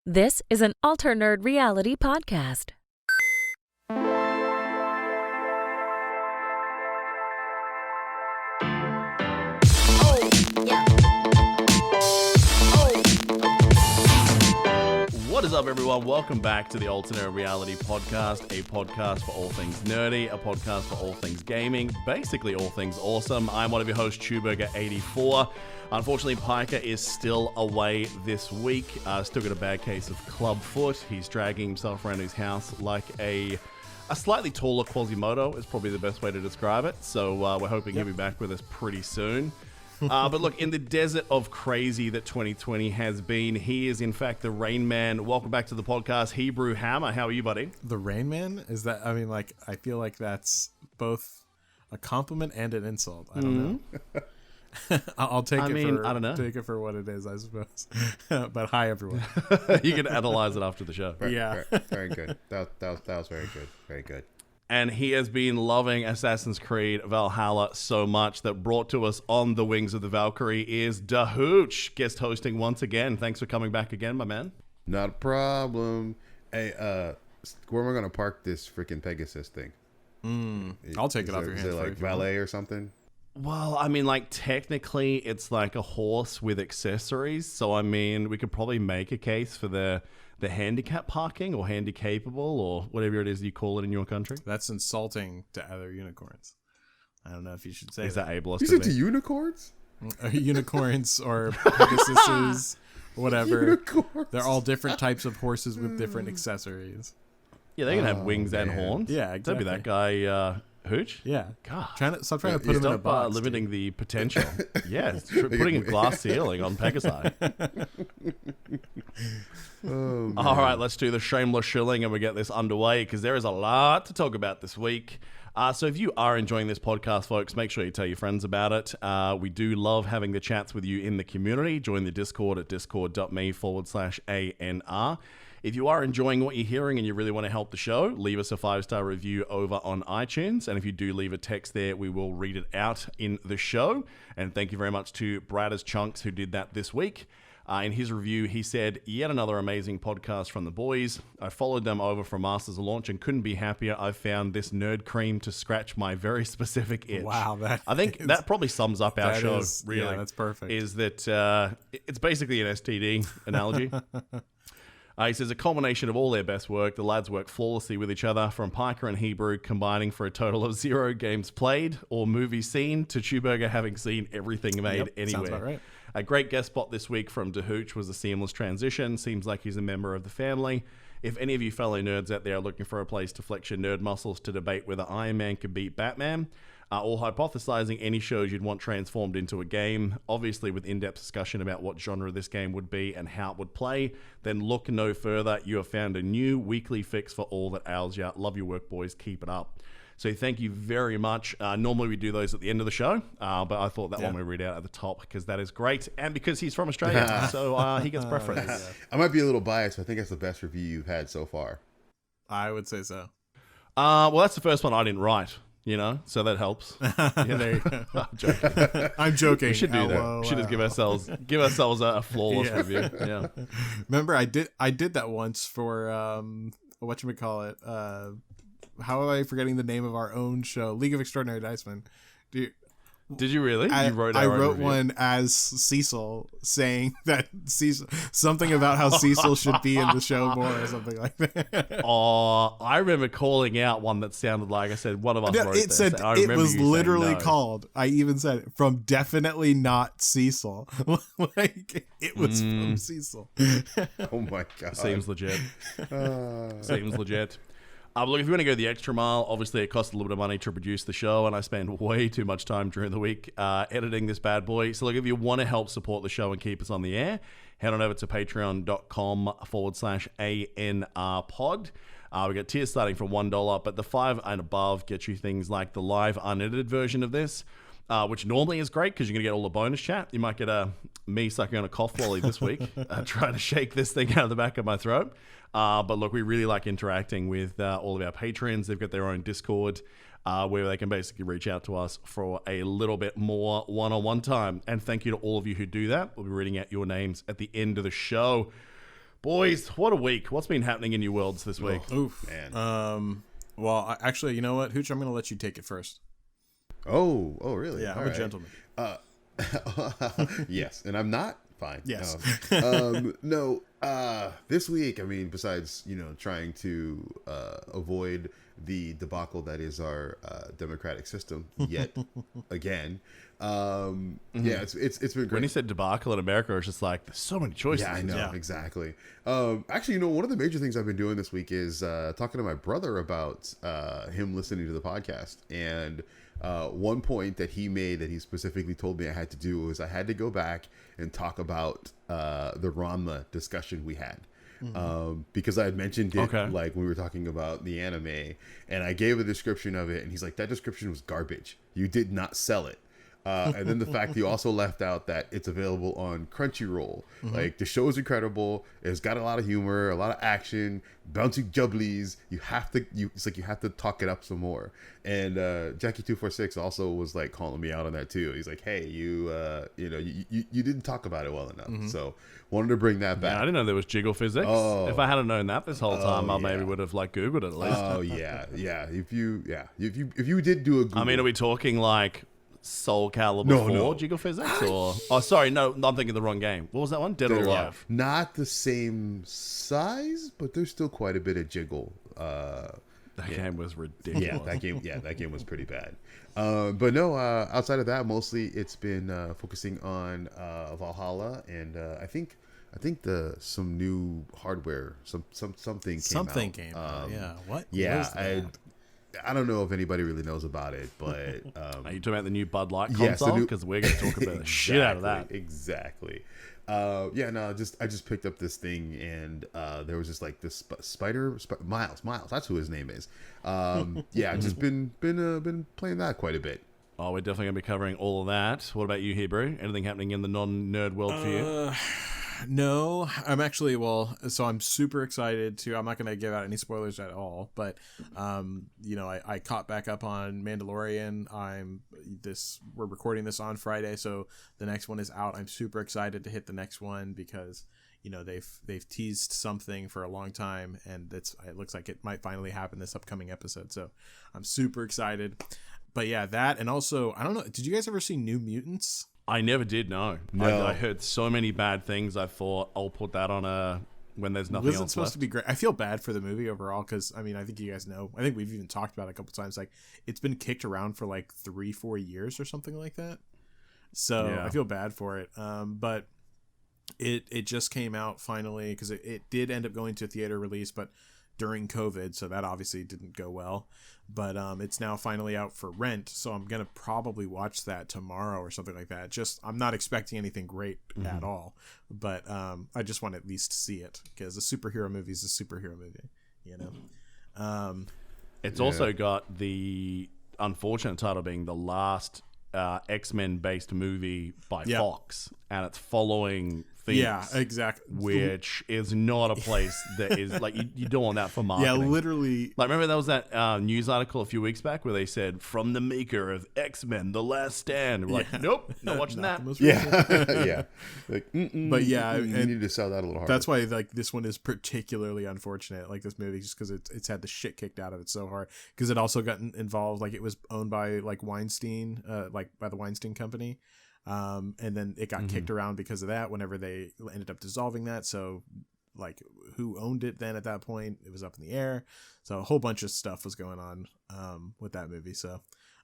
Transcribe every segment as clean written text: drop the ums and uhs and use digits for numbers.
This is an Alternerd reality podcast. What is up, everyone? Welcome back to the Alternerd Reality Podcast, a podcast for all things nerdy, a podcast for all things gaming, basically all things awesome. I'm one of your hosts, Chewburger84. Unfortunately, Piker is still away this week. Still got a bad case of club foot. He's dragging himself around his house like a slightly taller Quasimodo is probably the best way to describe it. So we're hoping he'll be back with us pretty soon. But look, in the desert of crazy that 2020 has been, he is in fact the Rain Man. Welcome back to the podcast, Hebrew Hammer. How are you, buddy? The Rain Man? Is that, I mean, like, I feel like that's both a compliment and an insult. I don't know. I'll take I don't know. Take it for what it is, I suppose. But hi, everyone. You can analyze it after the show. Yeah. Very good. That was very good. Very good. And he has been loving Assassin's Creed Valhalla so much that brought to us on the wings of the Valkyrie is Dahooch, guest hosting once again. Thanks for coming back again, my man. Not a problem. Hey, where am I going to park this freaking Pegasus thing? I'll take it off your hands. Is it like valet or something? Well, I mean, like, technically it's like a horse with accessories. So, I mean, we could probably make a case for the handicap parking or handicapable or whatever it is you call it in your country. That's insulting to other unicorns. I don't know if you should say is that ableist? You said to unicorns? Unicorns or Pegasuses, whatever. Unicorns. They're all different types of horses with different accessories. Yeah, they can have wings and horns. Yeah, exactly. Don't be that guy, Hooch. Yeah. God. Stop trying to put him in a box. Limiting the potential. Yeah, putting a glass ceiling on Pegasi. Oh, all right, let's do the shameless shilling and we get this underway because there is a lot to talk about this week. So if you are enjoying this podcast, folks, make sure you tell your friends about it. We do love having the chats with you in the community. Join the Discord at discord.me/ANR. If you are enjoying what you're hearing and you really want to help the show, leave us a 5-star review over on iTunes. And if you do leave a text there, we will read it out in the show. And thank you very much to Bradders Chunks who did that this week. In his review, he said, yet another amazing podcast from the boys. I followed them over from Masters of Launch and couldn't be happier. I found this nerd cream to scratch my very specific itch. Wow. I think that probably sums up our show, really. Yeah, that's perfect. Is that it's basically an STD analogy. He says, a culmination of all their best work. The lads work flawlessly with each other, from Piker and Hebrew combining for a total of 0 games played or movies seen to Chewburger having seen everything made anywhere. Sounds about right. A great guest spot this week from Dahooch was a seamless transition. Seems like he's a member of the family. If any of you fellow nerds out there are looking for a place to flex your nerd muscles to debate whether Iron Man could beat Batman, or hypothesizing any shows you'd want transformed into a game, obviously with in-depth discussion about what genre this game would be and how it would play, then look no further. You have found a new weekly fix for all that ails you. Love your work, boys. Keep it up. So thank you very much. Normally we do those at the end of the show, but I thought that one we read out at the top because that is great. And because he's from Australia, so he gets preference. I might be a little biased, but I think that's the best review you've had so far. I would say so. Well, that's the first one I didn't write. So that helps. Yeah, there you go. I'm joking. We should do that. We should just give ourselves a flawless review. Yeah. Remember, I did that once for whatchamacallit. How am I forgetting the name of our own show? League of Extraordinary Dicemen. Did you really? I wrote review. one as Cecil, saying that something about how Cecil should be in the show more or something like that. Oh, I remember calling out one that sounded like I said one of us wrote it. Said it was literally called. I even said it, from definitely not Cecil. Like it was from Cecil. Oh my god, seems legit. Seems legit. Look, if you want to go the extra mile, obviously it costs a little bit of money to produce the show, and I spend way too much time during the week editing this bad boy. So look, if you want to help support the show and keep us on the air, head on over to patreon.com/ANR pod. We got tiers starting from $1, but the 5 and above get you things like the live unedited version of this, which normally is great because you're going to get all the bonus chat. You might get me sucking on a cough lolly this week, trying to shake this thing out of the back of my throat. But look, we really like interacting with all of our patrons. They've got their own Discord where they can basically reach out to us for a little bit more one-on-one time. And thank you to all of you who do that. We'll be reading out your names at the end of the show. Boys, what a week. What's been happening in your worlds this week? Oof, man. Well, actually, you know what, Hooch? I'm going to let you take it first. Oh, really? Yeah, I'm a gentleman. Yes, and I'm not. Fine. Yes. No. This week, I mean, besides trying to avoid the debacle that is our democratic system yet again. Yeah, it's been great. When you said debacle in America, it's just like there's so many choices. Yeah, I know, exactly. Actually, one of the major things I've been doing this week is talking to my brother about him listening to the podcast. And one point that he made that he specifically told me I had to do was I had to go back and talk about the Ranma discussion we had. Because I had mentioned it like when we were talking about the anime, and I gave a description of it, and he's like, that description was garbage. You did not sell it. And then the fact you also left out that it's available on Crunchyroll. Like, the show is incredible. It's got a lot of humor, a lot of action, bouncy jubblies. You have to talk it up some more. And Jackie246 also was like calling me out on that too. He's like, hey, you didn't talk about it well enough. So wanted to bring that back. Yeah, I didn't know there was jiggle physics. If I hadn't known that this whole time, I maybe would have like Googled it at least. Oh yeah. If you did do a Google, I mean, are we talking like Soul Calibur 4 jiggle physics, or I'm thinking the wrong game. What was that one? Dead or Alive? Not the same size, but there's still quite a bit of jiggle. That game was ridiculous. That game was pretty bad. But no, outside of that, mostly it's been focusing on Valhalla, and I think some new hardware, something came out. Yeah. What? Yeah. I don't know if anybody really knows about it, but are you talking about the new Bud Light console? Because we're going to talk about the shit out of that. Exactly. I just picked up this thing, and there was just like this Miles. That's who his name is. Just been playing that quite a bit. Oh, we're definitely going to be covering all of that. What about you, Hebrew? Anything happening in the non-nerd world for you? No, I'm actually, so I'm super excited to, I'm not going to give out any spoilers at all, but, I caught back up on Mandalorian. We're recording this on Friday, so the next one is out. I'm super excited to hit the next one because, they've teased something for a long time, and it looks like it might finally happen this upcoming episode. So I'm super excited. But yeah, that, and also, I don't know, did you guys ever see New Mutants? I never did, no. I heard so many bad things. I thought I'll put that on when there's nothing else left. It's supposed to be great. I feel bad for the movie overall because, I mean, I think you guys know. I think we've even talked about it a couple times. Like, it's been kicked around for like 3-4 years or something like that. So yeah. I feel bad for it. But it just came out finally because it did end up going to a theater release, but during COVID, so that obviously didn't go well. But it's now finally out for rent, so I'm gonna probably watch that tomorrow or something like that. I'm not expecting anything great at all, but I just want to at least see it because a superhero movie is a superhero movie, It's also got the unfortunate title being the last X-Men based movie by Fox, and it's following things. Yeah, exactly. Which is not a place that is like you don't want that for marketing. Yeah, literally. Like, remember there was that news article a few weeks back where they said from the maker of X-Men: The Last Stand. We're like, nope, not watching that. Yeah. Like, but yeah, you need to sell that a little harder. That's why like this one is particularly unfortunate. Like this movie, just because it's had the shit kicked out of it so hard. Because it also got involved. Like it was owned by like Weinstein, by the Weinstein Company. And then it got kicked around because of that whenever they ended up dissolving that. So like who owned it then at that point, it was up in the air. So a whole bunch of stuff was going on with that movie. So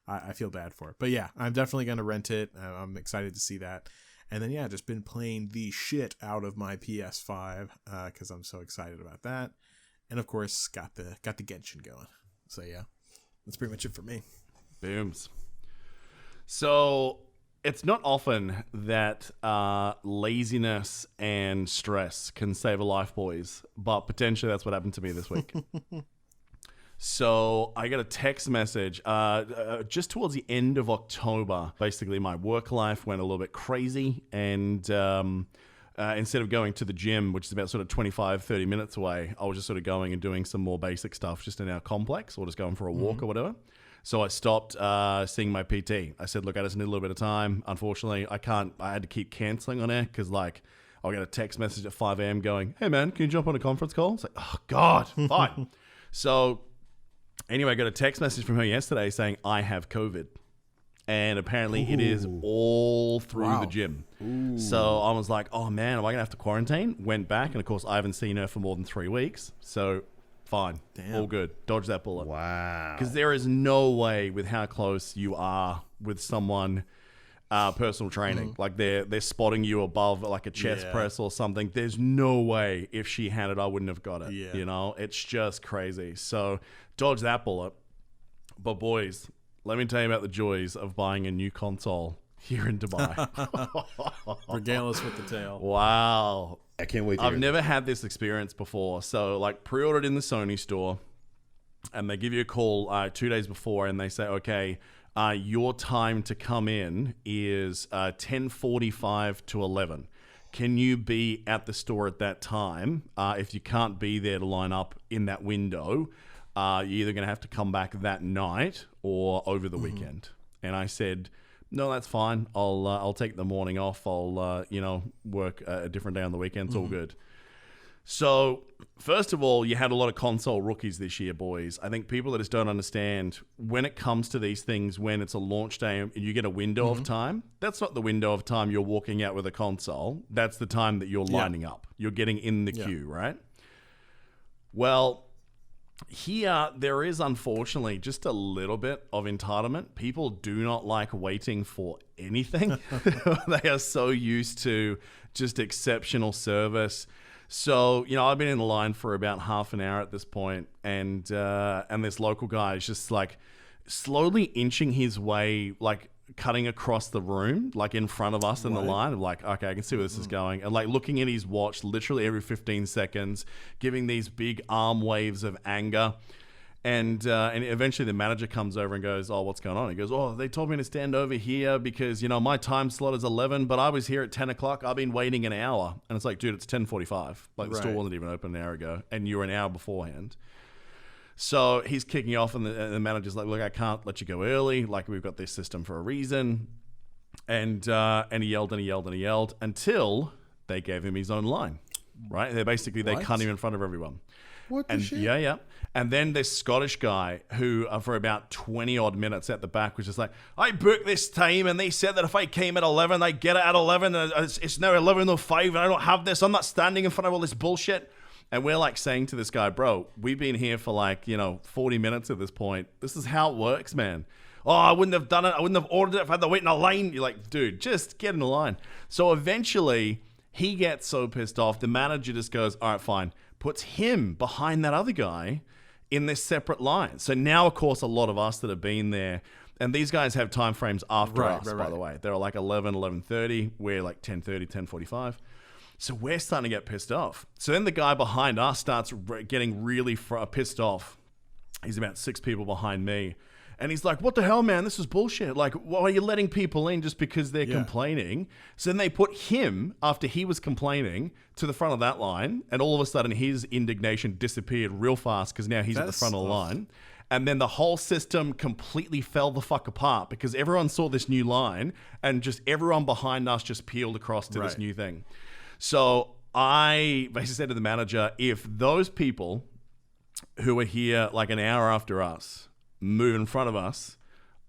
I feel bad for it. But yeah, I'm definitely going to rent it. I'm excited to see that. And then, yeah, just been playing the shit out of my PS5 because I'm so excited about that. And of course, got the Genshin going. So yeah, that's pretty much it for me. Booms. So it's not often that laziness and stress can save a life, boys, but potentially that's what happened to me this week. So I got a text message just towards the end of October. Basically, my work life went a little bit crazy, and instead of going to the gym, which is about sort of 25, 30 minutes away, I was just sort of going and doing some more basic stuff just in our complex or just going for a walk or whatever. So I stopped seeing my PT. I said, look, I just need a little bit of time. Unfortunately, I had to keep canceling on it because, like, I'll get a text message at 5 a.m. going, hey, man, can you jump on a conference call? It's like, oh, God, fine. So anyway, I got a text message from her yesterday saying, I have COVID. And apparently it is all through the gym. Ooh. So I was like, oh, man, am I going to have to quarantine? Went back. And, of course, I haven't seen her for more than 3 weeks. So fine. Damn. All good. Dodge that bullet. Wow. Because there is no way with how close you are with someone personal training. Like they're spotting you above like a chest press or something. There's no way if she had it, I wouldn't have got it. Yeah. You know, it's just crazy. So dodge that bullet. But boys, let me tell you about the joys of buying a new console here in Dubai. Regale us with the tale. Wow. I can't wait to I've never had this experience before. So like pre-ordered in the Sony store and they give you a call 2 days before and they say, okay, your time to come in is 10:45 to 11. Can you be at the store at that time? If you can't be there to line up in that window, you're either going to have to come back that night or over the weekend. And I said, no, that's fine. I'll take the morning off. I'll work a different day on the weekend. It's all good. So, first of all, you had a lot of console rookies this year, boys. I think people that just don't understand when it comes to these things, when it's a launch day and you get a window of time, that's not the window of time you're walking out with a console. That's the time that you're lining up. You're getting in the queue, right? Well, here, there is unfortunately just a little bit of entitlement. People do not like waiting for anything. They are so used to just exceptional service. So, I've been in the line for about half an hour at this point, and this local guy is just like slowly inching his way, like cutting across the room, like in front of us in the line. I'm like, okay, I can see where this is going. And like looking at his watch literally every 15 seconds, giving these big arm waves of anger. And eventually the manager comes over and goes, oh, what's going on? He goes, oh, they told me to stand over here because, my time slot is 11, but I was here at 10 o'clock. I've been waiting an hour. And it's like, dude, it's 10:45. Like the store wasn't even open an hour ago and you were an hour beforehand. So he's kicking off and the manager's like, look, I can't let you go early. Like we've got this system for a reason. And he yelled and he yelled and he yelled until they gave him his own line, right? They cut him in front of everyone. What the shit? Yeah. And then this Scottish guy who, for about 20 odd minutes at the back, was just like, I booked this time and they said that if I came at 11, I'd get it at 11. And it's now 11:05 and I don't have this. I'm not standing in front of all this bullshit. And we're like saying to this guy, bro, we've been here for 40 minutes at this point. This is how it works, man. Oh, I wouldn't have done it. I wouldn't have ordered it if I had to wait in a line. You're like, dude, just get in the line. So eventually he gets so pissed off. The manager just goes, all right, fine. Puts him behind that other guy in this separate line. So now, of course, a lot of us that have been there, and these guys have time frames after us, by the way. They're like 11, 11:30. We're like 10:30, 10:45. So we're starting to get pissed off. So then the guy behind us starts getting really pissed off. He's about 6 people behind me. And he's like, what the hell, man? This is bullshit. Like, why are you letting people in just because they're complaining? So then they put him, after he was complaining, to the front of that line. And all of a sudden, his indignation disappeared real fast because now he's at the front of the line. And then the whole system completely fell the fuck apart because everyone saw this new line and just everyone behind us just peeled across to this new thing. So I basically said to the manager, if those people who are here like an hour after us move in front of us,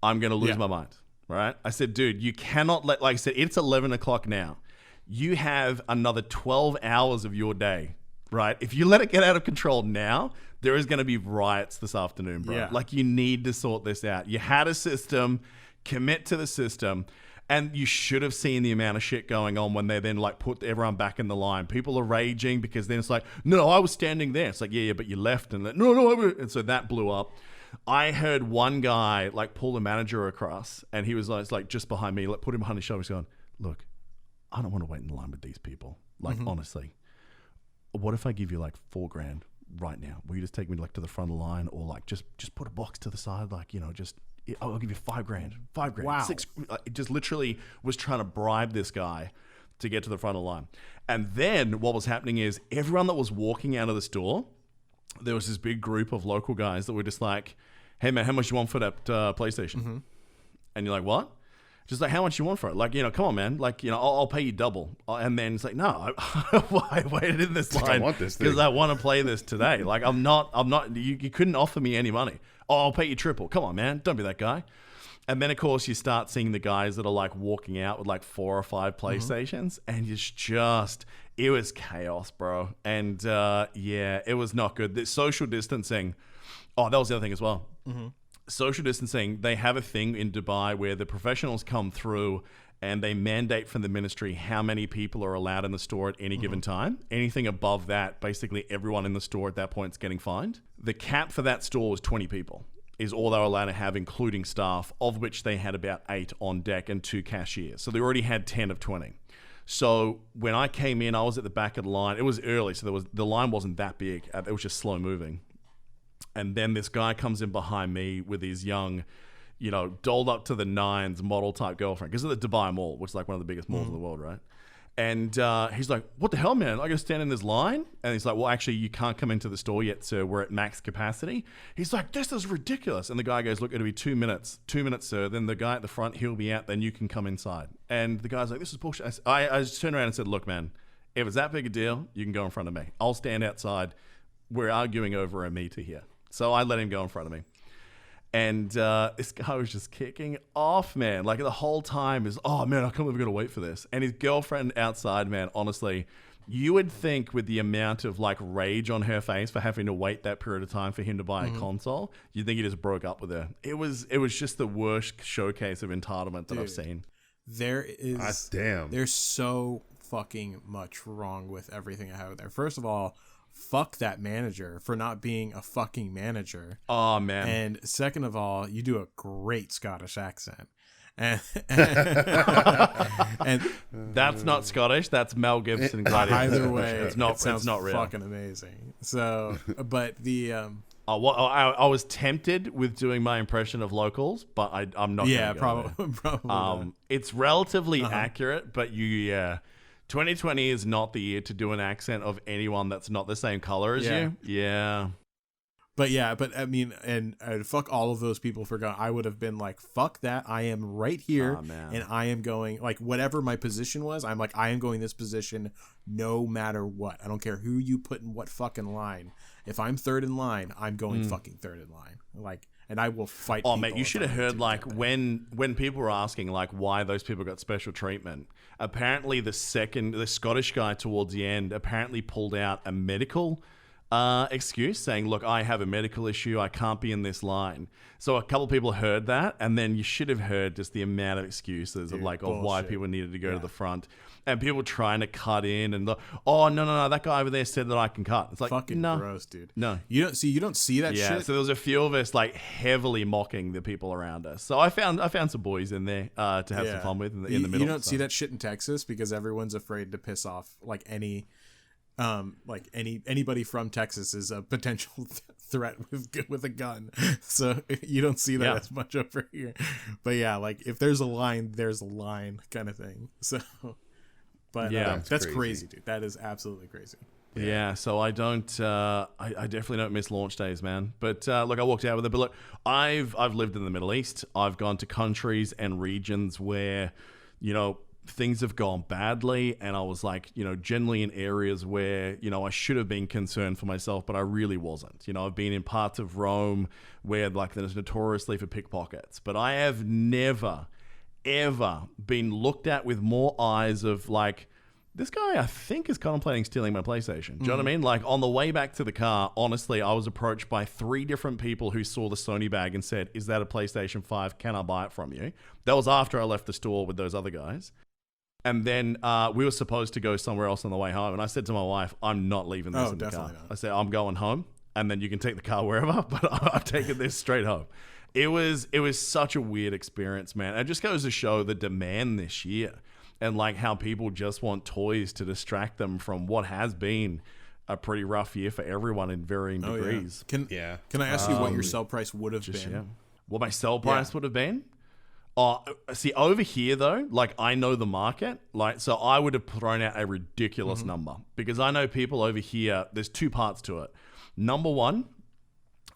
I'm going to lose my mind, right? I said, dude, you cannot like I said, it's 11 o'clock now. You have another 12 hours of your day, right? If you let it get out of control now, there is going to be riots this afternoon, bro. Yeah. Like you need to sort this out. You had a system, commit to the system. And you should have seen the amount of shit going on when they then like put everyone back in the line. People are raging because then it's like, no, I was standing there. It's like, yeah, but you left. And and so that blew up. I heard one guy like pull the manager across and he was like just behind me, like put him behind his shoulder. He's going, look, I don't want to wait in the line with these people. Like, honestly, what if I give you like $4,000 right now? Will you just take me like to the front of the line or like just put a box to the side? Like, I'll give you $5,000. Wow. $6,000. It just literally was trying to bribe this guy to get to the front of the line. And then what was happening is everyone that was walking out of the store, there was this big group of local guys that were just like, hey man, how much you want for that PlayStation? And you're like, what? Just like, how much you want for it? Like, come on, man. Like, I'll pay you double. And then it's like, no, I waited in this line because I want to play this today. Like, I'm not, you couldn't offer me any money. Oh, I'll pay you triple. Come on, man. Don't be that guy. And then, of course, you start seeing the guys that are like walking out with like 4 or 5 PlayStations. And it's just, it was chaos, bro. And yeah, it was not good. The social distancing. Oh, that was the other thing as well. Social distancing, they have a thing in Dubai where the professionals come through and they mandate from the ministry how many people are allowed in the store at any given time. Anything above that, basically everyone in the store at that point is getting fined. The cap for that store was 20 people, is all they were allowed to have, including staff, of which they had about 8 on deck and 2 cashiers. So they already had 10 of 20. So when I came in, I was at the back of the line. It was early, so the line wasn't that big. It was just slow moving. And then this guy comes in behind me with his young, dolled up to the nines model type girlfriend. Because of the Dubai Mall, which is like one of the biggest malls in the world, right? And he's like, what the hell, man? I got to stand in this line? And he's like, well, actually, you can't come into the store yet, sir. We're at max capacity. He's like, this is ridiculous. And the guy goes, look, it'll be 2 minutes. 2 minutes, sir. Then the guy at the front, he'll be out. Then you can come inside. And the guy's like, this is bullshit. I just turned around and said, look, man, if it's that big a deal, you can go in front of me. I'll stand outside. We're arguing over a meter here. So I let him go in front of me. And this guy was just kicking off, man. Like the whole time is, oh, man, I can't believe we've got to wait for this. And his girlfriend outside, man, honestly, you would think with the amount of like rage on her face for having to wait that period of time for him to buy a console, you'd think he just broke up with her. It was just the worst showcase of entitlement that I've seen. There's so fucking much wrong with everything I have there. First of all, fuck that manager for not being a fucking manager. Oh, man. And second of all, you do a great Scottish accent. And that's not Scottish. That's Mel Gibson. Either way, it's not real. Fucking amazing. So, but the I was tempted with doing my impression of locals, but I'm not. Yeah, probably. It's relatively accurate, but 2020 is not the year to do an accent of anyone that's not the same color as you. Yeah. But I mean, and fuck all of those people for going. I would have been like, fuck that. I am right here, and I am going, like, whatever my position was, I'm like, I am going this position no matter what. I don't care who you put in what fucking line. If I'm third in line, I'm going fucking third in line. Like, and I will fight. Oh, mate, you should have heard, like, when people were asking, like, why those people got special treatment. Apparently, the Scottish guy towards the end apparently pulled out a medical excuse, saying, look, I have a medical issue, I can't be in this line. So a couple of people heard that, and then you should have heard just the amount of excuses of why people needed to go to the front, and people trying to cut in, and no, that guy over there said that I can cut. It's like, fucking no, gross, dude. No, you don't see that shit. Yeah, so there was a few of us like heavily mocking the people around us. So I found some boys in there to have some fun with in the middle. You don't see that shit in Texas because everyone's afraid to piss off anybody from Texas is a potential threat with a gun, so you don't see that as much over here. But yeah, like if there's a line kind of thing. So, but that's crazy, dude. That is absolutely crazy. Yeah, so I don't. I definitely don't miss launch days, man. But look, I walked out with it. But look, I've lived in the Middle East. I've gone to countries and regions where, things have gone badly, and I was like, generally in areas where, I should have been concerned for myself, but I really wasn't. I've been in parts of Rome where like there's notoriously for pickpockets, but I have never, ever been looked at with more eyes of like, this guy I think is contemplating stealing my PlayStation. Do you know what I mean? Like on the way back to the car, honestly, I was approached by 3 different people who saw the Sony bag and said, is that a PlayStation 5? Can I buy it from you? That was after I left the store with those other guys. And then we were supposed to go somewhere else on the way home. And I said to my wife, I'm not leaving this in the car. Not. I said, I'm going home, and then you can take the car wherever, but I'm taking this straight home. It was such a weird experience, man. It just goes to show the demand this year and like how people just want toys to distract them from what has been a pretty rough year for everyone in varying degrees. Yeah. Can I ask you what your sell price would have been? Yeah. What my sell price would have been? See, over here, though, like, I know the market. Like, so I would have thrown out a ridiculous number because I know people over here, there's 2 parts to it. Number one,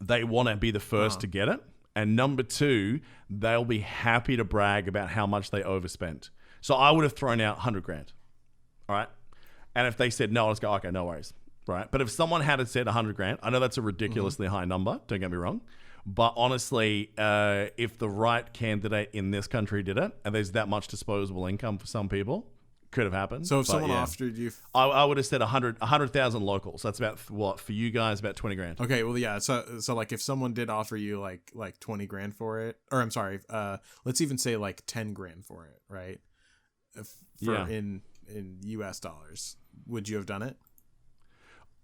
they want to be the first to get it. And number two, they'll be happy to brag about how much they overspent. So I would have thrown out 100 grand. All right. And if they said no, I'll just go, okay, no worries. Right. But if someone had said 100 grand, I know that's a ridiculously high number. Don't get me wrong. But honestly, if the right candidate in this country did it, and there's that much disposable income for some people, could have happened. So if someone offered you, I would have said 100,000 locals. That's about what for you guys, about 20 grand. Okay, well, yeah. So like if someone did offer you like 20 grand for it, or I'm sorry, let's even say like 10 grand for it, right? In US dollars, would you have done it?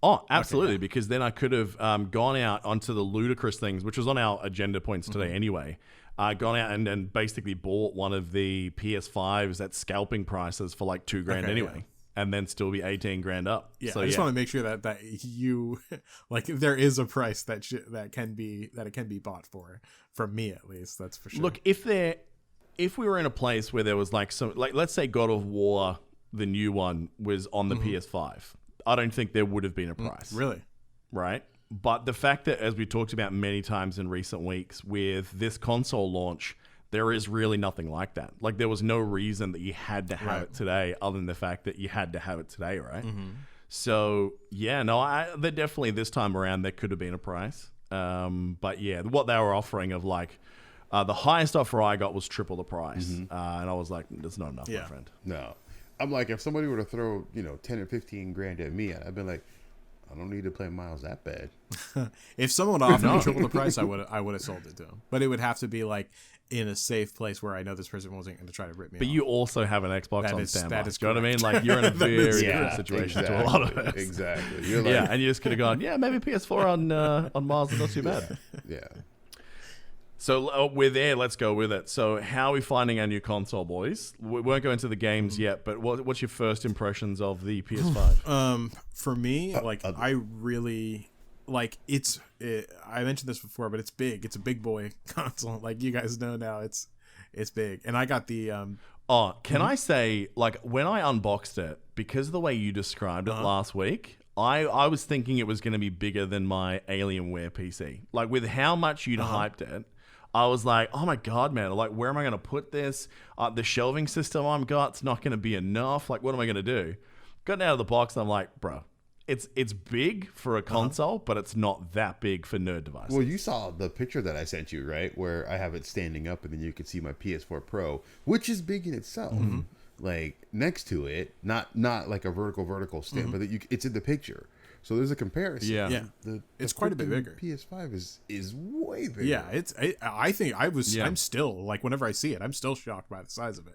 Oh, absolutely, okay, because then I could have gone out onto the ludicrous things, which was on our agenda points today anyway. Gone out and basically bought one of the PS5s at scalping prices for like $2 grand anyway, and then still be 18 grand up. Yeah, so, I just want to make sure that you like there is a price that it can be bought for me at least. That's for sure. Look, if we were in a place where there was like some, like let's say God of War, the new one, was on the PS5, I don't think there would have been a price. Really? Right? But the fact that, as we talked about many times in recent weeks, with this console launch, there is really nothing like that. Like, there was no reason that you had to have it today other than the fact that you had to have it today, right? So, yeah, no, there definitely, this time around, there could have been a price. But, yeah, what they were offering of, like, the highest offer I got was triple the price. And I was like, that's not enough, my friend. No. I'm like, if somebody were to throw, 10 or 15 grand at me, I'd be like, I don't need to play Miles that bad. If someone offered me triple the price, I would have sold it to him. But it would have to be like in a safe place where I know this person wasn't going to try to rip me off. But you also have an Xbox on standby. That is, do you know what I mean? Like, you're in a very different situation to a lot of us. Exactly. You're like, and you just could have gone, maybe PS4 on Miles is not too bad. Yeah. So we're there. Let's go with it. So how are we finding our new console, boys? We won't go into the games yet, but what's your first impressions of the PS5? For me, I really like I mentioned this before, but it's big. It's a big boy console. Like you guys know now, it's big. And I got the can I say, like, when I unboxed it, because of the way you described it last week, I was thinking it was going to be bigger than my Alienware PC. Like, with how much you'd hyped it, I was like, oh my God, man, like, where am I going to put this? The shelving system I've got's not going to be enough. Like, what am I going to do? Got it out of the box, and I'm like, bro, it's big for a console, but it's not that big for nerd devices. Well, you saw the picture that I sent you, right? Where I have it standing up, and then you can see my PS4 Pro, which is big in itself. Like, next to it, not like a vertical stand, but it's in the picture. So there's a comparison. Yeah. It's quite a bit bigger. PS5 is way bigger. Yeah, I think I'm still, like, whenever I see it, I'm still shocked by the size of it.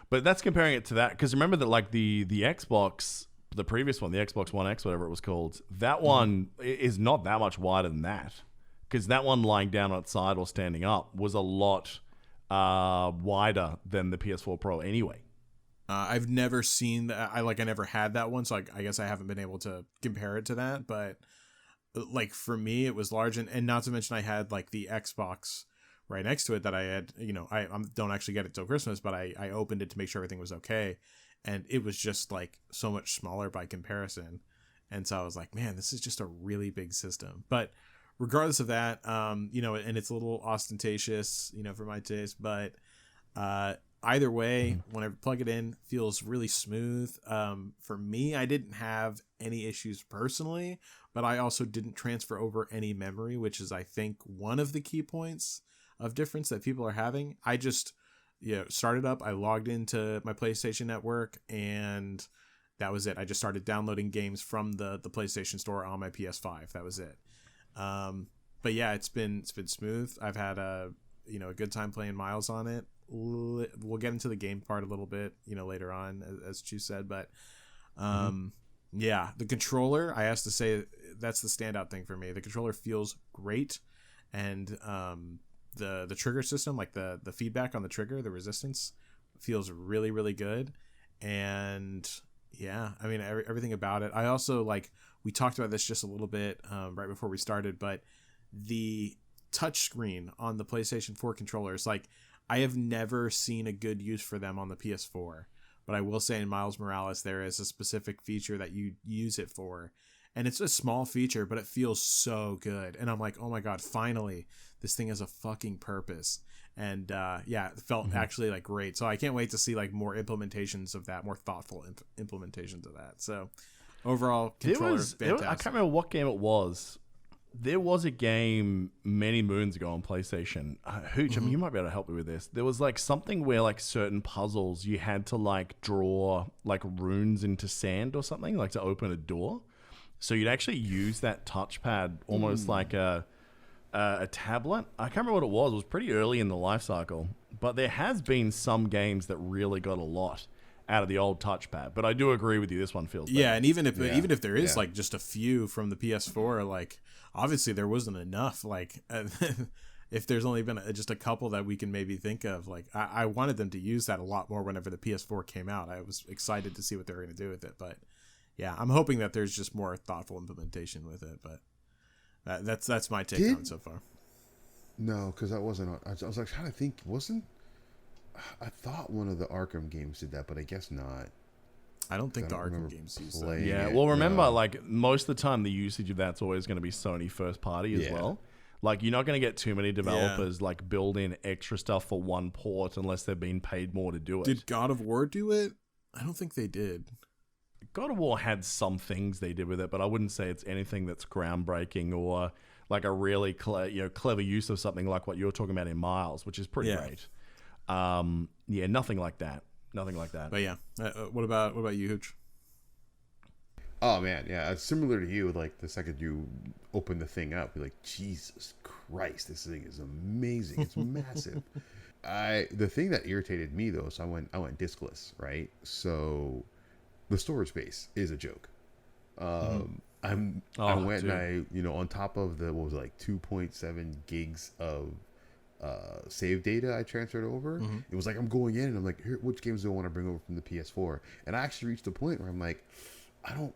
But that's comparing it to that, because remember that, like, the Xbox, the previous one, the Xbox One X, whatever it was called, that one is not that much wider than that, because that one lying down on its side or standing up was a lot wider than the PS4 Pro anyway. I've never seen that. I never had that one, so I guess I haven't been able to compare it to that. But like for me, it was large, and not to mention I had like the Xbox right next to it that I had. I don't actually get it till Christmas, but I opened it to make sure everything was okay, and it was just like so much smaller by comparison. And so I was like, man, this is just a really big system. But regardless of that, and it's a little ostentatious, for my taste, but either way, when I plug it in, feels really smooth. For me, I didn't have any issues personally, but I also didn't transfer over any memory, which is, I think, one of the key points of difference that people are having. I just started up, I logged into my PlayStation Network, and that was it. I just started downloading games from the PlayStation Store on my PS5. That was it. But yeah, it's been smooth. I've had a good time playing Miles on it. We'll get into the game part a little bit, later on, as Chu said, but yeah, the controller, I have to say, that's the standout thing for me. The controller feels great, and the trigger system, like the feedback on the trigger, the resistance, feels really, really good. And yeah, I mean, everything about it. I also, like, we talked about this just a little bit right before we started, but the touch screen on the PlayStation 4 controllers, like, I have never seen a good use for them on the PS4, but I will say in Miles Morales, there is a specific feature that you use it for, And it's a small feature, but it feels so good. And I'm like, oh my God, finally, this thing has a fucking purpose. And yeah, it felt actually like great. So I can't wait to see like more implementations of that, more thoughtful implementations of that. So overall, controller fantastic. I can't remember what game it was. There was a game many moons ago on PlayStation. Hooch, I mean, you might be able to help me with this. There was like something where like certain puzzles you had to like draw like runes into sand or something, like to open a door. So you'd actually use that touchpad almost like a tablet. I can't remember what it was. It was pretty early in the life cycle. But there has been some games that really got a lot out of the old touchpad. But I do agree with you. This one feels better. Yeah, and even if there is like just a few from the PS4, like obviously there wasn't enough. Like if there's only been just a couple that we can maybe think of, like I wanted them to use that a lot more whenever the PS4 came out. I was excited to see what they were going to do with it. But yeah, I'm hoping that there's just more thoughtful implementation with it. But that's my take on it so far. No, because that wasn't. I was like trying to think. I thought one of the Arkham games did that, but I guess not. I don't think the Arkham games use that. Yeah, well, remember, like most of the time, the usage of that's always going to be Sony first party as well. Like you're not going to get too many developers like build in extra stuff for one port unless they're being paid more to do it. Did God of War do it? I don't think they did. God of War had some things they did with it, but I wouldn't say it's anything that's groundbreaking or like a really clever use of something like what you're talking about in Miles, which is pretty great. Nothing like that. But yeah, what about you, Hooch? Oh man, yeah, it's similar to you. Like the second you open the thing up, you're like, Jesus Christ, this thing is amazing. It's massive. The thing that irritated me though, so I went diskless, right? So the storage space is a joke. I went and I on top of the 2.7 gigs of save data I transferred over. It was like I'm going in and I'm like, here, which games do I want to bring over from the PS4? And I actually reached a point where I'm like, I don't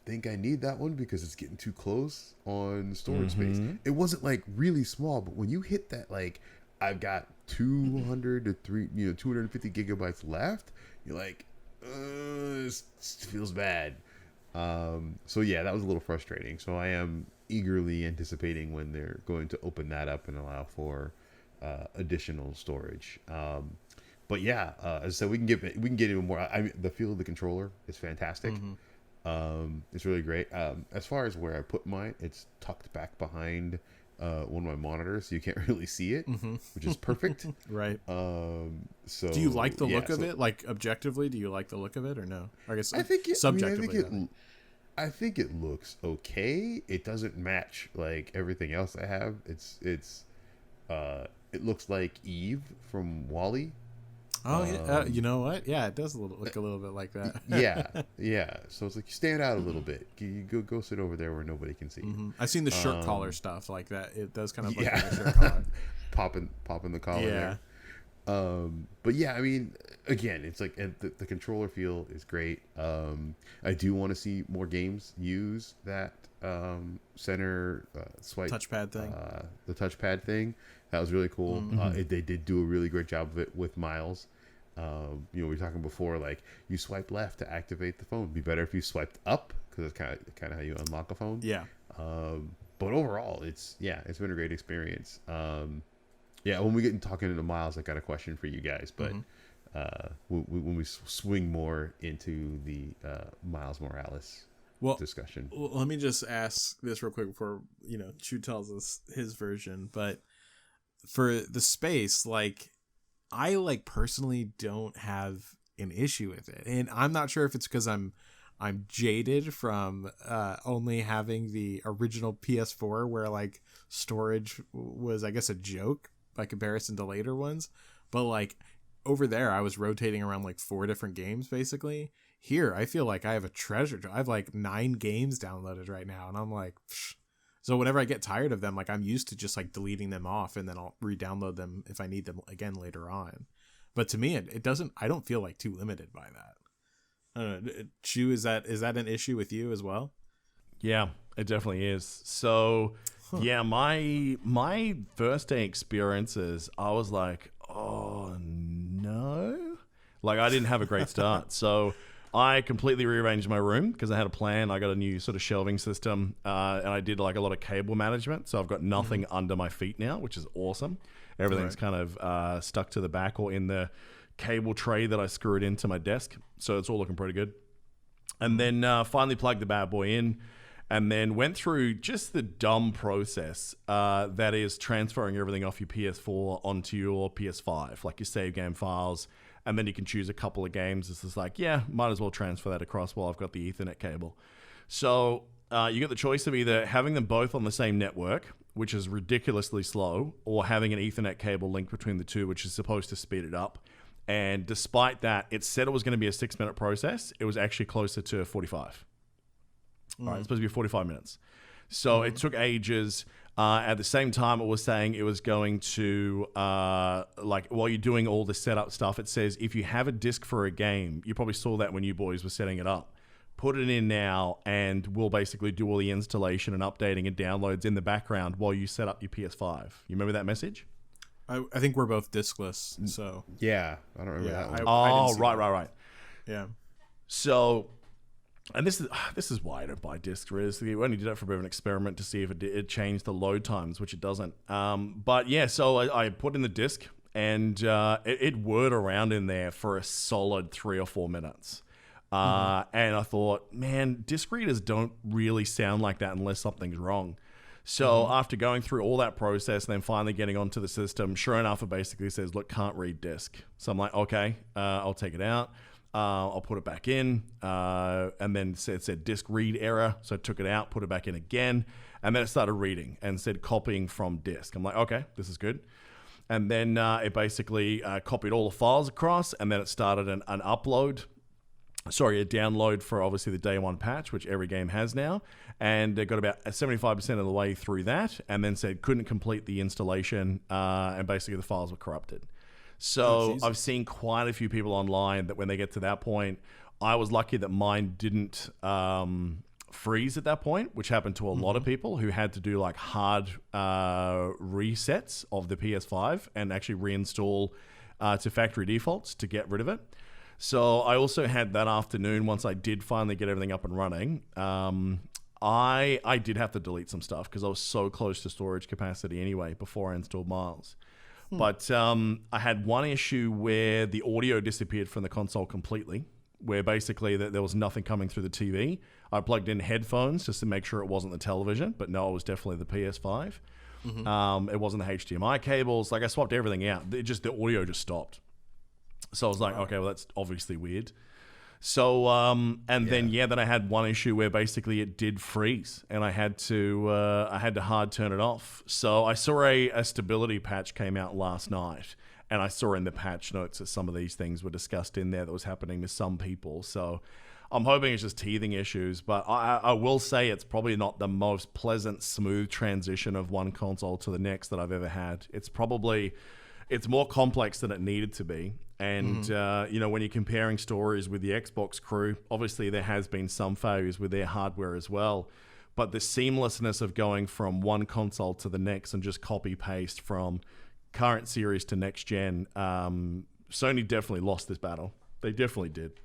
think I need that one because it's getting too close on storage space. It wasn't like really small, but when you hit that, like I've got 200 to 250 gigabytes left, you're like, this feels bad. So yeah, that was a little frustrating. So I am eagerly anticipating when they're going to open that up and allow for additional storage. But yeah, as I said, we can get even more. The feel of the controller is fantastic. It's really great. As far as where I put mine, it's tucked back behind one of my monitors, so you can't really see it, which is perfect. Right. So do you like the look of it? Like objectively, do you like the look of it or no? I guess subjectively. I think it looks okay. It doesn't match like everything else I have. It looks like Eve from WALL-E. Oh yeah, you know what? Yeah, it does look a little bit like that. yeah. So it's like you stand out a little bit. You go sit over there where nobody can see. I've seen the shirt collar stuff like that. It does kind of look like a shirt collar. popping the collar there. But yeah, I mean, again, it's like the controller feel is great. I do want to see more games use that center swipe touchpad thing. The touchpad thing. That was really cool. They did do a really great job of it with Miles. We were talking before, like you swipe left to activate the phone. It'd be better if you swiped up because it's kind of how you unlock a phone. Yeah. But overall, it's been a great experience. When we get talking into Miles, I got a question for you guys, but when we swing more into the Miles Morales discussion. Well, let me just ask this real quick before Chu tells us his version. But for the space, like I personally don't have an issue with it, and I'm not sure if it's because I'm jaded from only having the original PS4 where like storage was, I guess, a joke by comparison to later ones. But like over there, I was rotating around like 4 different games basically. Here, I feel like I have a treasure. I have like 9 games downloaded right now, and I'm like, psh. So whenever I get tired of them, like I'm used to just like deleting them off, and then I'll re-download them if I need them again later on. But to me, it doesn't. I don't feel like too limited by that. I don't know. Chu, is that an issue with you as well? Yeah, it definitely is. So, yeah, my first day experiences, I was like, oh no, like I didn't have a great start. So I completely rearranged my room because I had a plan. I got a new sort of shelving system, and I did like a lot of cable management. So I've got nothing under my feet now, which is awesome. Everything's kind of stuck to the back or in the cable tray that I screwed into my desk. So it's all looking pretty good. And then finally plugged the bad boy in, and then went through just the dumb process that is transferring everything off your PS4 onto your PS5, like your save game files. And then you can choose a couple of games. It's just like, yeah, might as well transfer that across while I've got the Ethernet cable. So you get the choice of either having them both on the same network, which is ridiculously slow, or having an Ethernet cable linked between the two, which is supposed to speed it up. And despite that, it said it was going to be a 6-minute process. It was actually closer to 45. All right, it's supposed to be 45 minutes. So it took ages. At the same time, it was saying it was going to, like, while you're doing all the setup stuff, it says if you have a disc for a game, you probably saw that when you boys were setting it up, put it in now, and we'll basically do all the installation and updating and downloads in the background while you set up your PS5. You remember that message? I think we're both discless, so... Yeah, I don't remember that one. Oh, right. Yeah. So... And this is why I don't buy discs. We only did it for a bit of an experiment to see if it changed the load times, which it doesn't. But yeah, so I put in the disc, and it whirred around in there for a solid 3 or 4 minutes. And I thought, man, disc readers don't really sound like that unless something's wrong. So after going through all that process and then finally getting onto the system, sure enough, it basically says, look, can't read disc. So I'm like, okay, I'll take it out. I'll put it back in, and then it said disk read error. So I took it out, put it back in again, and then it started reading and said copying from disk. I'm like, okay, this is good. And then it basically copied all the files across, and then it started a download for obviously the day one patch, which every game has now. And it got about 75% of the way through that, and then said couldn't complete the installation, and basically the files were corrupted. So I've seen quite a few people online that when they get to that point, I was lucky that mine didn't freeze at that point, which happened to a lot of people who had to do like hard resets of the PS5 and actually reinstall to factory defaults to get rid of it. So I also had that afternoon, once I did finally get everything up and running, I did have to delete some stuff because I was so close to storage capacity anyway before I installed Miles. But I had one issue where the audio disappeared from the console completely, where basically there was nothing coming through the TV. I plugged in headphones just to make sure it wasn't the television, but no, it was definitely the PS5. It wasn't the HDMI cables. Like I swapped everything out. The audio just stopped. So I was like, okay, well, that's obviously weird. So, then I had one issue where basically it did freeze and I had to hard turn it off. So I saw a stability patch came out last night, and I saw in the patch notes that some of these things were discussed in there that was happening to some people. So I'm hoping it's just teething issues, but I will say it's probably not the most pleasant, smooth transition of one console to the next that I've ever had. It's more complex than it needed to be. And, when you're comparing stories with the Xbox crew, obviously there has been some failures with their hardware as well. But the seamlessness of going from one console to the next and just copy-paste from current series to next gen, Sony definitely lost this battle. They definitely did.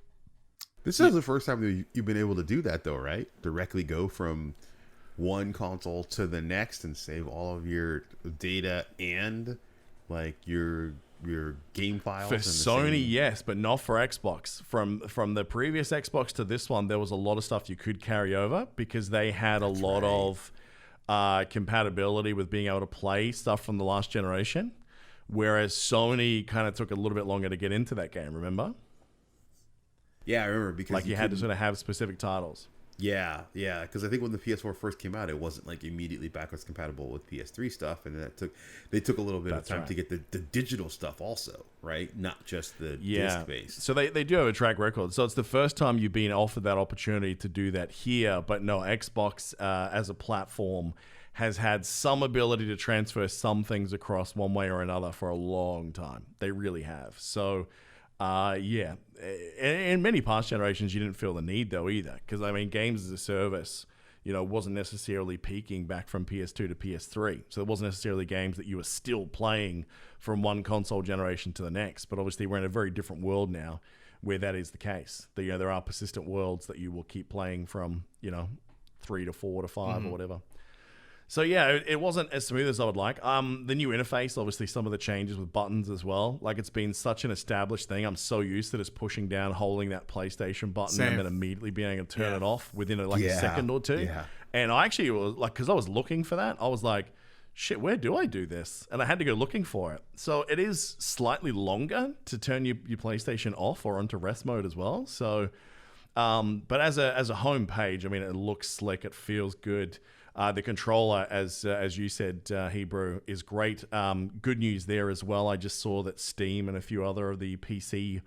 This is the first time that you've been able to do that, though, right? Directly go from one console to the next and save all of your data and, like, your game files. For Sony, yes, but not for Xbox. From the previous Xbox to this one, there was a lot of stuff you could carry over because they had a lot of compatibility with being able to play stuff from the last generation, whereas Sony kind of took a little bit longer to get into that game, remember? Yeah, I remember, because you had to sort of have specific titles. Yeah, because I think when the PS4 first came out, it wasn't like immediately backwards compatible with PS3 stuff, and they took a little bit of time to get the digital stuff also, right? Not just the disc based. So they do have a track record. So it's the first time you've been offered that opportunity to do that here, but no, Xbox as a platform has had some ability to transfer some things across one way or another for a long time. They really have. So in many past generations, you didn't feel the need though either, because I mean, games as a service, wasn't necessarily peaking back from PS2 to PS3, so there wasn't necessarily games that you were still playing from one console generation to the next. But obviously, we're in a very different world now, where that is the case. There are persistent worlds that you will keep playing from 3 to 4 to 5 or whatever. So yeah, it wasn't as smooth as I would like. The new interface, obviously some of the changes with buttons as well. Like, it's been such an established thing. I'm so used to just pushing down, holding that PlayStation button, and then immediately being able to turn it off within a second or two. Yeah. And I actually was like, because I was looking for that, I was like, shit, where do I do this? And I had to go looking for it. So it is slightly longer to turn your PlayStation off or onto rest mode as well. So, but as a home page, I mean, it looks slick, it feels good. The controller, as you said, Hebrew, is great. Good news there as well. I just saw that Steam and a few other of the PC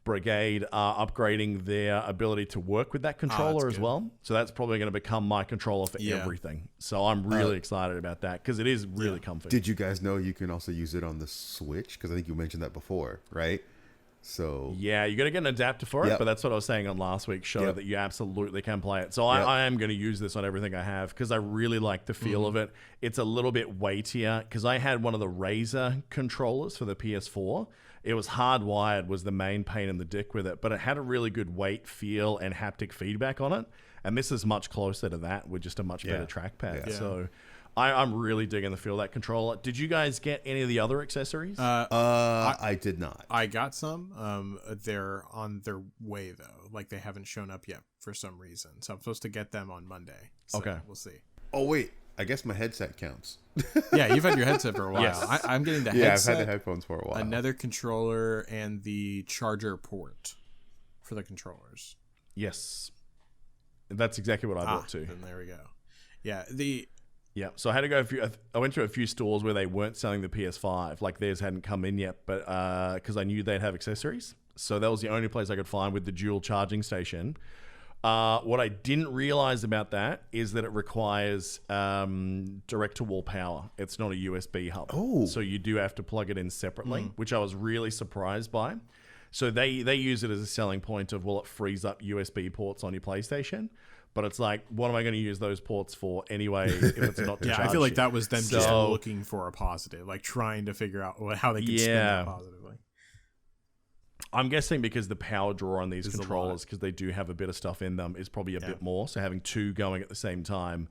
brigade are upgrading their ability to work with that controller as well. So that's probably going to become my controller for everything. So I'm really excited about that because it is really comfy. Did you guys know you can also use it on the Switch? Because I think you mentioned that before, right? So yeah, you got to get an adapter for it, but that's what I was saying on last week's show, that you absolutely can play it. So I am going to use this on everything I have because I really like the feel of it. It's a little bit weightier because I had one of the Razer controllers for the PS4. It was hardwired, was the main pain in the dick with it, but it had a really good weight, feel, and haptic feedback on it. And this is much closer to that with just a much better trackpad. Yeah. So I'm really digging the feel of that controller. Did you guys get any of the other accessories? I did not. I got some. They're on their way, though. Like, they haven't shown up yet for some reason. So I'm supposed to get them on Monday. So okay. We'll see. Oh, wait. I guess my headset counts. Yeah, you've had your headset for a while. Yes. I'm getting the headset. I've had the headphones for a while. Another controller and the charger port for the controllers. Yes. That's exactly what I bought too. Then there we go. Yeah, Yeah, so I had to go I went to a few stores where they weren't selling the PS5, like theirs hadn't come in yet, but because I knew they'd have accessories. So that was the only place I could find with the dual charging station. What I didn't realize about that is that it requires direct-to-wall power. It's not a USB hub. Oh. So you do have to plug it in separately, which I was really surprised by. So they use it as a selling point of, well, it frees up USB ports on your PlayStation. But it's like, what am I going to use those ports for anyway if it's not to charge? I feel like that was them just looking for a positive, like trying to figure out how they can spin that positively. I'm guessing because the power draw on these controllers, because they do have a bit of stuff in them, is probably a bit more. So having two going at the same time,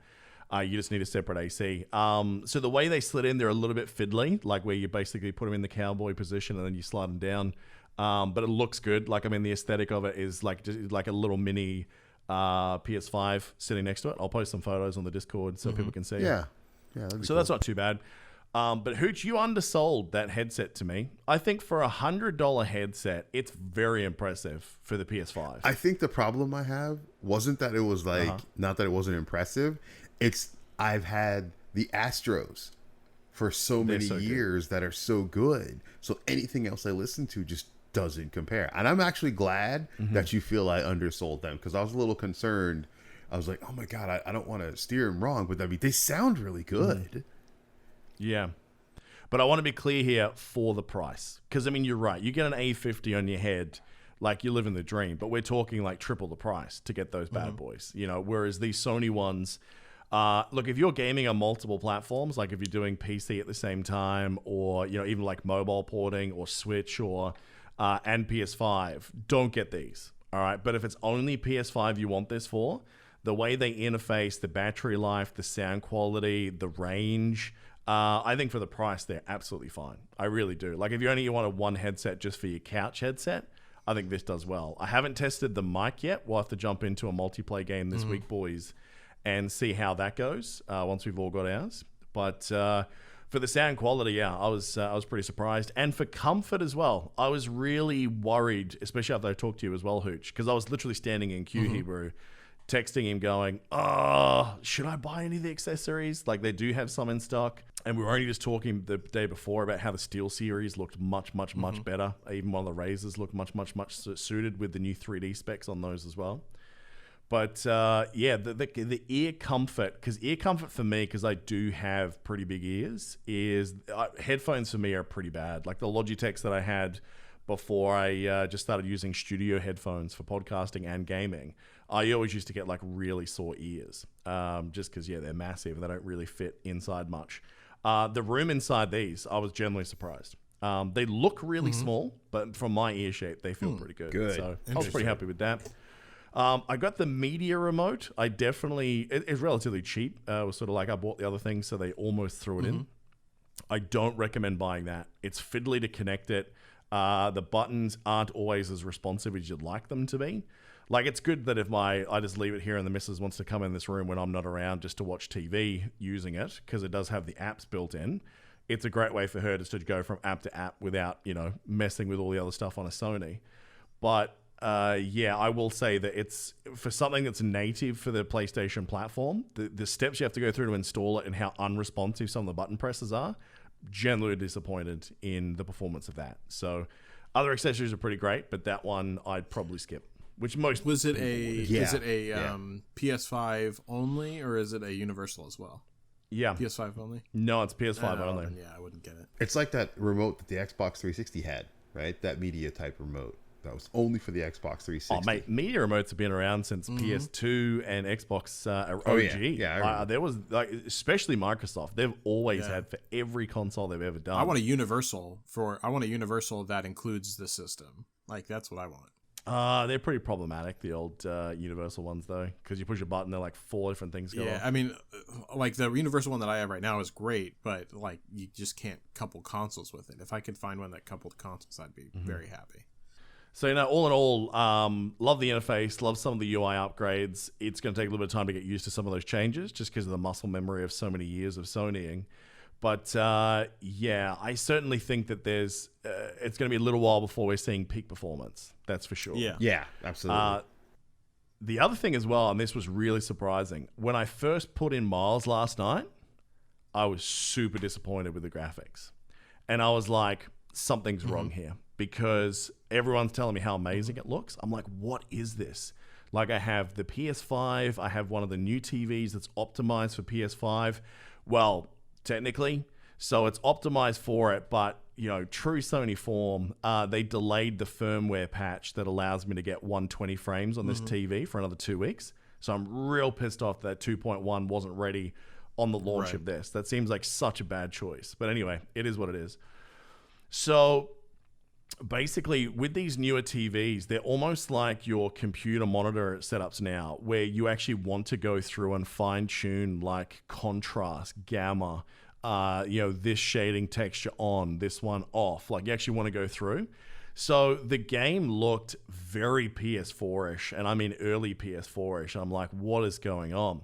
you just need a separate AC. So the way they slid in, they're a little bit fiddly, like where you basically put them in the cowboy position and then you slide them down. But it looks good. Like, I mean, the aesthetic of it is like a little mini PS5 sitting next to it. I'll post some photos on the Discord so people can see. Yeah. So that's not too bad. But Hooch, you undersold that headset to me. I think for $100 headset, it's very impressive for the PS5. I think the problem I have wasn't that it was like, not that it wasn't impressive. It's I've had the Astros for so many years that are so good. So anything else I listen to just doesn't compare. And I'm actually glad that you feel I undersold them, because I was a little concerned. I was like, oh my God, I don't want to steer them wrong, but I mean, they sound really good. Yeah. But I want to be clear here for the price. Because, I mean, you're right. You get an A50 on your head, like you're living the dream. But we're talking like triple the price to get those bad boys. You know, whereas these Sony ones, look, if you're gaming on multiple platforms, like if you're doing PC at the same time, or, you know, even like mobile porting or Switch or and PS5, don't get these. All right. But if it's only PS5 you want this for, the way they interface, the battery life, the sound quality, the range, I think for the price, they're absolutely fine. I really do. Like, if you only want a one headset just for your couch headset, I think this does well. I haven't tested the mic yet. We'll have to jump into a multiplayer game this week, boys, and see how that goes once we've all got ours. But for the sound quality, I was pretty surprised. And for comfort as well, I was really worried, especially after I talked to you as well, Hooch, because I was literally standing in queue, Hebrew, texting him going, should I buy any of the accessories? Like, they do have some in stock. And we were only just talking the day before about how the Steel series looked much better. Even one of the Razors looked much suited with the new 3D specs on those as well. But the ear comfort, because ear comfort for me, because I do have pretty big ears, is headphones for me are pretty bad. Like the Logitechs that I had before I just started using studio headphones for podcasting and gaming, I always used to get like really sore ears, just because they're massive and they don't really fit inside much. The room inside these, I was genuinely surprised. They look really small, but from my ear shape, they feel pretty good. So I was pretty happy with that. I got the media remote. I definitely, it's relatively cheap. It was sort of like I bought the other thing, so they almost threw it in. I don't recommend buying that. It's fiddly to connect it. The buttons aren't always as responsive as you'd like them to be. Like, it's good that if I just leave it here and the missus wants to come in this room when I'm not around just to watch TV using it, because it does have the apps built in. It's a great way for her just to go from app to app without, messing with all the other stuff on a Sony. But I will say that it's for something that's native for the PlayStation platform, the steps you have to go through to install it and how unresponsive some of the button presses are, generally disappointed in the performance of that. So other accessories are pretty great, but that one I'd probably skip. Which most is it a PS5 only, or is it a universal as well? Yeah, PS5 only. No, it's PS5 only. Yeah, I wouldn't get it. It's like that remote that the Xbox 360 had, right? That media type remote that was only for the Xbox 360. Oh, mate, media remotes have been around since PS2 and Xbox OG. There was especially Microsoft. They've always had for every console they've ever done. I want a universal that includes the system. Like, that's what I want. They're pretty problematic, the old Universal ones, though, because you push a button, they're like 4 different things go off. I mean, like the Universal one that I have right now is great, but like you just can't couple consoles with it. If I could find one that coupled consoles, I'd be very happy. So, all in all, love the interface, love some of the UI upgrades. It's going to take a little bit of time to get used to some of those changes, just because of the muscle memory of so many years of Sonying. But I certainly think that it's going to be a little while before we're seeing peak performance. That's for sure. Yeah, absolutely. The other thing as well, and this was really surprising, when I first put in Miles last night, I was super disappointed with the graphics. And I was like, something's wrong here, because everyone's telling me how amazing it looks. I'm like, what is this? Like, I have the PS5, I have one of the new TVs that's optimized for PS5. Well, technically, so it's optimized for it, but true Sony form, they delayed the firmware patch that allows me to get 120 frames on this TV for another 2 weeks. So I'm real pissed off that 2.1 wasn't ready on the launch of this. That seems like such a bad choice, but anyway, it is what it is. So basically, with these newer TVs, they're almost like your computer monitor setups now, where you actually want to go through and fine-tune like contrast, gamma, this shading texture on, this one off. Like, you actually want to go through. So the game looked very PS4-ish, and I mean early PS4-ish. I'm like, what is going on?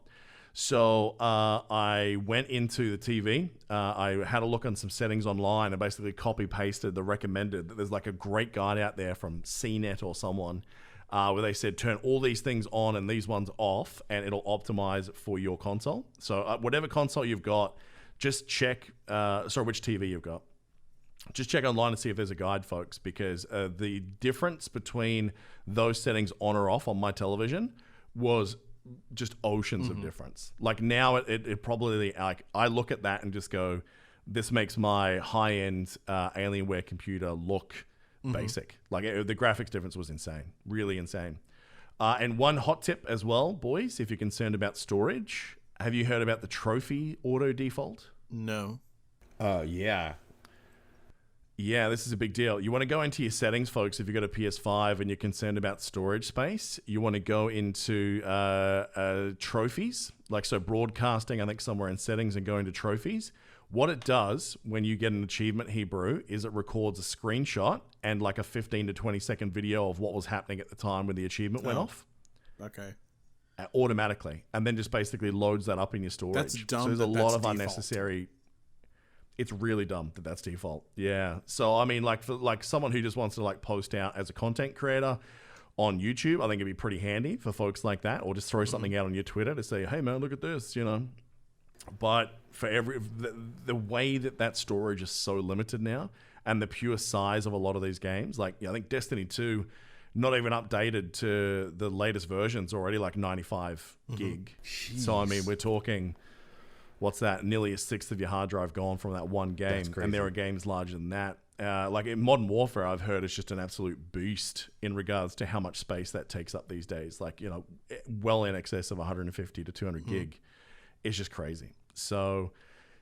So I went into the TV. I had a look on some settings online and basically copy-pasted the recommended. There's like a great guide out there from CNET or someone where they said, turn all these things on and these ones off, and it'll optimize for your console. So whatever console you've got, just check, which TV you've got. Just check online and see if there's a guide, folks, because the difference between those settings on or off on my television was just oceans of difference. Like, now it probably, like, I look at that and just go, this makes my high-end Alienware computer look basic. Like, the graphics difference was insane, really insane. And one hot tip as well, boys, if you're concerned about storage, have you heard about the trophy auto default? No. Yeah, this is a big deal. You want to go into your settings, folks, if you've got a PS5 and you're concerned about storage space. You want to go into trophies, like, so broadcasting, I think somewhere in settings, and go into trophies. What it does when you get an achievement, Hebrew, is it records a screenshot and like a 15 to 20 second video of what was happening at the time when the achievement went off. Okay. Automatically. And then just basically loads that up in your storage. That's dumb. So there's a lot of unnecessary... It's really dumb that that's default. Yeah. So, I mean, like, for like someone who just wants to like post out as a content creator on YouTube, I think it'd be pretty handy for folks like that, or just throw something out on your Twitter to say, hey man, look at this, But for the way that storage is so limited now, and the pure size of a lot of these games, like, I think Destiny 2, not even updated to the latest versions, already like 95 gig. Jeez. So, I mean, we're talking... What's that? Nearly a sixth of your hard drive gone from that one game. And there are games larger than that. Like in Modern Warfare, I've heard it's just an absolute beast in regards to how much space that takes up these days. Like, well in excess of 150 to 200 gig. It's just crazy. So,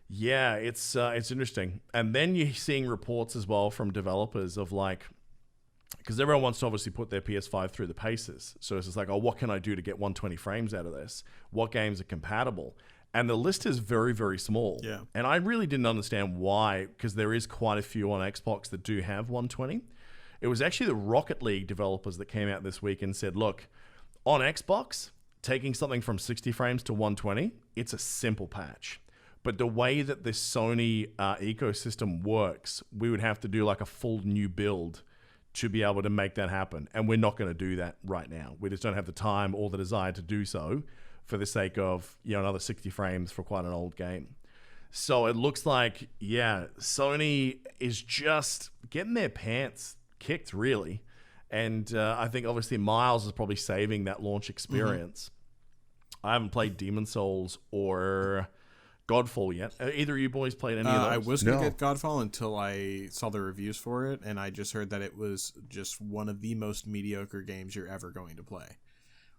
Yeah, it's interesting. And then you're seeing reports as well from developers of like, because everyone wants to obviously put their PS5 through the paces. So it's just like, oh, what can I do to get 120 frames out of this? What games are compatible? And the list is very, very small. Yeah. And I really didn't understand why, because there is quite a few on Xbox that do have 120. It was actually the Rocket League developers that came out this week and said, look, on Xbox, taking something from 60 frames to 120, it's a simple patch. But the way that this Sony ecosystem works, we would have to do like a full new build to be able to make that happen. And we're not going to do that right now. We just don't have the time or the desire to do so for the sake of, another 60 frames for quite an old game. So it looks like, Sony is just getting their pants kicked, really. And I think obviously Miles is probably saving that launch experience. Mm-hmm. I haven't played Demon's Souls or Godfall yet. Either of you boys played any of those? I was going to get Godfall until I saw the reviews for it, and I just heard that it was just one of the most mediocre games you're ever going to play.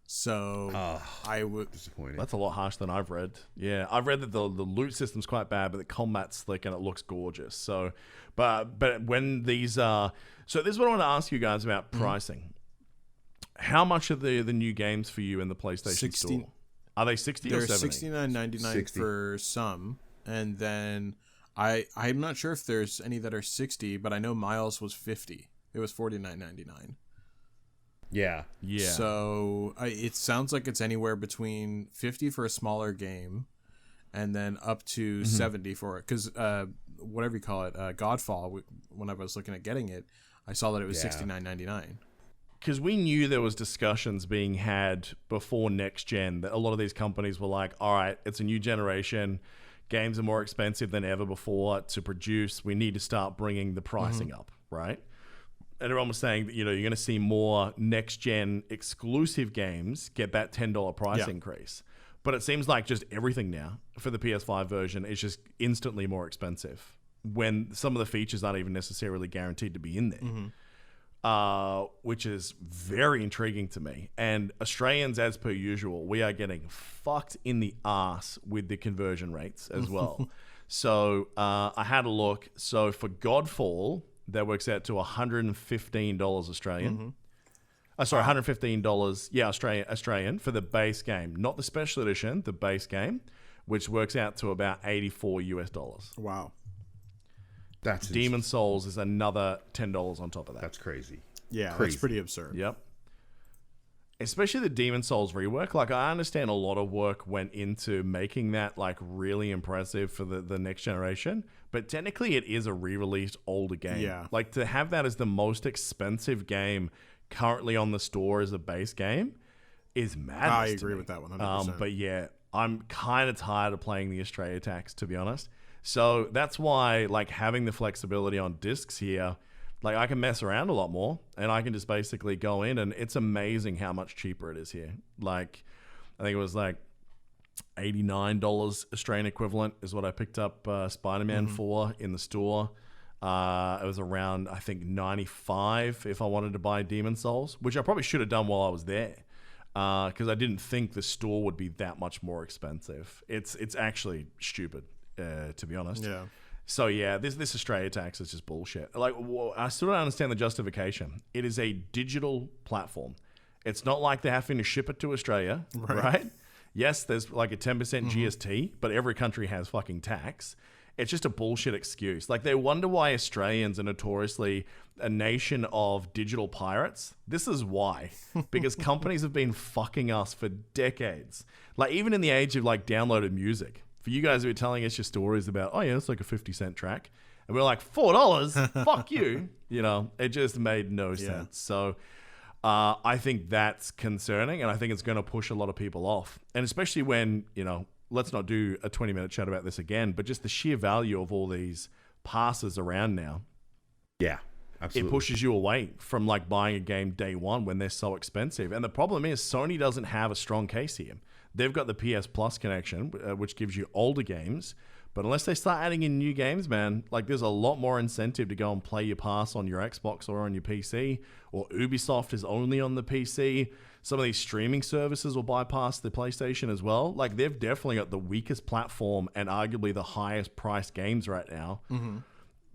So I would disappointed. That's a lot harsher than I've read. Yeah, I've read that the loot system's quite bad, but the combat's slick and it looks gorgeous. So, but when these so this is what I want to ask you guys about pricing. How much are the new games for you in the PlayStation 60, Store? Are they 60 or 70? They're $69.99 for some, and then I'm not sure if there's any that are 60, but I know Miles was 50. It was $49.99. Yeah. So it sounds like it's anywhere between 50 for a smaller game, and then up to 70 for it. Because whatever you call it, Godfall. When I was looking at getting it, I saw that it was $69.99. Because we knew there was discussions being had before next gen that a lot of these companies were like, all right, it's a new generation. Games are more expensive than ever before to produce. We need to start bringing the pricing up, right? And everyone was saying that, you're going to see more next-gen exclusive games get that $10 price increase. But it seems like just everything now for the PS5 version is just instantly more expensive when some of the features aren't even necessarily guaranteed to be in there, which is very intriguing to me. And Australians, as per usual, we are getting fucked in the ass with the conversion rates as well. So I had a look. So for Godfall, that works out to $115 Australian. Sorry, $115. Yeah, Australian for the base game, not the special edition, the base game, which works out to about $84 US. Wow, that's Demon's Souls is another $10 on top of that. That's crazy. Yeah, crazy. That's pretty absurd. Yep. Especially the Demon's Souls rework. Like, I understand a lot of work went into making that like really impressive for the next generation. But technically, it is a re-released older game. Yeah. Like, to have that as the most expensive game currently on the store as a base game is madness. I agree with that 100%. But yeah, I'm kind of tired of playing the Australia tax, to be honest. So that's why, like, having the flexibility on discs here, like, I can mess around a lot more, and I can just basically go in, and it's amazing how much cheaper it is here. Like, I think it was like $89 Australian equivalent is what I picked up Spider-Man for in the store. It was around, I think, $95 if I wanted to buy Demon's Souls, which I probably should have done while I was there, because I didn't think the store would be that much more expensive. It's actually stupid, to be honest. Yeah. So yeah, this Australia tax is just bullshit. Like, I still don't understand the justification. It is a digital platform. It's not like they're having to ship it to Australia, right? Yes, there's like a 10% GST, but every country has fucking tax. It's just a bullshit excuse. Like, they wonder why Australians are notoriously a nation of digital pirates. This is why. Because companies have been fucking us for decades. Like, even in the age of like downloaded music. For you guys who are telling us your stories about, oh yeah, it's like a 50-cent track. And we're like, $4? Fuck you. It just made no sense. So I think that's concerning, and I think it's going to push a lot of people off. And especially when, let's not do a 20-minute chat about this again, but just the sheer value of all these passes around now. Yeah, absolutely. It pushes you away from like buying a game day one when they're so expensive. And the problem is Sony doesn't have a strong case here. They've got the PS Plus connection, which gives you older games. But unless they start adding in new games, man, like there's a lot more incentive to go and play your pass on your Xbox or on your PC. Or Ubisoft is only on the PC. Some of these streaming services will bypass the PlayStation as well. Like they've definitely got the weakest platform and arguably the highest priced games right now. Mm-hmm.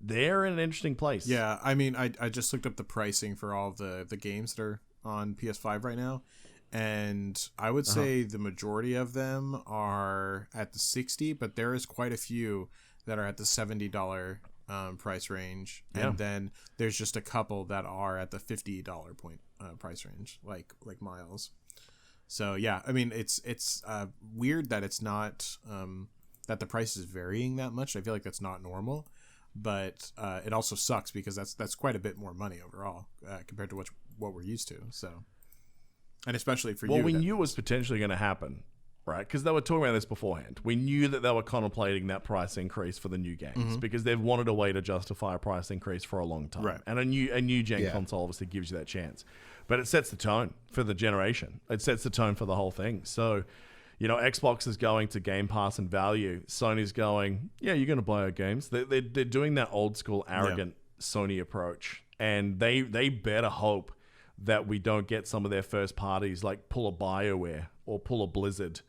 They're in an interesting place. Yeah, I mean, I just looked up the pricing for all of the games that are on PS5 right now. And I would say the majority of them are at the $60, but there is quite a few that are at the $70 price range. Yeah. And then there's just a couple that are at the $50 price range, like Miles. So yeah, I mean, it's weird that it's not that the price is varying that much. I feel like that's not normal, but it also sucks because that's quite a bit more money overall compared to what we're used to. So. And especially for you. Well, we knew it was potentially going to happen, right? Because they were talking about this beforehand. We knew that they were contemplating that price increase for the new games because they've wanted a way to justify a price increase for a long time. Right. And a new gen console obviously gives you that chance. But it sets the tone for the generation. It sets the tone for the whole thing. So, Xbox is going to Game Pass and value. Sony's going, yeah, you're going to buy our games. They're doing that old school, arrogant Sony approach. And they better hope that we don't get some of their first parties like pull a BioWare or pull a Blizzard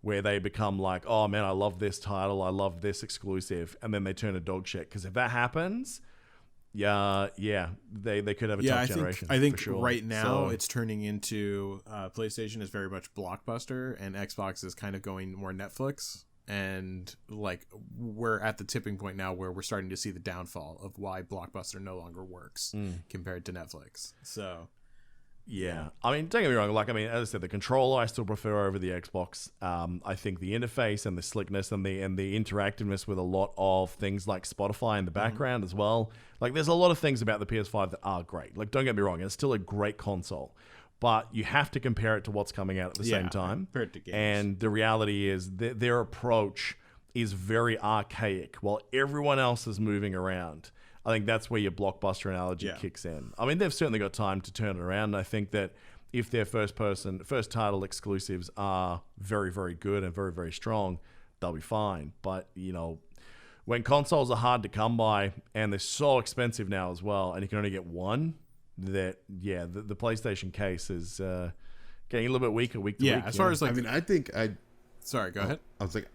where they become like, oh man, I love this title, I love this exclusive, and then they turn a dog shit. Because if that happens, they could have a tough generation. I think for sure. Right now it's turning into PlayStation is very much Blockbuster and Xbox is kind of going more Netflix. And like we're at the tipping point now where we're starting to see the downfall of why Blockbuster no longer works compared to Netflix. So... Yeah. I mean, don't get me wrong. As I said, the controller I still prefer over the Xbox. I think the interface and the slickness and the interactiveness with a lot of things like Spotify in the background as well. Like, there's a lot of things about the PS5 that are great. Like, don't get me wrong. It's still a great console. But you have to compare it to what's coming out at the same time. Compare it to games. And the reality is their approach is very archaic while everyone else is moving around. I think that's where your Blockbuster analogy kicks in. I mean, they've certainly got time to turn it around. I think that if their first title exclusives are very, very good and very, very strong, they'll be fine. But, when consoles are hard to come by and they're so expensive now as well, and you can only get one, the PlayStation case is getting a little bit weaker week to week. Yeah, as far as like... I mean, I think Sorry, go ahead. I was like,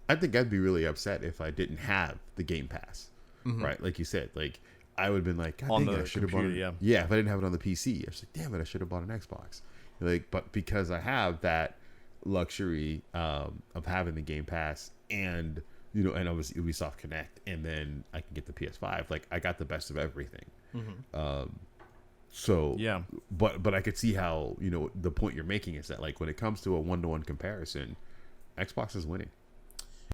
I think I'd be really upset if I didn't have the Game Pass. Right, like you said, like I would have been like, God dang, I should have bought it. Yeah, if I didn't have it on the PC, I was like, damn it, I should have bought an Xbox. Like, but because I have that luxury of having the Game Pass and and obviously Ubisoft Connect, and then I can get the PS5. Like, I got the best of everything. So yeah, but I could see how the point you're making is that like when it comes to a 1-to-1 comparison, Xbox is winning.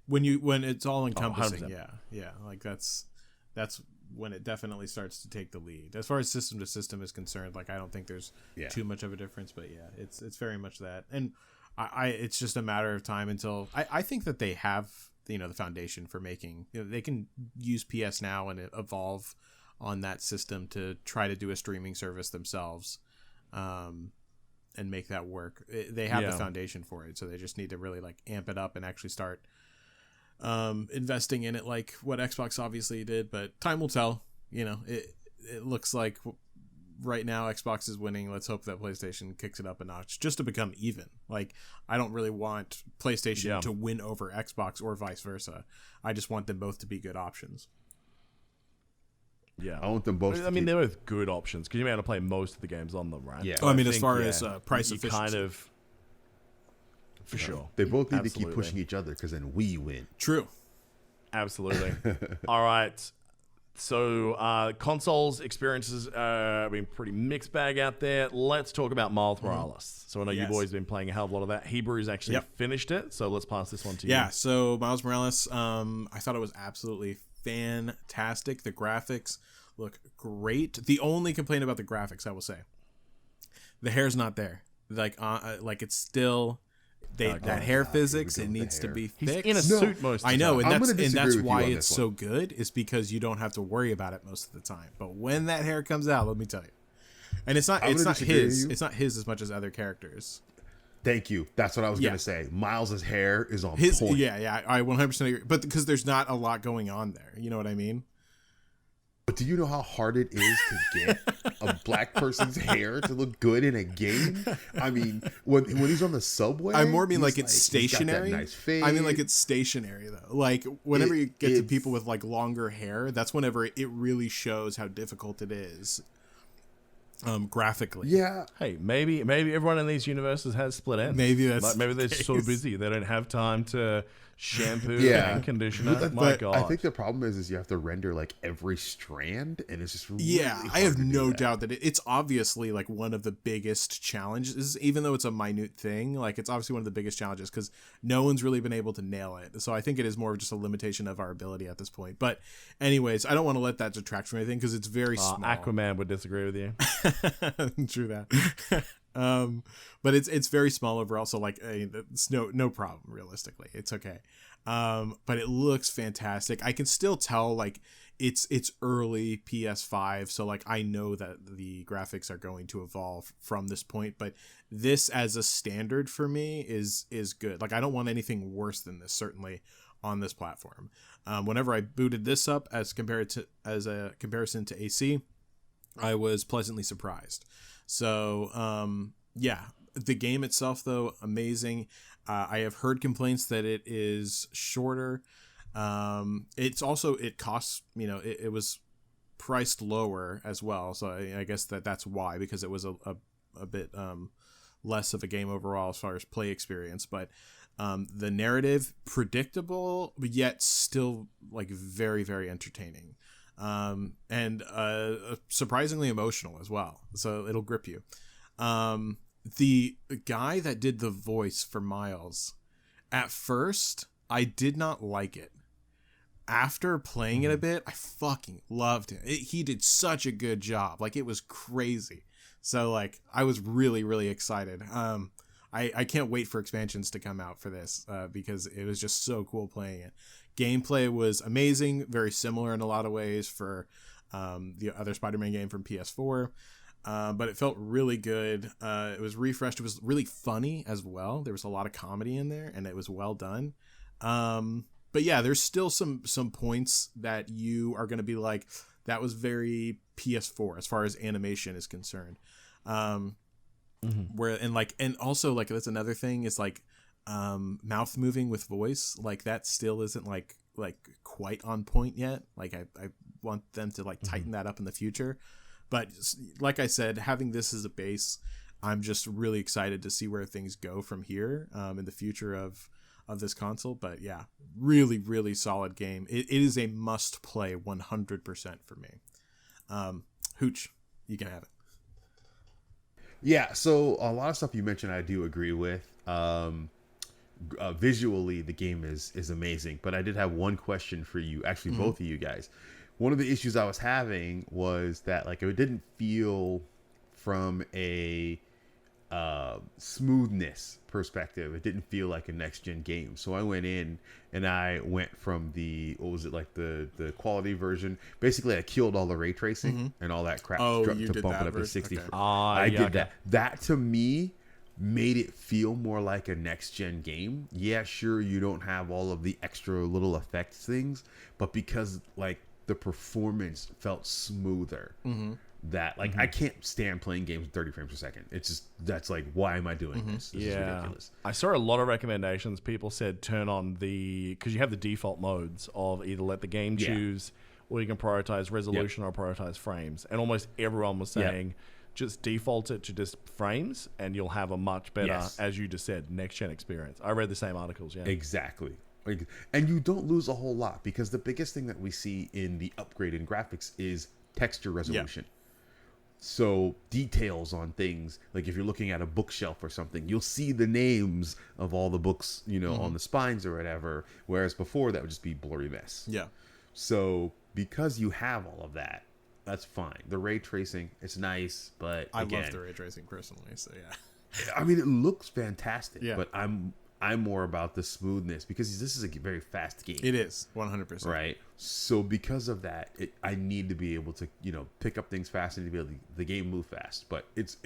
When it's all encompassing, like that's when it definitely starts to take the lead. As far as system to system is concerned, like I don't think there's too much of a difference, but yeah, it's very much that. And I it's just a matter of time until I think that they have the foundation for making they can use PS Now and evolve on that system to try to do a streaming service themselves, and make that work. They have the foundation for it, so they just need to really like amp it up and actually start investing in it like what Xbox obviously did, but time will tell. It looks like right now Xbox is winning. Let's hope that PlayStation kicks it up a notch just to become even. Like, I don't really want PlayStation to win over Xbox or vice versa. I just want them both to be good options. Yeah, I want them both. I mean, they're both good options because you may have to play most of the games on them, right? Yeah. I mean, as far as price efficiency, kind of. For sure. They both need to keep pushing each other because then we win. True. Absolutely. All right. So consoles experiences have been pretty mixed bag out there. Let's talk about Miles Morales. So I know you boys have been playing a hell of a lot of that. Hebrew's actually finished it. So let's pass this one to you. Yeah. So Miles Morales, I thought it was absolutely fantastic. The graphics look great. The only complaint about the graphics, I will say, the hair's not there. Like it's still... that hair physics, it needs to be fixed. He's in a suit most of the time. I know, and that's why it's so good, is because you don't have to worry about it most of the time. But when that hair comes out, let me tell you. And it's not his as much as other characters. Thank you. That's what I was going to say. Miles's hair is on point. Yeah, I 100% agree. But because there's not a lot going on there. You know what I mean? But do you know how hard it is to get a black person's hair to look good in a game? I mean, when he's on the subway, I more mean like it's stationary. He's got that nice fade. I mean like it's stationary though. Like whenever you get to people with like longer hair, that's whenever it really shows how difficult it is. Graphically. Yeah. Hey, maybe everyone in these universes has split ends. Maybe that's like, maybe they're so busy they don't have time to shampoo and conditioner. My God. I think the problem is you have to render like every strand, and it's just really hard I have to no do that. doubt that it's obviously like one of the biggest challenges, even though it's a minute thing. Like it's obviously one of the biggest challenges because no one's really been able to nail it. So I think it is more of just a limitation of our ability at this point. But anyways, I don't want to let that detract from anything because it's very small. Aquaman would disagree with you. True that. But it's very small overall, so like it's no problem realistically. It's okay. But it looks fantastic. I can still tell like it's early PS5, so like I know that the graphics are going to evolve from this point, but this as a standard for me is good. Like I don't want anything worse than this, certainly on this platform. Whenever I booted this up as a comparison to AC, I was pleasantly surprised. So, yeah, the game itself, though, amazing. I have heard complaints that it is shorter. It costs, it was priced lower as well. So I guess that's why, because it was a bit less of a game overall as far as play experience. But the narrative, predictable, but yet still like very, very entertaining. And surprisingly emotional as well. So it'll grip you. The guy that did the voice for Miles, at first, I did not like it. After playing it a bit, I fucking loved him. He did such a good job. Like, it was crazy. So, like, I was really, really excited. I can't wait for expansions to come out for this because it was just so cool playing it. Gameplay was amazing, very similar in a lot of ways for the other Spider-Man game from PS4, but it felt really good. It was refreshed. It was really funny as well. There was a lot of comedy in there, and it was well done. But yeah, there's still some points that you are going to be like, that was very PS4 as far as animation is concerned. Where and also like that's another thing is like mouth moving with voice, like that still isn't like quite on point yet. Like I want them to like tighten that up in the future. But like I said, having this as a base, I'm just really excited to see where things go from here in the future of this console. But yeah, really, really solid game. It is a must play 100% for me. Hooch, you can have it. Yeah, so a lot of stuff you mentioned I do agree with. Visually, the game is amazing, but I did have one question for you, actually both of you guys. One of the issues I was having was that like it didn't feel from a smoothness perspective, it didn't feel like a next gen game. So I went in and I went from the the quality version. Basically, I killed all the ray tracing and all that crap to bump it up to 60. Okay. I did that. That to me made it feel more like a next gen game. Yeah, sure, you don't have all of the extra little effects things, but because like the performance felt smoother. That like I can't stand playing games 30 frames per second. It's just that's like, why am I doing this? This is ridiculous. I saw a lot of recommendations. People said turn on because you have the default modes of either let the game choose or you can prioritize resolution or prioritize frames. And almost everyone was saying just default it to just frames and you'll have a much better, as you just said, next gen experience. I read the same articles. Yeah, exactly. And you don't lose a whole lot because the biggest thing that we see in the upgrade in graphics is texture resolution. So details on things, like if you're looking at a bookshelf or something, you'll see the names of all the books, on the spines or whatever. Whereas before that would just be blurry mess. Yeah. So because you have all of that, that's fine. The ray tracing, it's nice, but I love the ray tracing personally. So yeah. I mean, it looks fantastic, but I'm I'm more about the smoothness because this is a very fast game. It is 100%. Right. So because of that, I need to be able to, pick up things fast and to be able to the game move fast. But it's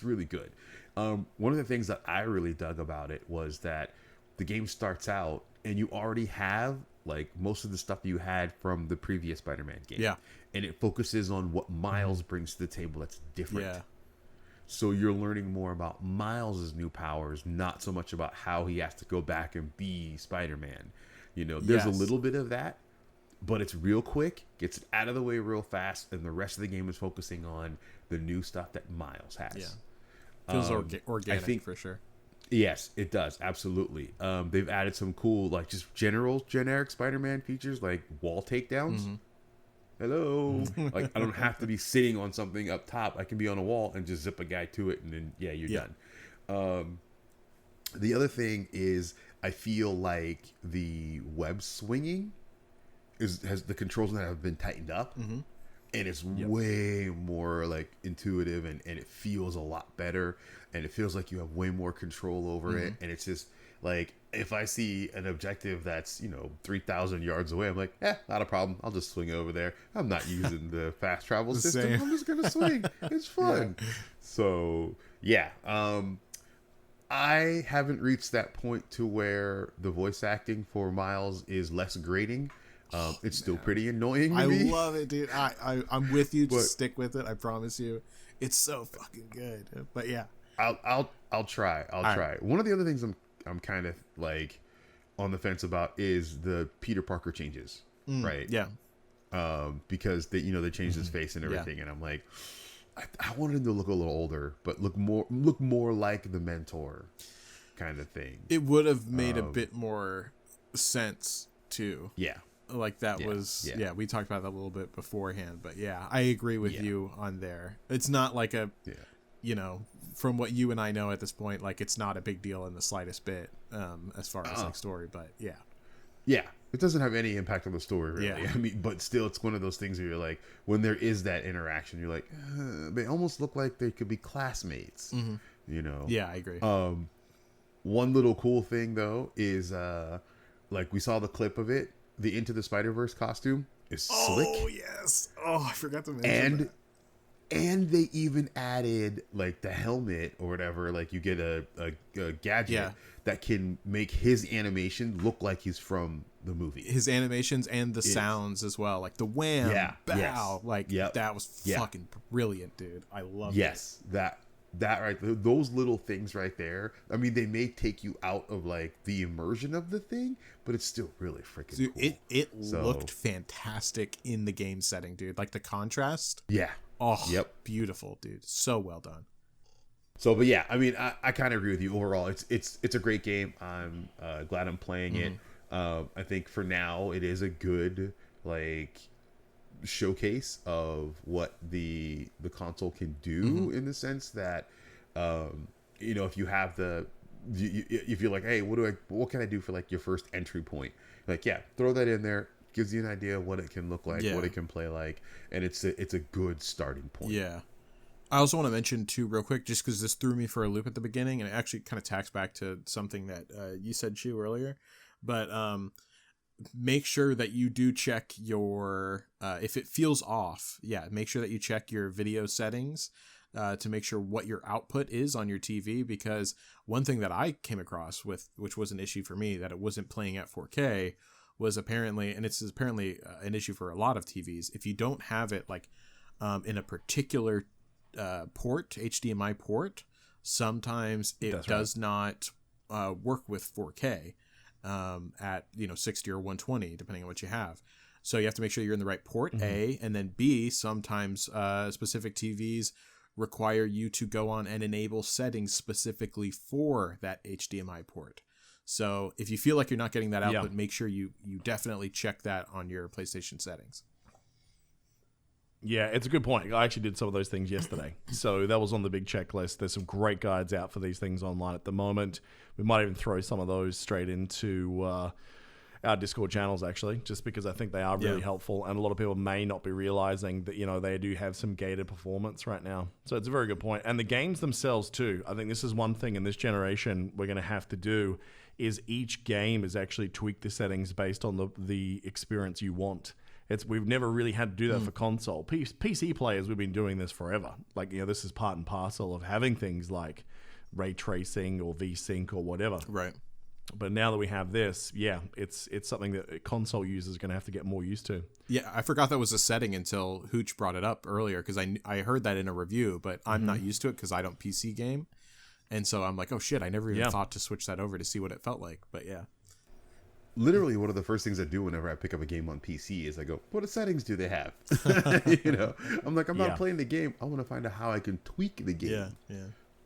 really good. One of the things that I really dug about it was that the game starts out and you already have like most of the stuff you had from the previous Spider-Man game. Yeah. And it focuses on what Miles brings to the table that's different. Yeah. So you're learning more about Miles' new powers, not so much about how he has to go back and be Spider-Man. There's a little bit of that, but it's real quick, gets it out of the way real fast, and the rest of the game is focusing on the new stuff that Miles has. Yeah. Feels organic, I think, for sure. Yes, it does. Absolutely. They've added some cool, like, just generic Spider-Man features, like wall takedowns. Mm-hmm. Hello. Like, I don't have to be sitting on something up top. I can be on a wall and just zip a guy to it, and then, you're done. The other thing is, I feel like the web swinging has the controls on that have been tightened up. Mm-hmm. And it's way more like intuitive and it feels a lot better. And it feels like you have way more control over it. And it's just like, if I see an objective that's, 3,000 yards away, I'm like, not a problem. I'll just swing over there. I'm not using the fast travel system. Same. I'm just going to swing. It's fun. Yeah. So, I haven't reached that point to where the voice acting for Miles is less grating. It's still pretty annoying to me. I love it, dude. I'm with you. Just stick with it. I promise you. It's so fucking good. But yeah, I'll try. I'll try. One of the other things I'm kind of like on the fence about is the Peter Parker changes, right? Yeah. Because they changed his face and everything, and I'm like, I wanted him to look a little older, but look more like the mentor, kind of thing. It would have made a bit more sense too. Yeah. Like that was we talked about that a little bit beforehand, but I agree with you on there. It's not like from what you and I know at this point, like it's not a big deal in the slightest bit as far as like story, but it doesn't have any impact on the story really. I mean, but still it's one of those things where you're like, when there is that interaction, you're like, they almost look like they could be classmates. I agree. One little cool thing though is like we saw the clip of it. The Into the Spider-Verse costume is slick. Oh, yes. Oh, I forgot to mention that. And they even added, like, the helmet or whatever. Like, you get a gadget that can make his animation look like he's from the movie. His animations and the sounds as well. Like, the wham, bow. Like, that was fucking brilliant, dude. I love it. Yes, that right, those little things right there. I mean, they may take you out of like the immersion of the thing, but it's still really freaking cool. It looked fantastic in the game setting, dude. Like the contrast. Yeah. Oh, beautiful, dude. So well done. So, but I mean, I kind of agree with you. Overall, it's a great game. I'm glad I'm playing it. I think for now it is a good like showcase of what the console can do in the sense that if you have if you're like, hey, what can I do for like your first entry point, like throw that in there, gives you an idea of what it can look like, what it can play like, and it's a good starting point. I also want to mention too real quick, just because this threw me for a loop at the beginning, and it actually kind of tacks back to something that you said, Shu, earlier, but make sure that you do check your if it feels off, make sure that you check your video settings to make sure what your output is on your TV, because one thing that I came across which was an issue for me, that it wasn't playing at 4K, was apparently, and it's apparently an issue for a lot of TVs, if you don't have it like in a particular port, HDMI port, sometimes it does not work with 4K at 60 or 120 depending on what you have. So you have to make sure you're in the right port, A, and then B, sometimes specific TVs require you to go on and enable settings specifically for that HDMI port. So if you feel like you're not getting that output, make sure you definitely check that on your PlayStation settings. Yeah, it's a good point. I actually did some of those things yesterday. So that was on the big checklist. There's some great guides out for these things online at the moment. We might even throw some of those straight into our Discord channels, actually, just because I think they are really helpful, and a lot of people may not be realizing that, they do have some gated performance right now. So it's a very good point. And the games themselves too. I think this is one thing in this generation we're going to have to do, is each game is actually tweak the settings based on the experience you want. We've never really had to do that for console. PC players, we've been doing this forever. Like, this is part and parcel of having things like ray tracing or VSync or whatever. Right. But now that we have this, it's something that console users are going to have to get more used to. Yeah, I forgot that was a setting until Hooch brought it up earlier, because I heard that in a review, but I'm not used to it because I don't PC game. And so I'm like, oh shit, I never even thought to switch that over to see what it felt like. But yeah. Literally, one of the first things I do whenever I pick up a game on PC is I go, what settings do they have? I'm like, I'm not playing the game. I want to find out how I can tweak the game. Yeah.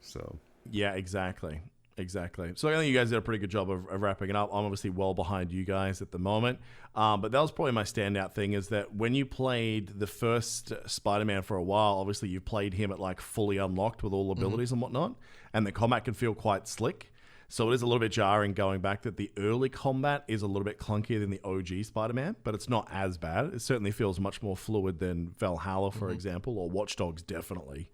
So. Yeah, exactly. So I think you guys did a pretty good job of wrapping it up. I'm obviously well behind you guys at the moment. But that was probably my standout thing, is that when you played the first Spider-Man for a while, obviously you played him at like fully unlocked with all abilities and whatnot, and the combat can feel quite slick. So it is a little bit jarring going back that the early combat is a little bit clunkier than the OG Spider-Man, but it's not as bad. It certainly feels much more fluid than Valhalla, for example, or Watch Dogs, definitely.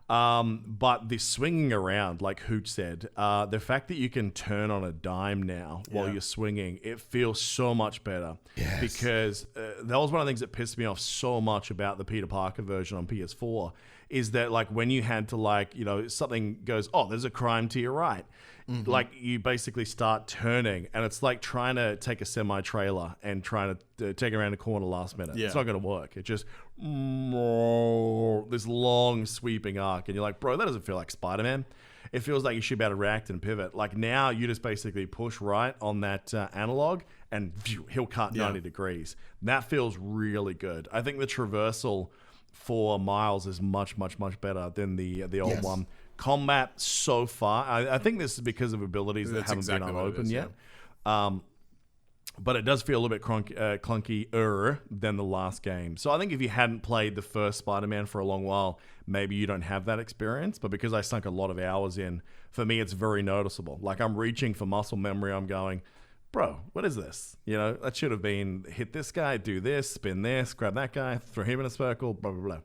But the swinging around, like Hooch said, the fact that you can turn on a dime now while you're swinging, it feels so much better. Yes. Because that was one of the things that pissed me off so much about the Peter Parker version on PS4, is that like when you had to something goes, oh, there's a crime to your right. Like you basically start turning, and it's like trying to take a semi-trailer and trying to take it around the corner last minute. It's not going to work. It just this long sweeping arc, and you're like, bro, that doesn't feel like Spider-Man. It feels like you should be able to react and pivot. Like now you just basically push right on that analog, and he'll cut 90 degrees. That feels really good. I think the traversal for Miles is much, much, much better than the old one. Combat so far, I think this is because of abilities that haven't been unopened yet. But it does feel a little bit clunkier than the last game. So I think if you hadn't played the first Spider-Man for a long while, maybe you don't have that experience. But because I sunk a lot of hours in, for me, it's very noticeable. Like I'm reaching for muscle memory. I'm going, bro, what is this? That should have been hit this guy, do this, spin this, grab that guy, throw him in a circle, blah, blah, blah.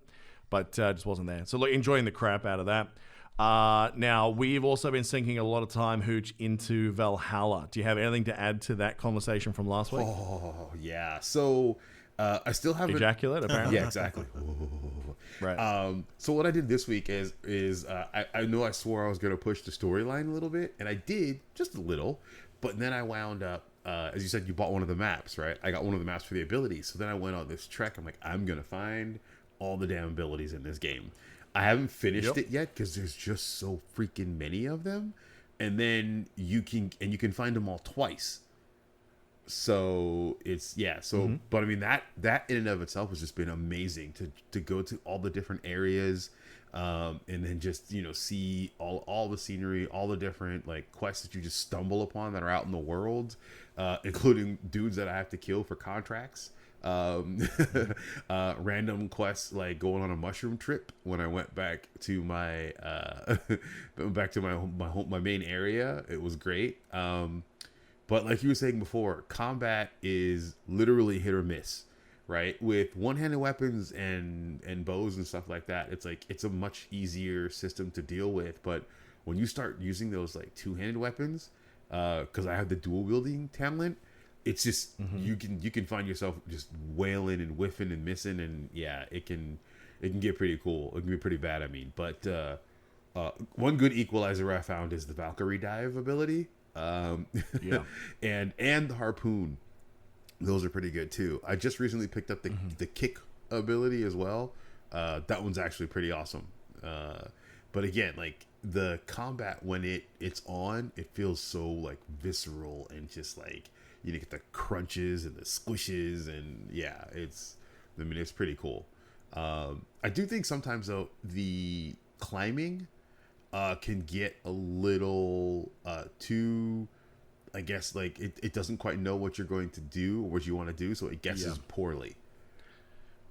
But just wasn't there. So look, enjoying the crap out of that. Now, we've also been sinking a lot of time, Hooch, into Valhalla. Do you have anything to add to that conversation from last week? Oh, yeah. So, I still haven't... Ejaculate, apparently. Yeah, exactly. Right. So what I did this week is I know I swore I was going to push the storyline a little bit, and I did, just a little, but then I wound up, as you said, you bought one of the maps, right? I got one of the maps for the abilities. So then I went on this trek. I'm like, I'm going to find all the damn abilities in this game. I haven't finished it yet because there's just so freaking many of them, and then you can find them all twice. So it's but I mean that in and of itself has just been amazing to go to all the different areas, and then just see all the scenery, all the different like quests that you just stumble upon that are out in the world, including dudes that I have to kill for contracts. Random quests like going on a mushroom trip when I went back to my my main area. It was great. But like you were saying before, combat is literally hit or miss, right? With one-handed weapons and bows and stuff like that, it's a much easier system to deal with. But when you start using those like two-handed weapons, because I have the dual wielding talent, it's just you can find yourself just wailing and whiffing and missing, and it can get pretty cool. It can be pretty bad, I mean. But one good equalizer I found is the Valkyrie dive ability, and the harpoon. Those are pretty good too. I just recently picked up the kick ability as well. That one's actually pretty awesome. But again, like the combat when it's on, it feels so like visceral and just like. You get the crunches and the squishes, and it's pretty cool. I do think sometimes though the climbing can get a little too, I guess, like it doesn't quite know what you're going to do or what you want to do, so it guesses poorly.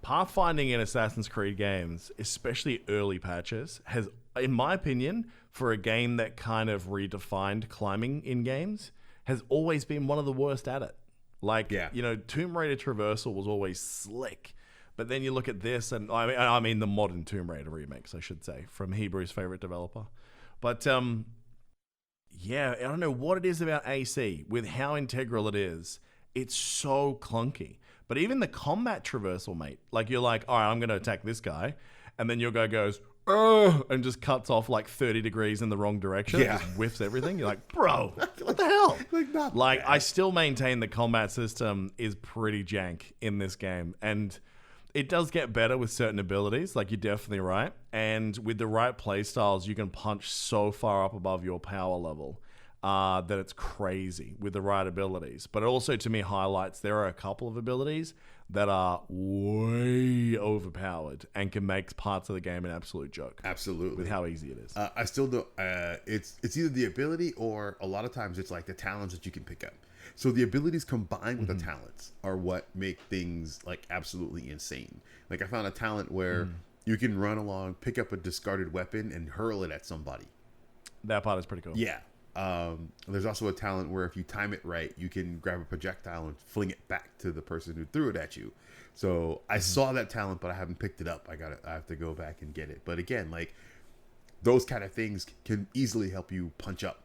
Pathfinding in Assassin's Creed games, especially early patches, has, in my opinion, for a game that kind of redefined climbing in games, has always been one of the worst at it. Like, Tomb Raider traversal was always slick. But then you look at this, and I mean the modern Tomb Raider remakes, I should say, from Hebrew's favorite developer. But, I don't know what it is about AC, with how integral it is. It's so clunky. But even the combat traversal, mate, like you're like, all right, I'm going to attack this guy. And then your guy goes, oh, and just cuts off like 30 degrees in the wrong direction. Yeah. Just whiffs everything. You're like, bro, what the hell? I still maintain the combat system is pretty jank in this game. And it does get better with certain abilities. Like, you're definitely right. And with the right play styles, you can punch so far up above your power level that it's crazy with the right abilities. But it also, to me, highlights there are a couple of abilities that are way overpowered and can make parts of the game an absolute joke. Absolutely. With how easy it is. I still don't... it's either the ability or a lot of times it's like the talents that you can pick up. So the abilities combined with the talents are what make things like absolutely insane. Like, I found a talent where you can run along, pick up a discarded weapon, and hurl it at somebody. That part is pretty cool. Yeah. There's also a talent where if you time it right, you can grab a projectile and fling it back to the person who threw it at you. So I saw that talent, but I haven't picked it up. I have to go back and get it. But again, like, those kind of things can easily help you punch up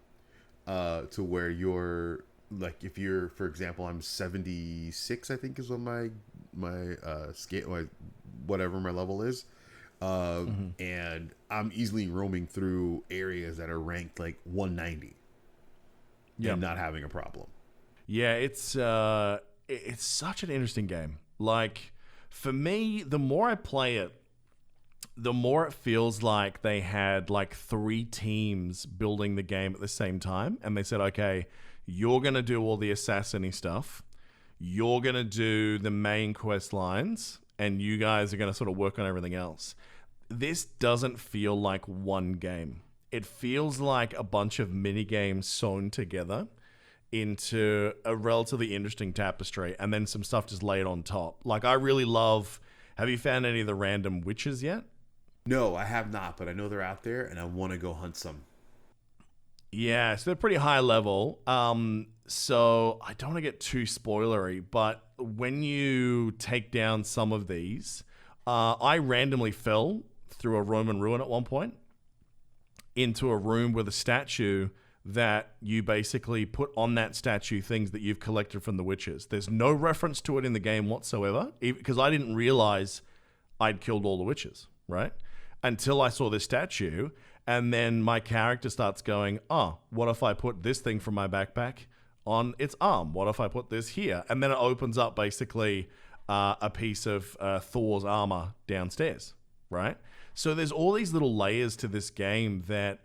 to where you're like, if you're, for example, I'm 76, I think is what my scale, whatever my level is. And I'm easily roaming through areas that are ranked like 190 and not having a problem. Yeah, it's such an interesting game. Like, for me, the more I play it, the more it feels like they had like 3 teams building the game at the same time. And they said, okay, you're going to do all the assassin-y stuff. You're going to do the main quest lines. And you guys are going to sort of work on everything else. This doesn't feel like one game. It feels like a bunch of mini games sewn together into a relatively interesting tapestry, and then some stuff just laid on top. Like, I really love... Have you found any of the random witches yet? No, I have not, but I know they're out there, and I want to go hunt some. Yeah, so they're pretty high level. So I don't want to get too spoilery, but when you take down some of these, I randomly fell through a Roman ruin at one point into a room with a statue that you basically put on that statue things that you've collected from the witches. There's no reference to it in the game whatsoever, because I didn't realize I'd killed all the witches, right? Until I saw this statue, and then my character starts going, oh, what if I put this thing from my backpack on its arm? What if I put this here? And then it opens up basically a piece of Thor's armor downstairs, right? So there's all these little layers to this game that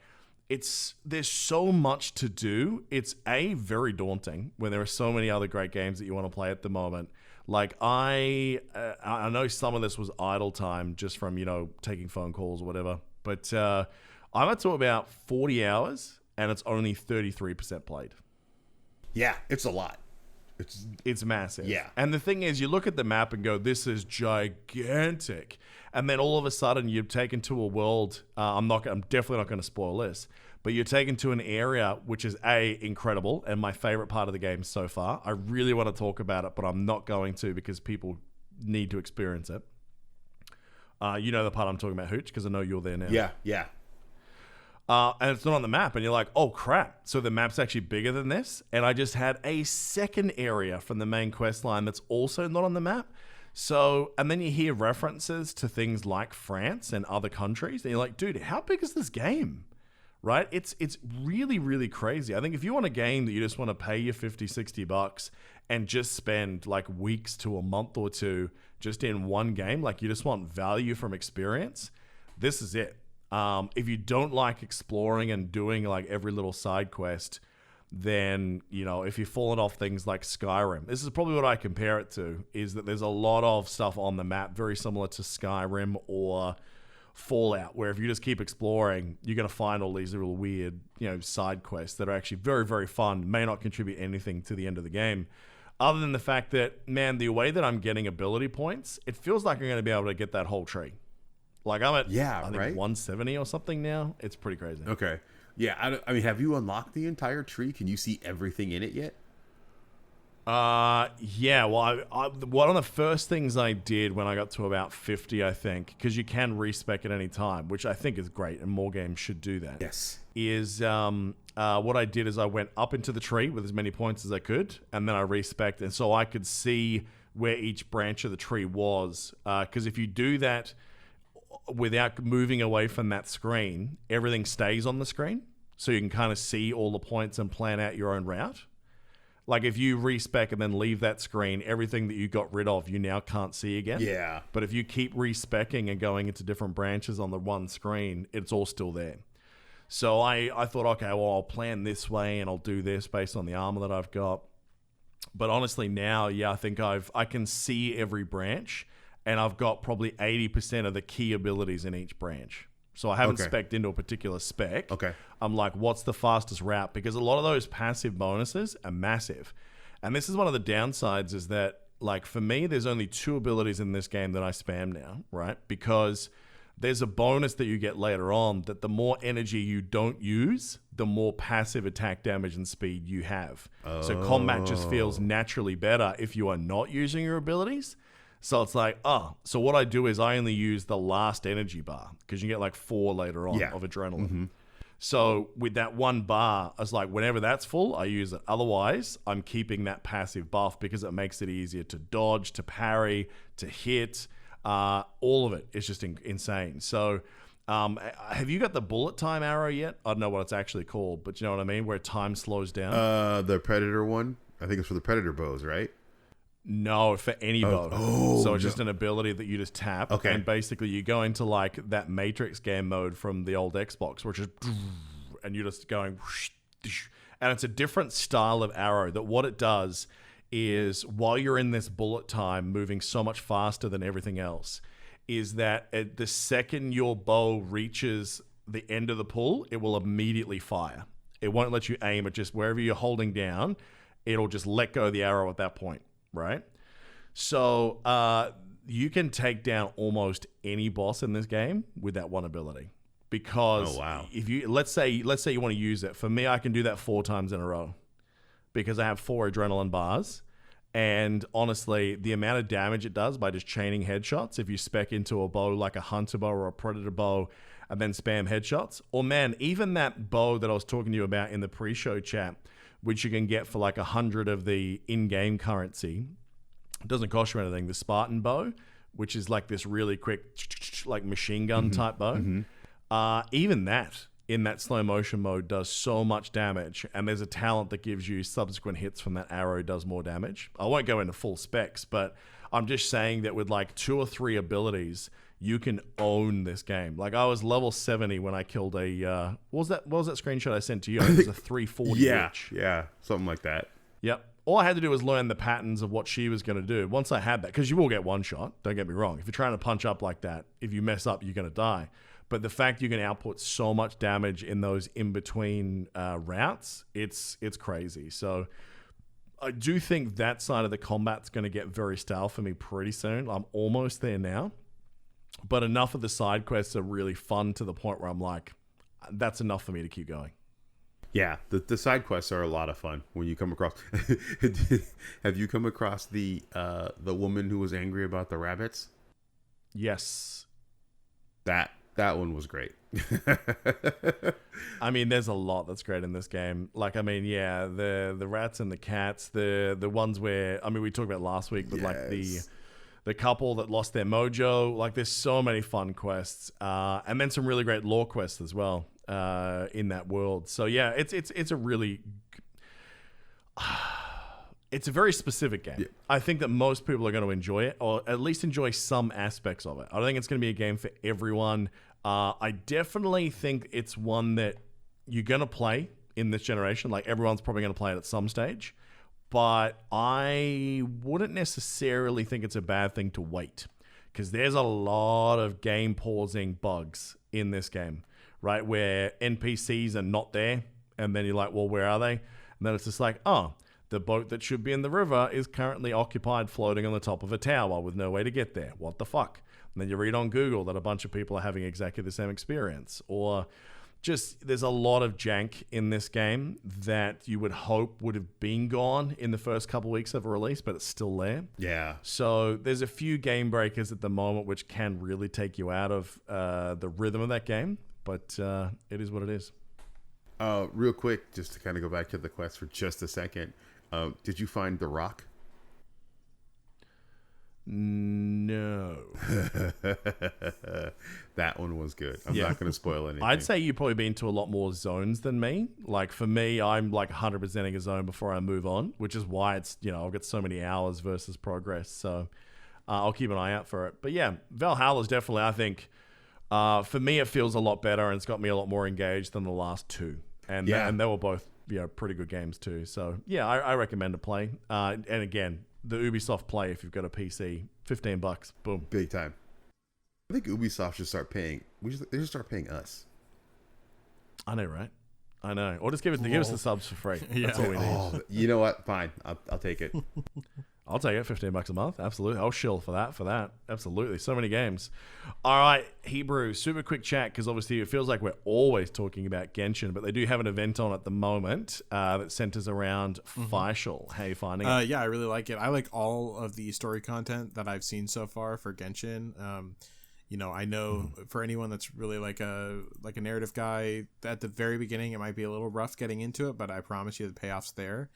there's so much to do. It's very daunting when there are so many other great games that you want to play at the moment. Like, I know some of this was idle time just from, taking phone calls or whatever, but I'm up to about 40 hours and it's only 33% played. Yeah, it's a lot. It's massive. Yeah. And the thing is, you look at the map and go, this is gigantic. And then all of a sudden you're taken to a world. I'm definitely not going to spoil this, but you're taken to an area which is incredible and my favorite part of the game so far. I really want to talk about it, but I'm not going to because people need to experience it. You know the part I'm talking about, Hooch, because I know you're there now. Yeah. And it's not on the map, and you're like, oh crap, so the map's actually bigger than this? And I just had a second area from the main quest line that's also not on the map. So, and then you hear references to things like France and other countries, and you're like, dude, how big is this game? Right? It's really, really crazy. I think if you want a game that you just want to pay your $50-$60 and just spend like weeks to a month or two just in one game, like you just want value from experience, this is it. If you don't like exploring and doing like every little side quest, then, if you're falling off things like Skyrim, this is probably what I compare it to, is that there's a lot of stuff on the map very similar to Skyrim or Fallout, where if you just keep exploring, you're going to find all these little weird, side quests that are actually very, very fun, may not contribute anything to the end of the game. Other than the fact that, man, the way that I'm getting ability points, it feels like I'm going to be able to get that whole tree. Like, I'm at, I think, 170 or something now. It's pretty crazy. Okay. Yeah, I mean, have you unlocked the entire tree? Can you see everything in it yet? Yeah, well, one of the first things I did when I got to about 50, I think, because you can respec at any time, which I think is great, and more games should do that. Yes. Is what I did is I went up into the tree with as many points as I could, and then I respec'd, and so I could see where each branch of the tree was. Because if you do that without moving away from that screen, everything stays on the screen, so you can kind of see all the points and plan out your own route. Like if you respec and then leave that screen, everything that you got rid of, you now can't see again. Yeah. But if you keep respecing and going into different branches on the one screen, it's all still there. So I thought, okay, well, I'll plan this way and I'll do this based on the armor that I've got. But honestly now, yeah, I think I can see every branch, and I've got probably 80% of the key abilities in each branch. So I haven't spec'd into a particular spec. Okay. I'm like, what's the fastest route? Because a lot of those passive bonuses are massive. And this is one of the downsides is that, like, for me, there's only 2 abilities in this game that I spam now, right? Because there's a bonus that you get later on that the more energy you don't use, the more passive attack damage and speed you have. So combat just feels naturally better if you are not using your abilities. So it's like, so what I do is I only use the last energy bar, because you get like 4 later on of adrenaline. Mm-hmm. So with that 1 bar, I was like, whenever that's full, I use it. Otherwise, I'm keeping that passive buff because it makes it easier to dodge, to parry, to hit. All of it is just insane. So have you got the bullet time arrow yet? I don't know what it's actually called, but you know what I mean? Where time slows down. The Predator one? I think it's for the Predator bows, right? No, for any bow. So it's just an ability that you just tap. Okay. And basically you go into like that Matrix game mode from the old Xbox, which is, and you're just going, and it's a different style of arrow that what it does is while you're in this bullet time moving so much faster than everything else, is that at the second your bow reaches the end of the pull, it will immediately fire. It won't let you aim at just wherever you're holding down. It'll just let go of the arrow at that point. Right? So you can take down almost any boss in this game with that one ability. Because if you let's say you want to use it. For me, I can do that 4 times in a row because I have 4 adrenaline bars. And honestly, the amount of damage it does by just chaining headshots, if you spec into a bow like a hunter bow or a predator bow and then spam headshots, or man, even that bow that I was talking to you about in the pre-show chat, which you can get for like 100 of the in-game currency. It doesn't cost you anything. The Spartan bow, which is like this really quick, like machine gun type bow. Mm-hmm. Even that, in that slow motion mode, does so much damage. And there's a talent that gives you subsequent hits from that arrow does more damage. I won't go into full specs, but I'm just saying that with like 2 or 3 abilities, you can own this game. Like I was level 70 when I killed a what was that screenshot I sent to you? It was a 340 witch. Yeah, something like that. Yep. All I had to do was learn the patterns of what she was going to do. Once I had that, because you will get one shot, don't get me wrong. If you're trying to punch up like that, if you mess up, you're going to die. But the fact you can output so much damage in those in-between routes, it's crazy. So I do think that side of the combat's going to get very stale for me pretty soon. I'm almost there now. But enough of the side quests are really fun to the point where I'm like, that's enough for me to keep going. Yeah, the side quests are a lot of fun when you come across. Have you come across the woman who was angry about the rabbits? Yes. That one was great. I mean, there's a lot that's great in this game. Like, I mean, yeah, the rats and the cats, the ones where, I mean, we talked about last week, but like the couple that lost their mojo. Like, there's so many fun quests, and then some really great lore quests as well in that world. So yeah, it's a really, it's a very specific game. Yeah. I think that most people are going to enjoy it, or at least enjoy some aspects of it. I don't think it's going to be a game for everyone. I definitely think it's one that you're going to play in this generation. Like, everyone's probably going to play it at some stage. But I wouldn't necessarily think it's a bad thing to wait, because there's a lot of game pausing bugs in this game, right? Where NPCs are not there, and then you're like, well, where are they? And then it's just like, oh, the boat that should be in the river is currently occupied floating on the top of a tower with no way to get there. What the fuck? And then you read on Google that a bunch of people are having exactly the same experience. Or just there's a lot of jank in this game that you would hope would have been gone in the first couple weeks of a release, but it's still there. Yeah. So there's a few game breakers at the moment which can really take you out of the rhythm of that game, but it is what it is. Real quick, just to kind of go back to the quest for just a second, did you find the rock? No. That one was good. I'm not going to spoil anything. I'd say you've probably been to a lot more zones than me. Like for me, I'm like 100%ing a zone before I move on, which is why it's, I'll get so many hours versus progress. So I'll keep an eye out for it. But yeah, Valhalla is definitely, I think, for me, it feels a lot better and it's got me a lot more engaged than the last two. And they were both, pretty good games too. So yeah, I recommend to play. And again, the Ubisoft Play, if you've got a PC, $15, boom, big time. I think Ubisoft should start paying. They should start paying us. I know, right? I know. Or just give us the subs for free. That's all we need. Oh, you know what? Fine, I'll take it. I'll take it. $15 a month. Absolutely. I'll shill for that. Absolutely. So many games. All right, Hebrew, super quick chat, because obviously it feels like we're always talking about Genshin, but they do have an event on at the moment that centers around Faishal. How are you finding it? Yeah, I really like it. I like all of the story content that I've seen so far for Genshin. I know for anyone that's really like a narrative guy, at the very beginning it might be a little rough getting into it, but I promise you the payoff's there.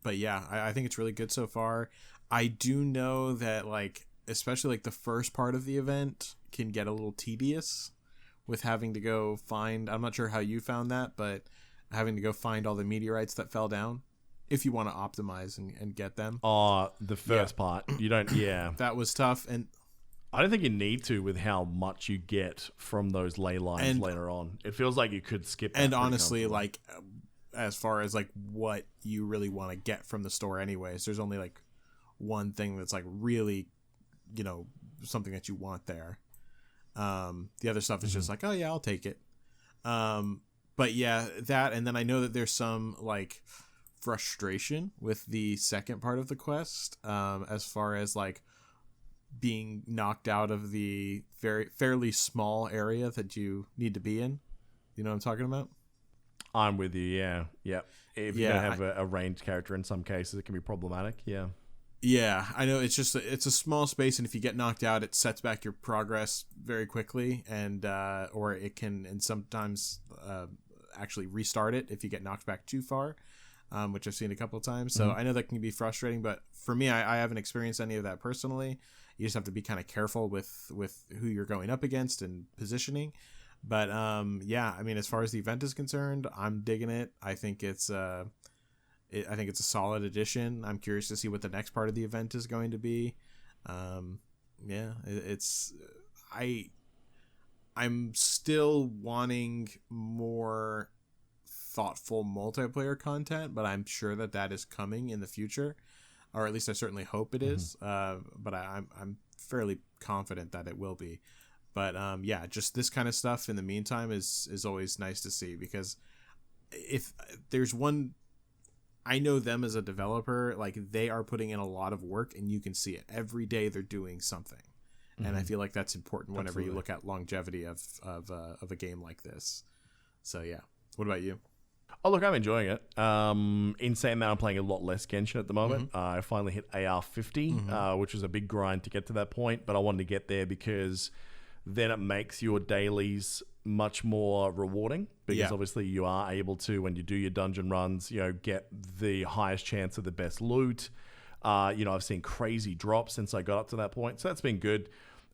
But yeah, I think it's really good so far. I do know that especially the first part of the event can get a little tedious with having to go find, I'm not sure how you found that, but having to go find all the meteorites that fell down if you want to optimize and get them. Oh, the first part. You don't, That was tough. And I don't think you need to with how much you get from those ley lines later on. It feels like you could skip that. And honestly, as far as what you really want to get from the store anyways, there's only one thing that's really, something that you want there. The other stuff is just oh yeah, I'll take it. But yeah, that, and then I know that there's some frustration with the second part of the quest, as far as being knocked out of the fairly small area that you need to be in. You know what I'm talking about? I'm with you, yeah. If you don't have a ranged character in some cases, it can be problematic, Yeah, I know it's a small space, and if you get knocked out, it sets back your progress very quickly, and or it can, and sometimes actually restart it if you get knocked back too far, which I've seen a couple of times. So I know that can be frustrating, but for me, I haven't experienced any of that personally. You just have to be kind of careful with who you're going up against and positioning. But as far as the event is concerned, I'm digging it. I think it's I think it's a solid addition. I'm curious to see what the next part of the event is going to be. I'm still wanting more thoughtful multiplayer content, but I'm sure that is coming in the future, or at least I certainly hope it is. But I'm fairly confident that it will be. But just this kind of stuff in the meantime is always nice to see, because if there's one, I know them as a developer, they are putting in a lot of work, and you can see it every day. They're doing something, and I feel like that's important whenever you look at longevity of a game like this. So yeah, what about you? Oh, look, I'm enjoying it. In saying that, I'm playing a lot less Genshin at the moment. I finally hit AR 50, which was a big grind to get to that point, but I wanted to get there because then it makes your dailies much more rewarding, because obviously you are able to, when you do your dungeon runs, get the highest chance of the best loot. I've seen crazy drops since I got up to that point, so that's been good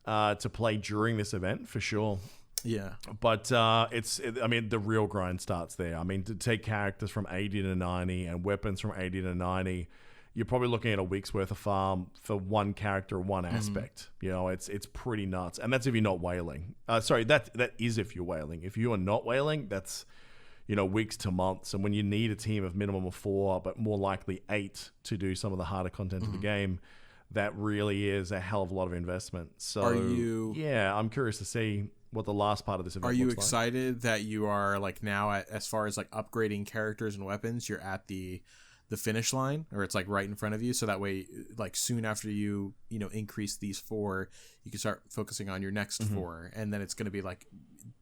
to play during this event for sure. Yeah, but the real grind starts there. I mean, to take characters from 80 to 90 and weapons from 80 to 90, you're probably looking at a week's worth of farm for one character, one aspect. It's pretty nuts. And that's if you're not whaling. That is if you're whaling. If you are not whaling, that's, weeks to months. And when you need a team of minimum of 4, but more likely 8 to do some of the harder content of the game, that really is a hell of a lot of investment. So I'm curious to see what the last part of this event looks like. Are you excited that you are now as far as upgrading characters and weapons, you're at the finish line, or it's right in front of you, so that way soon after you increase these 4, you can start focusing on your next 4, and then it's going to be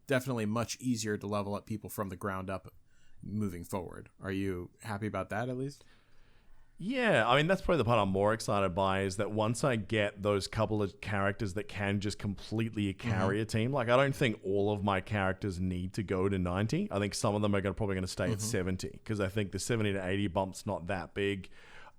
definitely much easier to level up people from the ground up moving forward. Are you happy about that at least? Yeah, I mean, that's probably the part I'm more excited by, is that once I get those couple of characters that can just completely carry a team, like I don't think all of my characters need to go to 90. I think some of them are probably going to stay at 70, because I think the 70 to 80 bump's not that big.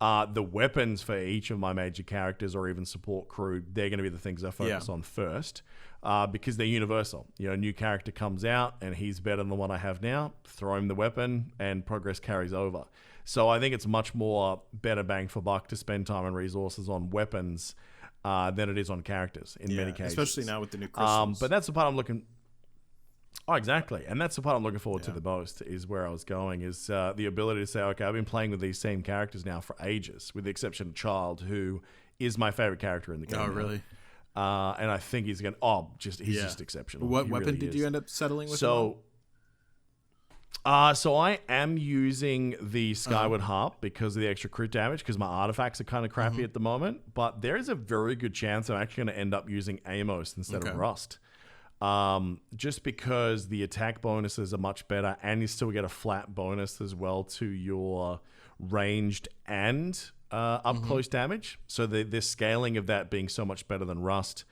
The weapons for each of my major characters or even support crew, they're going to be the things I focus on first, because they're universal. You know, a new character comes out and he's better than the one I have now, throw him the weapon and progress carries over. So I think it's much more better bang for buck to spend time and resources on weapons than it is on characters in many cases. Especially now with the new crystals. But that's the part I'm looking... Oh, exactly. And that's the part I'm looking forward to the most, is where I was going, is the ability to say, okay, I've been playing with these same characters now for ages, with the exception of Child, who is my favorite character in the game. Oh, really? And I think he's going to... he's just exceptional. What weapon did you end up settling with? So I am using the Skyward Harp because of the extra crit damage, because my artifacts are kind of crappy at the moment. But there is a very good chance I'm actually going to end up using Amos instead of Rust. Just because the attack bonuses are much better, and you still get a flat bonus as well to your ranged and up close damage. So the scaling of that being so much better than Rust,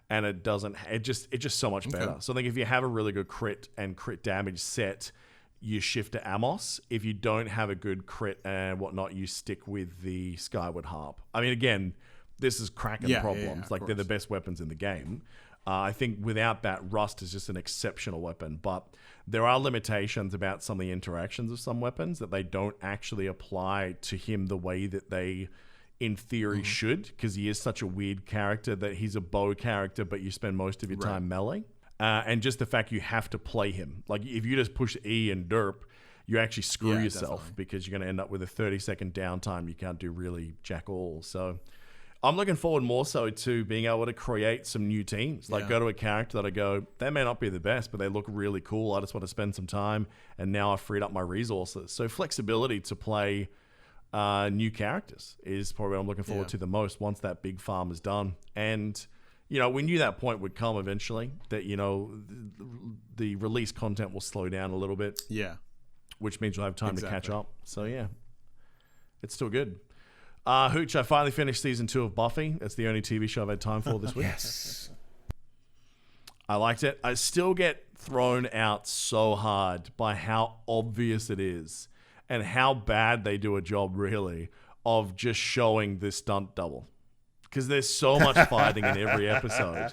and it's just so much better. So I think if you have a really good crit and crit damage set, you shift to Amos. If you don't have a good crit and whatnot, you stick with the Skyward Harp. I mean, again, this is cracking problems. Like, they're the best weapons in the game. I think without that, Rust is just an exceptional weapon. But there are limitations about some of the interactions of some weapons that they don't actually apply to him the way that they, in theory, should, because he is such a weird character that he's a bow character, but you spend most of your time melee. And just the fact you have to play him. Like, if you just push E and derp, you actually screw yourself, because you're going to end up with a 30-second downtime. You can't do really jack all. So I'm looking forward more so to being able to create some new teams. Like, go to a character that I go, they may not be the best, but they look really cool. I just want to spend some time, and now I've freed up my resources. So flexibility to play new characters is probably what I'm looking forward to the most once that big farm is done. And... you know, we knew that point would come eventually, that, you know, the release content will slow down a little bit. Yeah. Which means you'll have time to catch up. So, yeah. It's still good. Hooch, I finally finished season 2 of Buffy. That's the only TV show I've had time for this week. Yes. I liked it. I still get thrown out so hard by how obvious it is and how bad they do a job, really, of just showing this stunt double. Because there's so much fighting in every episode.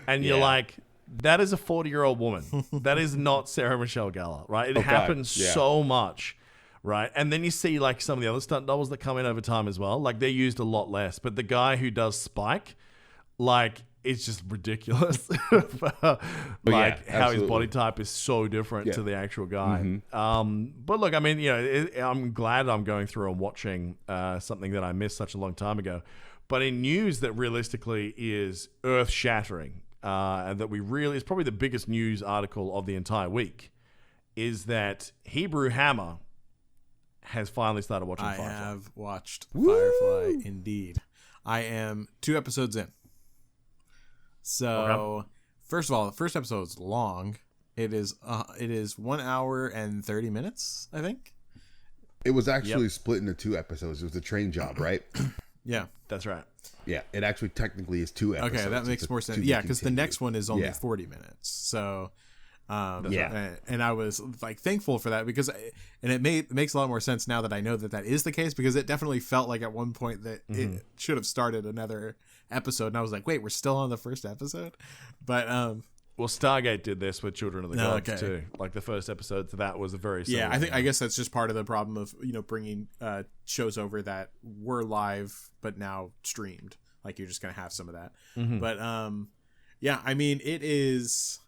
And you're like, that is a 40-year-old woman. That is not Sarah Michelle Gellar, right? It happens so much, right? And then you see, like, some of the other stunt doubles that come in over time as well. Like, they're used a lot less. But the guy who does Spike, like, it's just ridiculous. How his body type is so different to the actual guy. But look, I mean, you know, I'm glad I'm going through and watching something that I missed such a long time ago. But in news that realistically is earth-shattering, and that is probably the biggest news article of the entire week, is that Hebrew Hammer has finally started watching Firefly. I have watched Firefly, indeed. I am 2 episodes in. So, first of all, the first episode is long. It is 1 hour and 30 minutes, I think. It was actually split into 2 episodes. It was a train job, right? Yeah, that's right. Yeah, it actually technically is 2 episodes. Okay, that makes more sense. Yeah, because the next one is only 40 minutes. So, and I was like thankful for that, because it makes a lot more sense now that I know that is the case, because it definitely felt like at one point that it should have started another episode, and I was like, wait, we're still on the first episode? But well, Stargate did this with Children of the Gods too. Like, the first episode to that was a very I guess that's just part of the problem of, you know, bringing shows over that were live but now streamed. Like, you're just gonna have some of that. But I mean, it is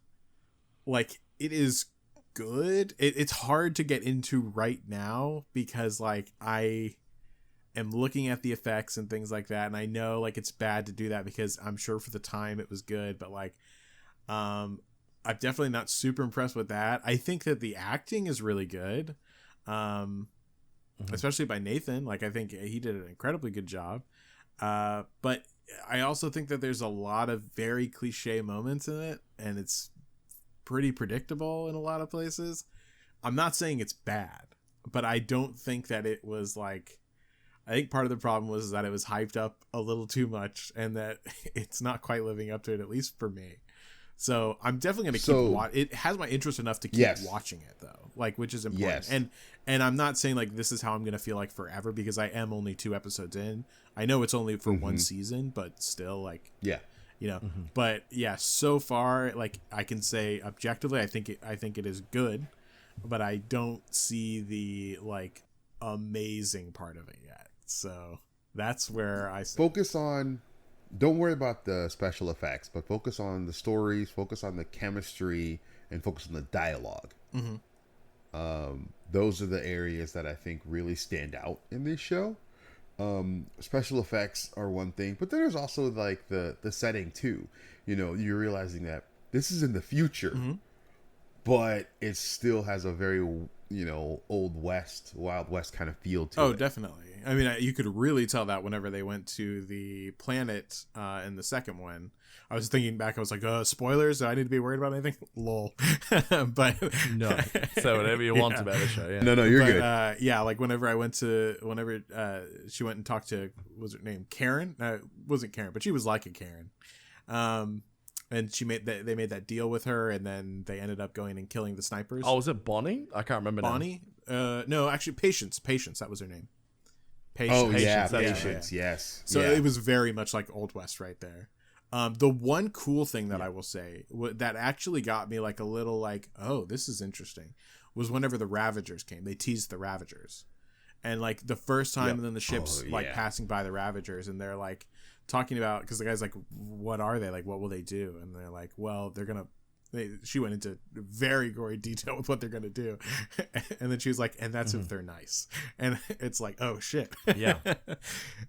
good. It's hard to get into right now, because like I am looking at the effects and things like that, and I know like it's bad to do that, because I'm sure for the time it was good, but like I'm definitely not super impressed with that. I think that the acting is really good, especially by Nathan. Like, I think he did an incredibly good job. But I also think that there's a lot of very cliche moments in it, and it's pretty predictable in a lot of places. I'm not saying it's bad, but I don't think that it was like, I think part of the problem was that it was hyped up a little too much and that it's not quite living up to it, at least for me. So I'm definitely going to keep watching. It has my interest enough to keep watching it though, like, which is important. Yes. And I'm not saying like this is how I'm going to feel like forever, because I am only 2 episodes in. I know it's only for one season, but still, like, you know, but yeah, so far, like, I can say objectively, I think it is good, but I don't see the like amazing part of it yet. So that's where I focus on. Don't worry about the special effects, but focus on the stories, focus on the chemistry, and focus on the dialogue. Those are the areas that I think really stand out in this show. Special effects are one thing, but there's also like the setting too. You know, you're realizing that this is in the future, but it still has a very, you know, old west, Wild West kind of feel to it. Oh, definitely. I mean, you could really tell that whenever they went to the planet in the second one. I was thinking back, I was like, spoilers, do I need to be worried about anything? Lol. But no. So whatever you want about the show, yeah. No, you're good. Yeah, like whenever she went and talked to, what was her name? Karen? Wasn't Karen, but she was like a Karen. And they made that deal with her, and then they ended up going and killing the snipers. Oh, was it Bonnie? I can't remember. Bonnie? No, actually, Patience, that was her name. Patience, yes. So it was very much like Old West right there. The one cool thing that I will say that actually got me like a little like, oh, this is interesting, was whenever the Ravagers came. They teased the Ravagers, and like the first time, and then the ship's passing by the Ravagers, and they're like talking about, because the guy's like, what are they, like, what will they do? And they're like, well, she went into very gory detail with what they're going to do. And then she was like, and that's if they're nice. And it's like, oh shit. Yeah.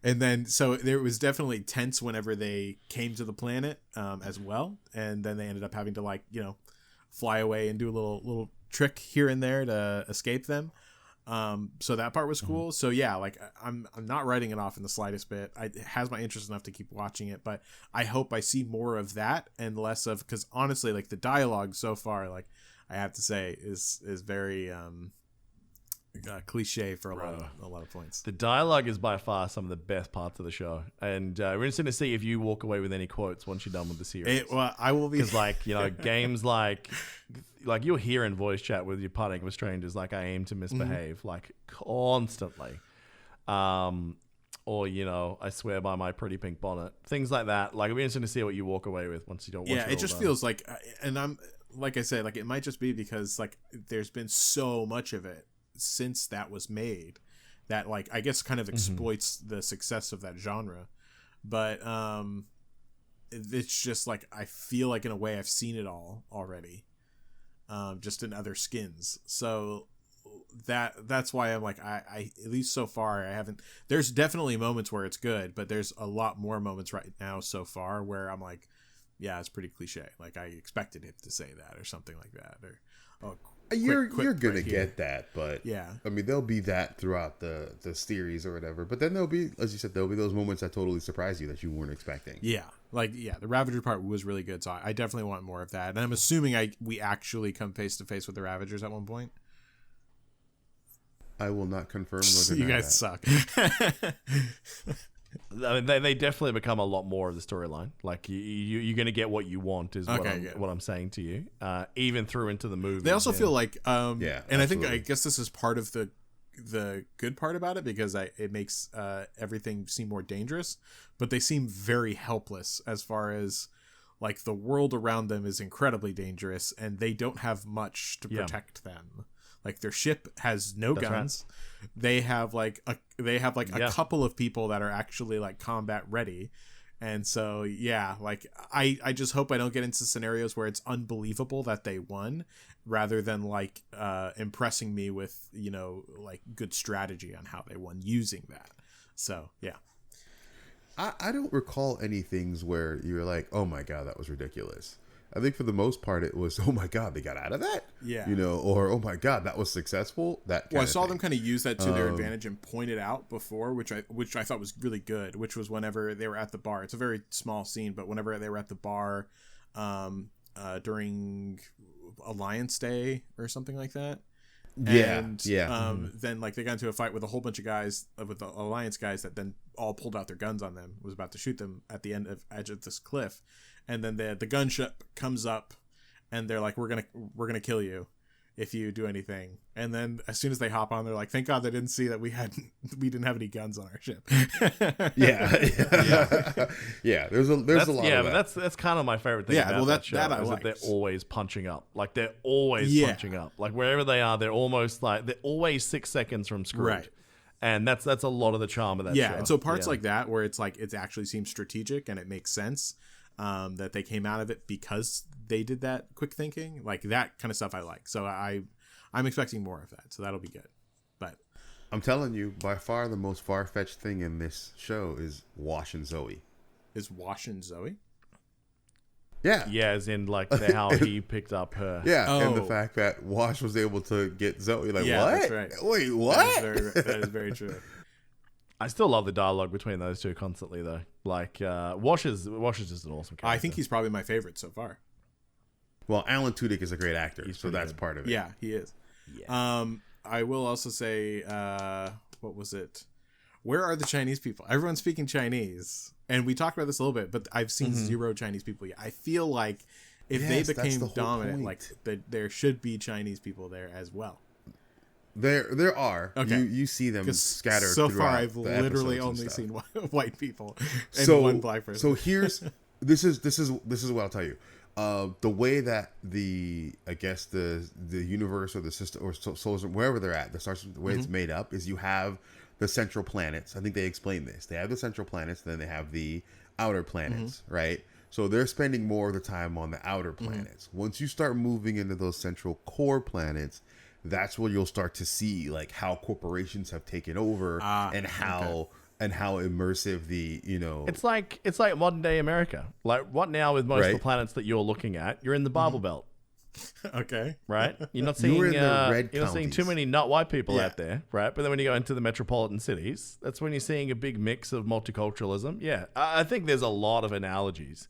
And then, so there was definitely tense whenever they came to the planet as well. And then they ended up having to, like, you know, fly away and do a little trick here and there to escape them. So that part was cool. So yeah, like I'm not writing it off in the slightest bit. It has my interest enough to keep watching it, but I hope I see more of that and less of, because honestly, like the dialogue so far, like I have to say is very cliche for a lot of points. The dialogue is by far some of the best parts of the show, and we're interested to see if you walk away with any quotes once you're done with the series. Well, I will be, because like, you know, games like you'll hear in voice chat with your partying with strangers, like, I aim to misbehave, like, constantly, or, you know, I swear by my pretty pink bonnet, things like that. Like, it'll be interesting to see what you walk away with once you don't watch it. It just feels like, and I'm like I said, like, it might just be because like there's been so much of it since that was made that, like, I guess kind of exploits the success of that genre. But it's just like, I feel like in a way I've seen it all already, just in other skins. So that's why I'm like, I at least so far I haven't, there's definitely moments where it's good, but there's a lot more moments right now so far where I'm like, yeah, it's pretty cliche, like I expected him to say that or something like that, or you're gonna get that, but yeah, I mean, there'll be that throughout the series or whatever, but then there'll be, as you said, there'll be those moments that totally surprise you that you weren't expecting. The Ravager part was really good, so I definitely want more of that, and I'm assuming we actually come face to face with the Ravagers at one point. I will not confirm nor deny you guys that. Suck. I mean, they definitely become a lot more of the storyline. Like, you're going to get what you want, is what I'm saying to you. Even through into the movie. They also feel like, and absolutely. I guess this is part of the good part about it, because it makes everything seem more dangerous, but they seem very helpless as far as, like, the world around them is incredibly dangerous, and they don't have much to protect them. Like, their ship has no guns. Right. They have a couple of people that are actually, like, combat ready. And so, yeah, like, I just hope I don't get into scenarios where it's unbelievable that they won, rather than, like, impressing me with, you know, like, good strategy on how they won using that. So, yeah. I don't recall any things where you're like, oh my God, that was ridiculous. I think for the most part it was, oh my God, they got out of that? Yeah. You know, or oh my God, that was successful. I saw them kind of use that to their advantage and point it out before, which I thought was really good, which was whenever they were at the bar. It's a very small scene, but whenever they were at the bar, during Alliance Day or something like that. Yeah, and then like they got into a fight with a whole bunch of guys, with the Alliance guys, that then all pulled out their guns on them, was about to shoot them at the edge of this cliff, and then the gunship comes up and they're like, we're gonna kill you if you do anything. And then as soon as they hop on, they're like, thank God they didn't see that we didn't have any guns on our ship. yeah. There's a lot of that. But that's kind of my favorite thing about that show, is that they're always punching up. Like they're always punching up. Like wherever they are, they're almost like, they're always 6 seconds from screwed. Right. And that's a lot of the charm of that show. Yeah, and so parts like that, where it's like, it actually seems strategic and it makes sense, that they came out of it because they did that quick thinking, like that kind of stuff I like. So I'm expecting more of that, so that'll be good. But I'm telling you, by far the most far-fetched thing in this show is Wash and Zoe. Is Wash and Zoe? Yeah. Yeah, as in like how he picked up her. Yeah, and the fact that Wash was able to get Zoe. Like, yeah, what? That's right. Wait, what? That is very true. I still love the dialogue between those two constantly, though. Like, Wash is just an awesome character. I think he's probably my favorite so far. Well, Alan Tudyk is a great actor, so that's good. Part of it. Yeah, he is. Yeah. I will also say, what was it? Where are the Chinese people? Everyone's speaking Chinese, and we talked about this a little bit, but I've seen zero Chinese people yet. I feel like if they became dominant, like there should be Chinese people there as well. There are. Okay. You see them scattered. So far, I've literally only seen white people and one black person. So this is what I'll tell you. The way that the universe or the system or solar, wherever they're at, the way it's made up is you have the central planets. I think they explain this. They have the central planets, then they have the outer planets, right? So they're spending more of the time on the outer planets. Once you start moving into those central core planets, that's where you'll start to see like how corporations have taken over and how immersive the it's like modern day America. Like what now with most of the planets that you're looking at, you're in the Bible Belt. Okay. Right? You're not seeing you're not seeing too many not white people out there, right? But then when you go into the metropolitan cities, that's when you're seeing a big mix of multiculturalism. Yeah. I think there's a lot of analogies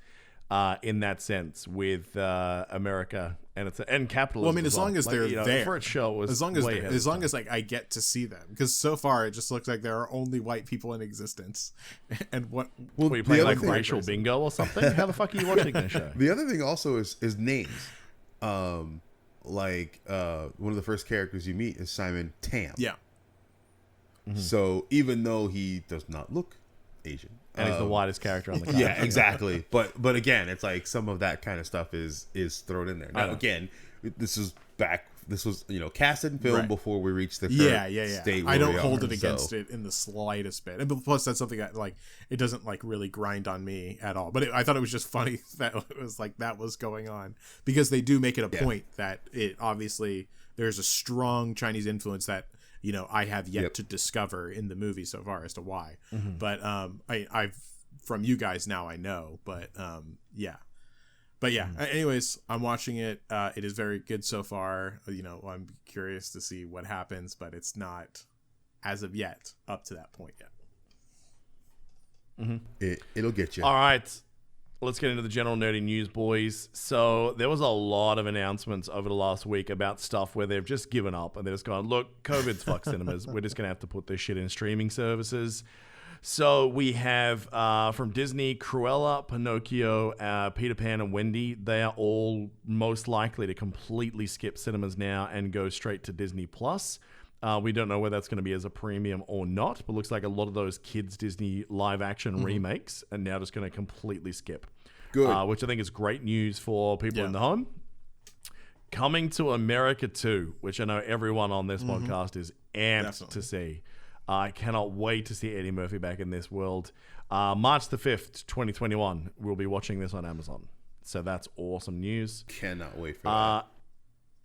in that sense with America and capitalism. Well, I mean, as long as they're there, for its show, as long as like I get to see them, because so far it just looks like there are only white people in existence. And what? Well, are you playing like racial bingo or something? How the fuck are you watching this show? The other thing also is names. One of the first characters you meet is Simon Tam. Yeah. So even though he does not look Asian, and he's the whitest character on the cast. Yeah, exactly. But again, it's like some of that kind of stuff is thrown in there. Now again, this was casted and filmed before we reached the current state. I don't hold it against it in the slightest bit. And plus, that's something that like it doesn't like really grind on me at all. But I thought it was just funny that it was like that was going on, because they do make it a point that it obviously there's a strong Chinese influence that I have yet to discover in the movie so far as to why. But I've from you guys now I know. But anyways, I'm watching it. It is very good so far. I'm curious to see what happens, but it's not as of yet up to that point yet. It'll get you. All right. Let's get into the general nerdy news, boys. So there was a lot of announcements over the last week about stuff where they've just given up and they're just going, look, COVID's fucked cinemas. We're just going to have to put this shit in streaming services. So we have from Disney, Cruella, Pinocchio, Peter Pan, and Wendy. They are all most likely to completely skip cinemas now and go straight to Disney+. We don't know whether that's going to be as a premium or not, but looks like a lot of those kids' Disney live-action remakes are now just going to completely skip. Good. Which I think is great news for people in the home. Coming to America 2, which I know everyone on this podcast is amped to see. I cannot wait to see Eddie Murphy back in this world. March the 5th, 2021, we'll be watching this on Amazon. So that's awesome news. Cannot wait for that.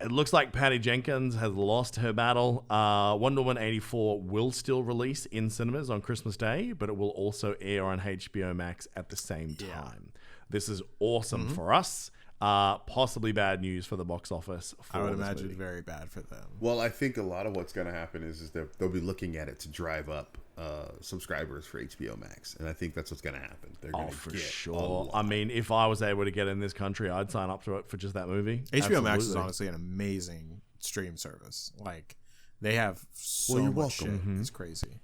It looks like Patty Jenkins has lost her battle. Wonder Woman 84 will still release in cinemas on Christmas Day, but it will also air on HBO Max at the same time. This is awesome for us. Possibly bad news for the box office. I would imagine very bad for them. Well, I think a lot of what's going to happen is that they'll be looking at it to drive up subscribers for HBO Max, and I think that's what's going to happen. They're going to for get sure. I mean, if I was able to get in this country, I'd sign up to it for just that movie. HBO Max is honestly an amazing stream service. Like, they have so much shit. It's crazy.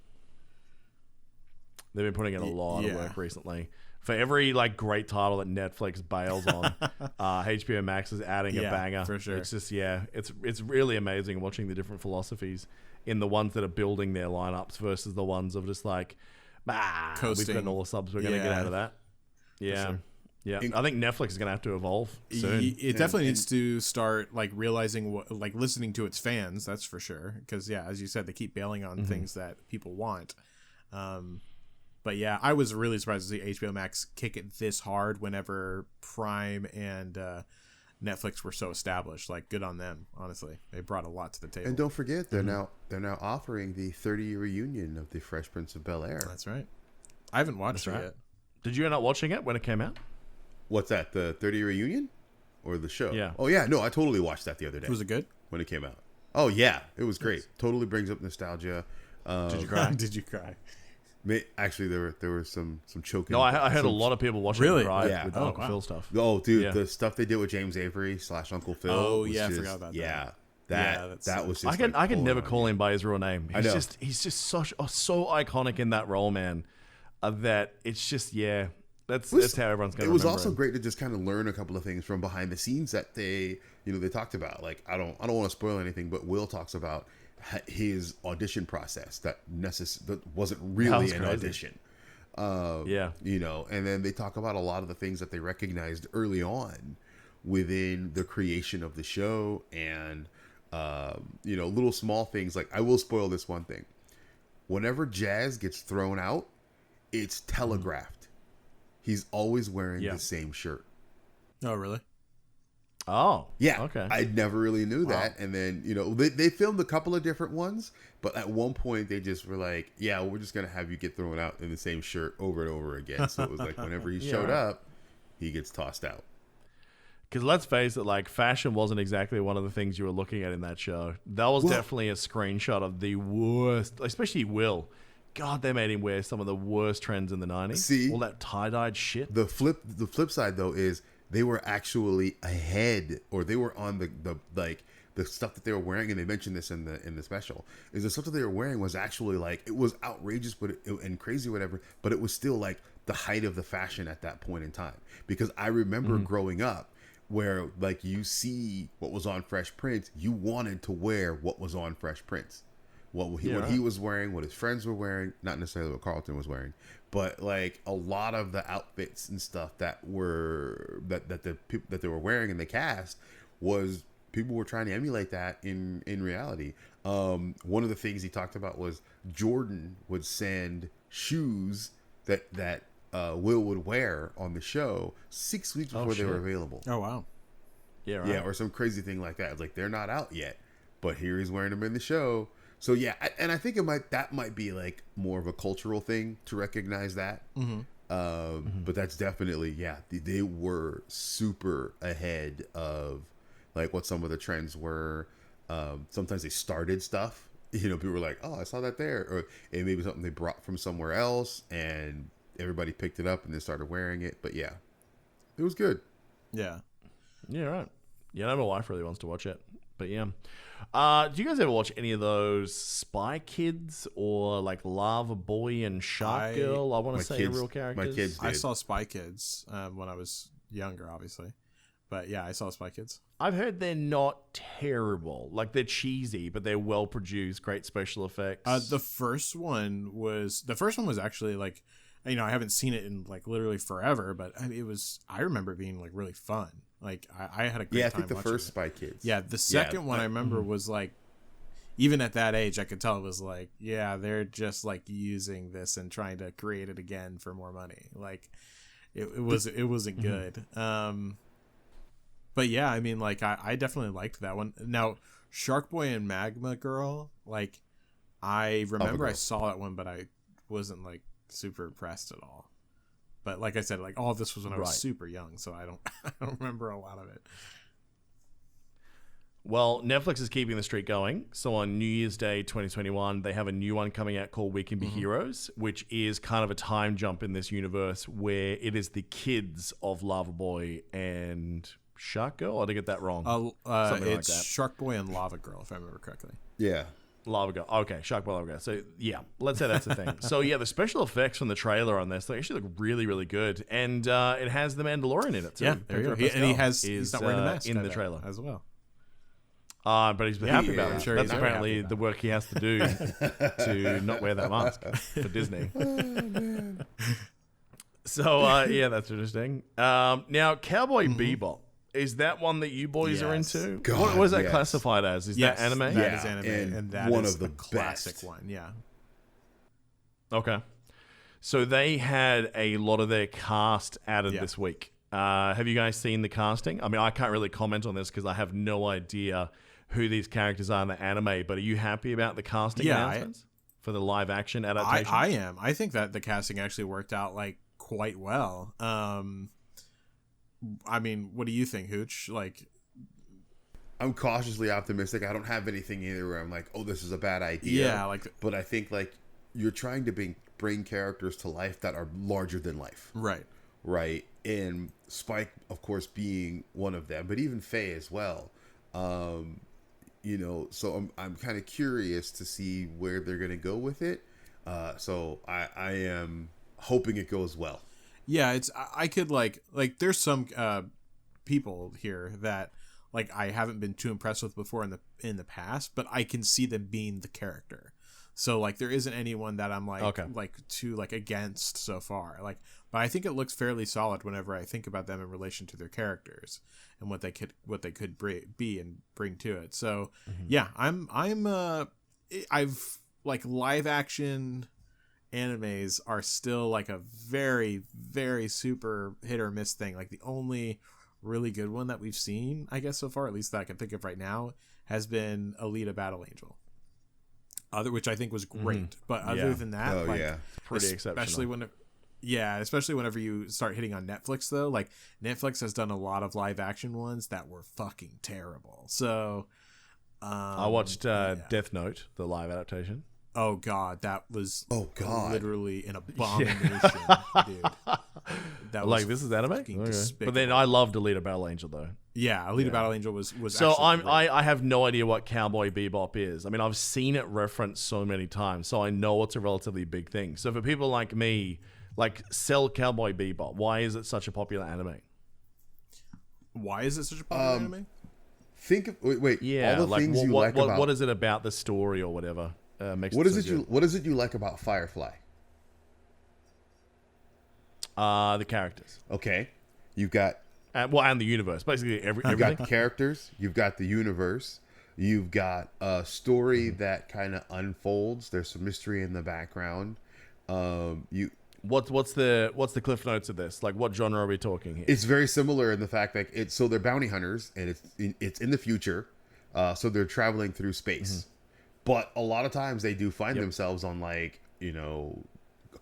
They've been putting in a lot of work recently. For every like great title that Netflix bails on, HBO Max is adding a banger. For sure. It's just it's really amazing watching the different philosophies in the ones that are building their lineups versus the ones of just like, we've got all the subs we're going to get out of that. Yeah. Sure. Yeah, I think Netflix is going to have to evolve soon. It definitely needs to start like realizing what, like listening to its fans. That's for sure. Because as you said, they keep bailing on things that people want. But yeah, I was really surprised to see HBO Max kick it this hard whenever Prime and Netflix were so established. Like, good on them, honestly. They brought a lot to the table. And don't forget, they're now offering the 30-year reunion of the Fresh Prince of Bel-Air. That's right. I haven't watched it yet. Did you end up watching it when it came out? What's that? The 30-year reunion or the show? Yeah. Oh yeah, no, I totally watched that the other day. Was it good when it came out? Oh yeah, it was great. Nice. Totally brings up nostalgia. Did you cry? Did you cry? Actually, there were some choking. No, I heard a lot of people watching it cry with Uncle wow. Phil stuff. Oh, dude, the stuff they did with James Avery / Uncle Phil. Oh yeah, I forgot about that. Yeah, that was just. I can never call him by his real name. He's just so iconic in that role, man. That it's just That's how everyone's going to remember. It was also great to just kind of learn a couple of things from behind the scenes that they talked about. Like, I don't want to spoil anything, but Will talks about his audition process that wasn't really an audition. And then they talk about a lot of the things that they recognized early on within the creation of the show, and little small things. Like, I will spoil this one thing. Whenever Jazz gets thrown out, it's telegraphed. He's always wearing the same shirt. Oh, really? Oh, yeah. Okay. I never really knew that. And then, they filmed a couple of different ones, but at one point they just were like, yeah, we're just going to have you get thrown out in the same shirt over and over again. So it was like whenever he showed up, he gets tossed out. Because let's face it, like, fashion wasn't exactly one of the things you were looking at in that show. That was definitely a screenshot of the worst, especially Will. God, they made him wear some of the worst trends in the 90s. See, all that tie-dyed shit. The flip side, though, is they were actually ahead, or they were on the stuff that they were wearing, and they mentioned this in the special, is the stuff that they were wearing was actually like, it was outrageous and crazy, whatever, but it was still like the height of the fashion at that point in time. Because I remember growing up, where like you see what was on Fresh Prince, you wanted to wear what was on Fresh Prince. What he was wearing, what his friends were wearing, not necessarily what Carlton was wearing, but like a lot of the outfits and stuff that were that they were wearing in the cast was people were trying to emulate that in reality. One of the things he talked about was Jordan would send shoes that Will would wear on the show 6 weeks before they were available. Oh wow. Yeah, right. Yeah, or some crazy thing like that. It's like, they're not out yet, but here he's wearing them in the show. So yeah, and I think that might be like more of a cultural thing to recognize that. But that's definitely, they were super ahead of like what some of the trends were. Sometimes they started stuff, people were like, oh, I saw that there, or it may be something they brought from somewhere else, and everybody picked it up and then started wearing it. But yeah, it was good. Yeah, right. Yeah, my wife really wants to watch it, but yeah. Do you guys ever watch any of those Spy Kids or like Lava Boy and Shark Girl? I want to say real characters. My kids did. I saw Spy Kids when I was younger, obviously. But yeah, I saw Spy Kids. I've heard they're not terrible. Like, they're cheesy, but they're well produced, great special effects. The first one was actually like, I haven't seen it in like literally forever, but I remember it being like really fun. Like, I had a great time. Yeah, I think the first Spy Kids. Yeah, the second one I remember was like, even at that age, I could tell it was like, yeah, they're just like using this and trying to create it again for more money. Like, it wasn't good. But yeah, like I definitely liked that one. Now, Shark Boy and Magma Girl, like, I remember I saw that one, but I wasn't like super impressed at all. But like I said, like, all of this was when I was super young, so I don't remember a lot of it. Well, Netflix is keeping the streak going. So on New Year's Day 2021, they have a new one coming out called We Can Be Heroes, which is kind of a time jump in this universe where it is the kids of Lava Boy and Shark Girl. Or did I get that wrong? Something like that. Shark Boy and Lava Girl, if I remember correctly. Yeah. Lava Girl. Okay, Shark Boy, Lava Girl. So, yeah, let's say that's the thing. So, yeah, the special effects from the trailer on this, they actually look really, really good. And it has the Mandalorian in it, too. Yeah, there you go. He's not wearing a mask in the trailer as well. But he's happy about that. Sure That's apparently the work he has to do to not wear that mask for Disney. Oh, man. So, yeah, that's interesting. Now, Cowboy Bebop. Is that one that you boys are into? God, what is that classified as? Is that anime? That is anime, and that one is of the classic best. one. Yeah. Okay. So they had a lot of their cast added this week. Have you guys seen the casting? I mean, I can't really comment on this because I have no idea who these characters are in the anime, but are you happy about the casting announcements for the live action adaptation? I am. I think that the casting actually worked out like quite well. I mean, what do you think, Hooch? Like, I'm cautiously optimistic. I don't have anything either where I'm like, oh, this is a bad idea. Yeah, but I think like you're trying to bring characters to life that are larger than life. Right. And Spike, of course, being one of them, but even Faye as well. So I'm kind of curious to see where they're going to go with it. So I am hoping it goes well. Yeah, I could like there's some people here that like I haven't been too impressed with before in the past, but I can see them being the character. So like there isn't anyone that I'm like too like against so far. Like, but I think it looks fairly solid whenever I think about them in relation to their characters and what they could be and bring to it. So yeah, I've like live action animes are still like a very, very super hit or miss thing. Like the only really good one that we've seen, I guess so far, at least that I can think of right now, has been Alita Battle Angel. Which I think was great. But other than that, pretty exceptional. Especially whenever you start hitting on Netflix though, like Netflix has done a lot of live action ones that were fucking terrible. So I watched Death Note, the live adaptation. Oh god, that was literally an abomination, dude. That was like, this is anime? Okay. But then I loved Alita Battle Angel though. Yeah, Alita Battle Angel was so actually I have no idea what Cowboy Bebop is. I mean, I've seen it referenced so many times, so I know it's a relatively big thing. So for people like me, like, sell Cowboy Bebop. Why is it such a popular anime? Why is it such a popular anime? Think of wait. Yeah, all the things you like about what is it about the story or whatever? What is it you like about Firefly? The characters. Okay, you've got and the universe. Basically, everything. You've got the characters. You've got the universe. You've got a story that kind of unfolds. There's some mystery in the background. What's the cliff notes of this? Like, what genre are we talking here? It's very similar in the fact that so they're bounty hunters and it's in the future, so they're traveling through space. But a lot of times they do find themselves on like,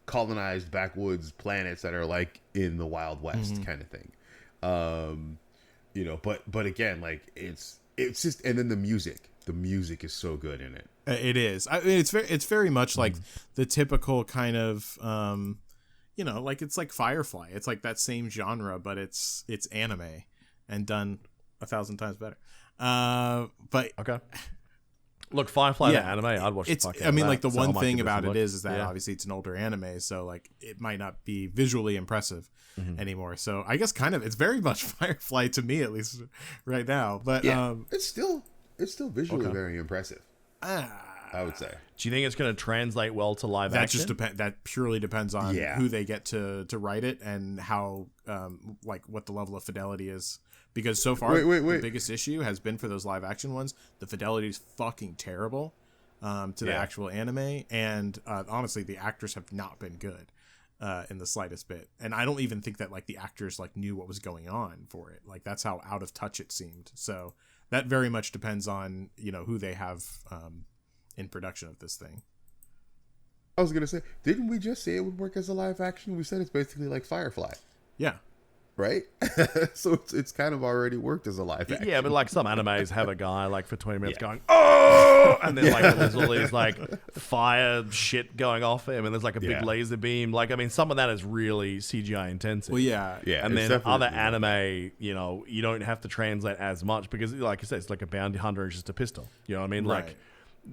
colonized backwoods planets that are like in the Wild West kind of thing. But again, like it's just, and then the music is so good in it. It is. I mean, it's very much like the typical kind of, like it's like Firefly. It's like that same genre, but it's anime and done 1,000 times better. But okay. Look, Firefly, the anime, I'd watch. I mean, like the one thing about it is that obviously it's an older anime, so like it might not be visually impressive anymore. So I guess kind of it's very much Firefly to me, at least right now. But it's still visually very impressive. I would say. Do you think it's going to translate well to live action? That purely depends on who they get to write it and how like what the level of fidelity is. Because so far, the biggest issue has been for those live action ones. The fidelity is fucking terrible to the actual anime. And honestly, the actors have not been good in the slightest bit. And I don't even think that like the actors like knew what was going on for it. Like that's how out of touch it seemed. So that very much depends on, who they have in production of this thing. I was going to say, didn't we just say it would work as a live action? We said it's basically like Firefly. Yeah. right? So it's kind of already worked as a live action. Yeah, but like some animes have a guy like for 20 minutes going, oh, and then like there's all these like fire shit going off him, and there's like a big laser beam. Like, I mean, some of that is really CGI intensive. Well, yeah. And then other anime, you know, you don't have to translate as much because, like you said, it's like a bounty hunter and just a pistol. You know what I mean? Right. Like,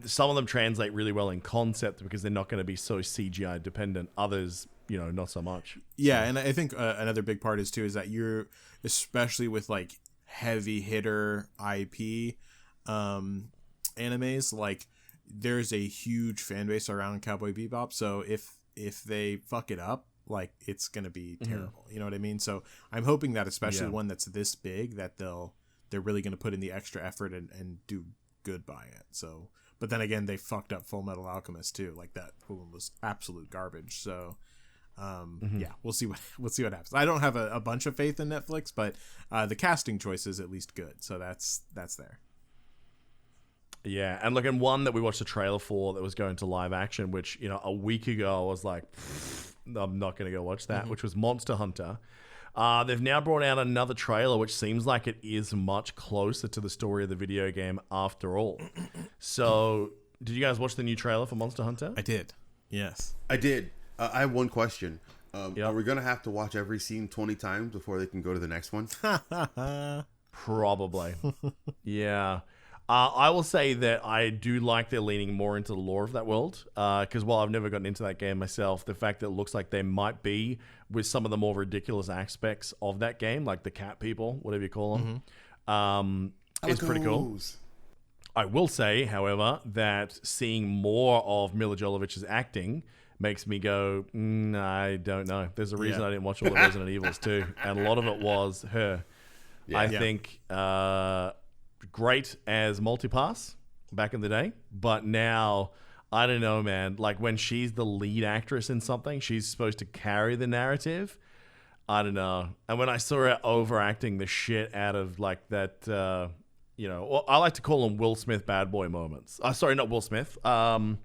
some of them translate really well in concept because they're not going to be so CGI dependent. Others, you know, not so much. Yeah, and I think another big part is that you're, especially with like heavy hitter IP animes, like there's a huge fan base around Cowboy Bebop. So if they fuck it up, like it's gonna be terrible. You know what I mean? So I'm hoping that especially one that's this big, that they're really gonna put in the extra effort and do good by it. So, but then again, they fucked up Full Metal Alchemist too. Like that one was absolute garbage. So. Yeah, we'll see what happens. I don't have a bunch of faith in Netflix, but the casting choice is at least good, so that's there. Yeah, and look, and one that we watched a trailer for that was going to live action, which, you know, a week ago I was like, I'm not going to go watch that, which was Monster Hunter. They've now brought out another trailer, which seems like it is much closer to the story of the video game after all. So, did you guys watch the new trailer for Monster Hunter? I did. Yes. I did. I have one question. Are we going to have to watch every scene 20 times before they can go to the next one? Probably. Yeah. I will say that I do like they're leaning more into the lore of that world. Because while I've never gotten into that game myself, the fact that it looks like they might be with some of the more ridiculous aspects of that game, like the cat people, whatever you call them, is pretty cool. I will say, however, that seeing more of Mila Jovovich's acting makes me go, I don't know. There's a reason I didn't watch all the Resident Evils too, and a lot of it was her. I think great as multipass back in the day, but now I don't know, man. Like when she's the lead actress in something, she's supposed to carry the narrative. I don't know. And when I saw her overacting the shit out of like that, you know, well, I like to call them Will Smith bad boy moments. Sorry, not Will Smith. Martin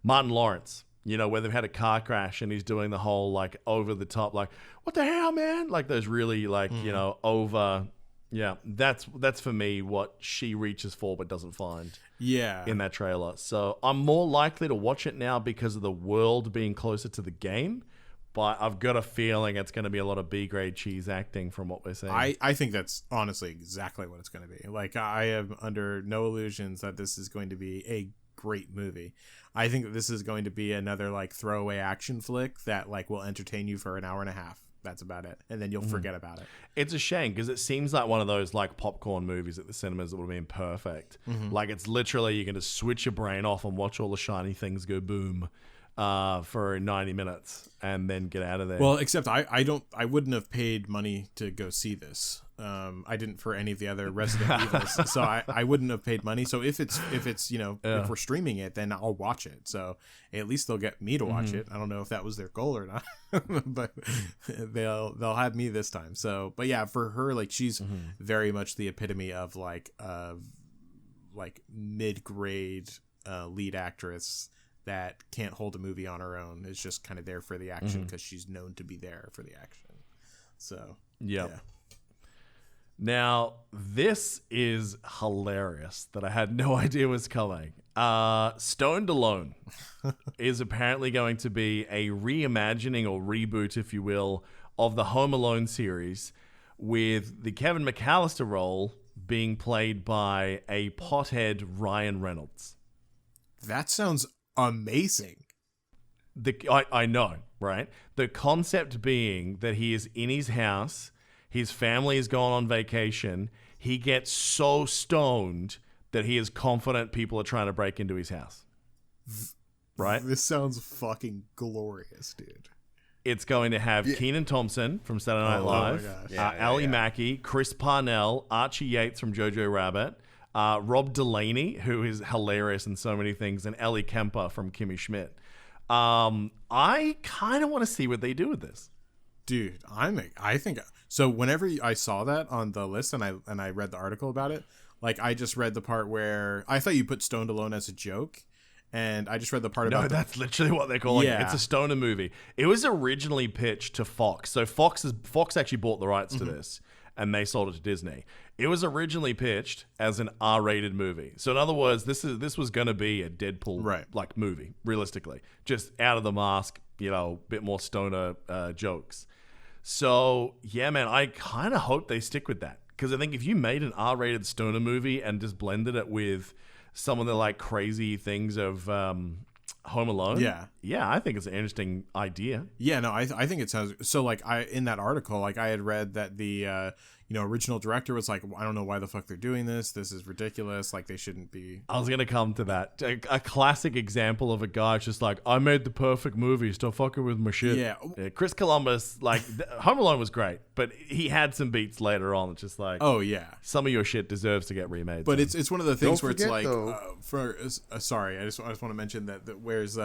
Lawrence. You know, where they've had a car crash and he's doing the whole like over the top, like, what the hell, man? Like those really like, you know, over. Yeah, that's for me what she reaches for but doesn't find. Yeah. In that trailer. So I'm more likely to watch it now because of the world being closer to the game. But I've got a feeling it's going to be a lot of B-grade cheese acting from what we're seeing. I think that's honestly exactly what it's going to be. Like, I am under no illusions that this is going to be a great movie. I think that this is going to be another like throwaway action flick that like will entertain you for an hour and a half. That's about it, and then you'll forget about it. It's a shame because it seems like one of those like popcorn movies at the cinemas that would have been perfect. Like it's literally you can just switch your brain off and watch all the shiny things go boom for 90 minutes and then get out of there. Well, except I wouldn't have paid money to go see this. I didn't for any of the other Resident Evils, so I wouldn't have paid money. So if it's you know if we're streaming it, then I'll watch it. So at least they'll get me to watch it. I don't know if that was their goal or not, but they'll have me this time. So, but yeah, for her, like she's very much the epitome of like mid-grade lead actress that can't hold a movie on her own. Is just kind of there for the action because she's known to be there for the action. So yeah. Now, this is hilarious that I had no idea was coming. Stoned Alone is apparently going to be a reimagining or reboot, if you will, of the Home Alone series, with the Kevin McAllister role being played by a pothead Ryan Reynolds. That sounds amazing. I know, right? The concept being that he is in his house, his family has gone on vacation, he gets so stoned that he is confident people are trying to break into his house. Right? This sounds fucking glorious, dude. It's going to have Kenan Thompson from Saturday Night Live, Ali Mackey, Chris Parnell, Archie Yates from Jojo Rabbit, Rob Delaney, who is hilarious in so many things, and Ellie Kemper from Kimmy Schmidt. I kind of want to see what they do with this. Dude, I think so. Whenever I saw that on the list and I read the article about it, like I just read the part where I thought you put Stoned Alone as a joke, And I just read the part about... No, that's literally what they're calling it. It's a stoner movie. It was originally pitched to Fox. So Fox actually bought the rights to this, and they sold it to Disney. It was originally pitched as an R-rated movie. So in other words, this was going to be a Deadpool like movie, realistically. Just out of the mask, bit more stoner jokes. So, yeah, man, I kind of hope they stick with that. Because I think if you made an R-rated stoner movie and just blended it with some of the like crazy things of Home Alone, yeah, I think it's an interesting idea. Yeah, no, I think it sounds so. Like in that article, like I had read that the original director was like, I don't know why the fuck they're doing this. This is ridiculous. Like they shouldn't be. I was gonna come to that. A classic example of a guy just like, I made the perfect movie. Stop fucking with my shit. Yeah. Chris Columbus, like Home Alone was great, but he had some beats later on. It's just like, oh yeah, some of your shit deserves to get remade. But it's one of the things where it's like, sorry, I just want to mention that where's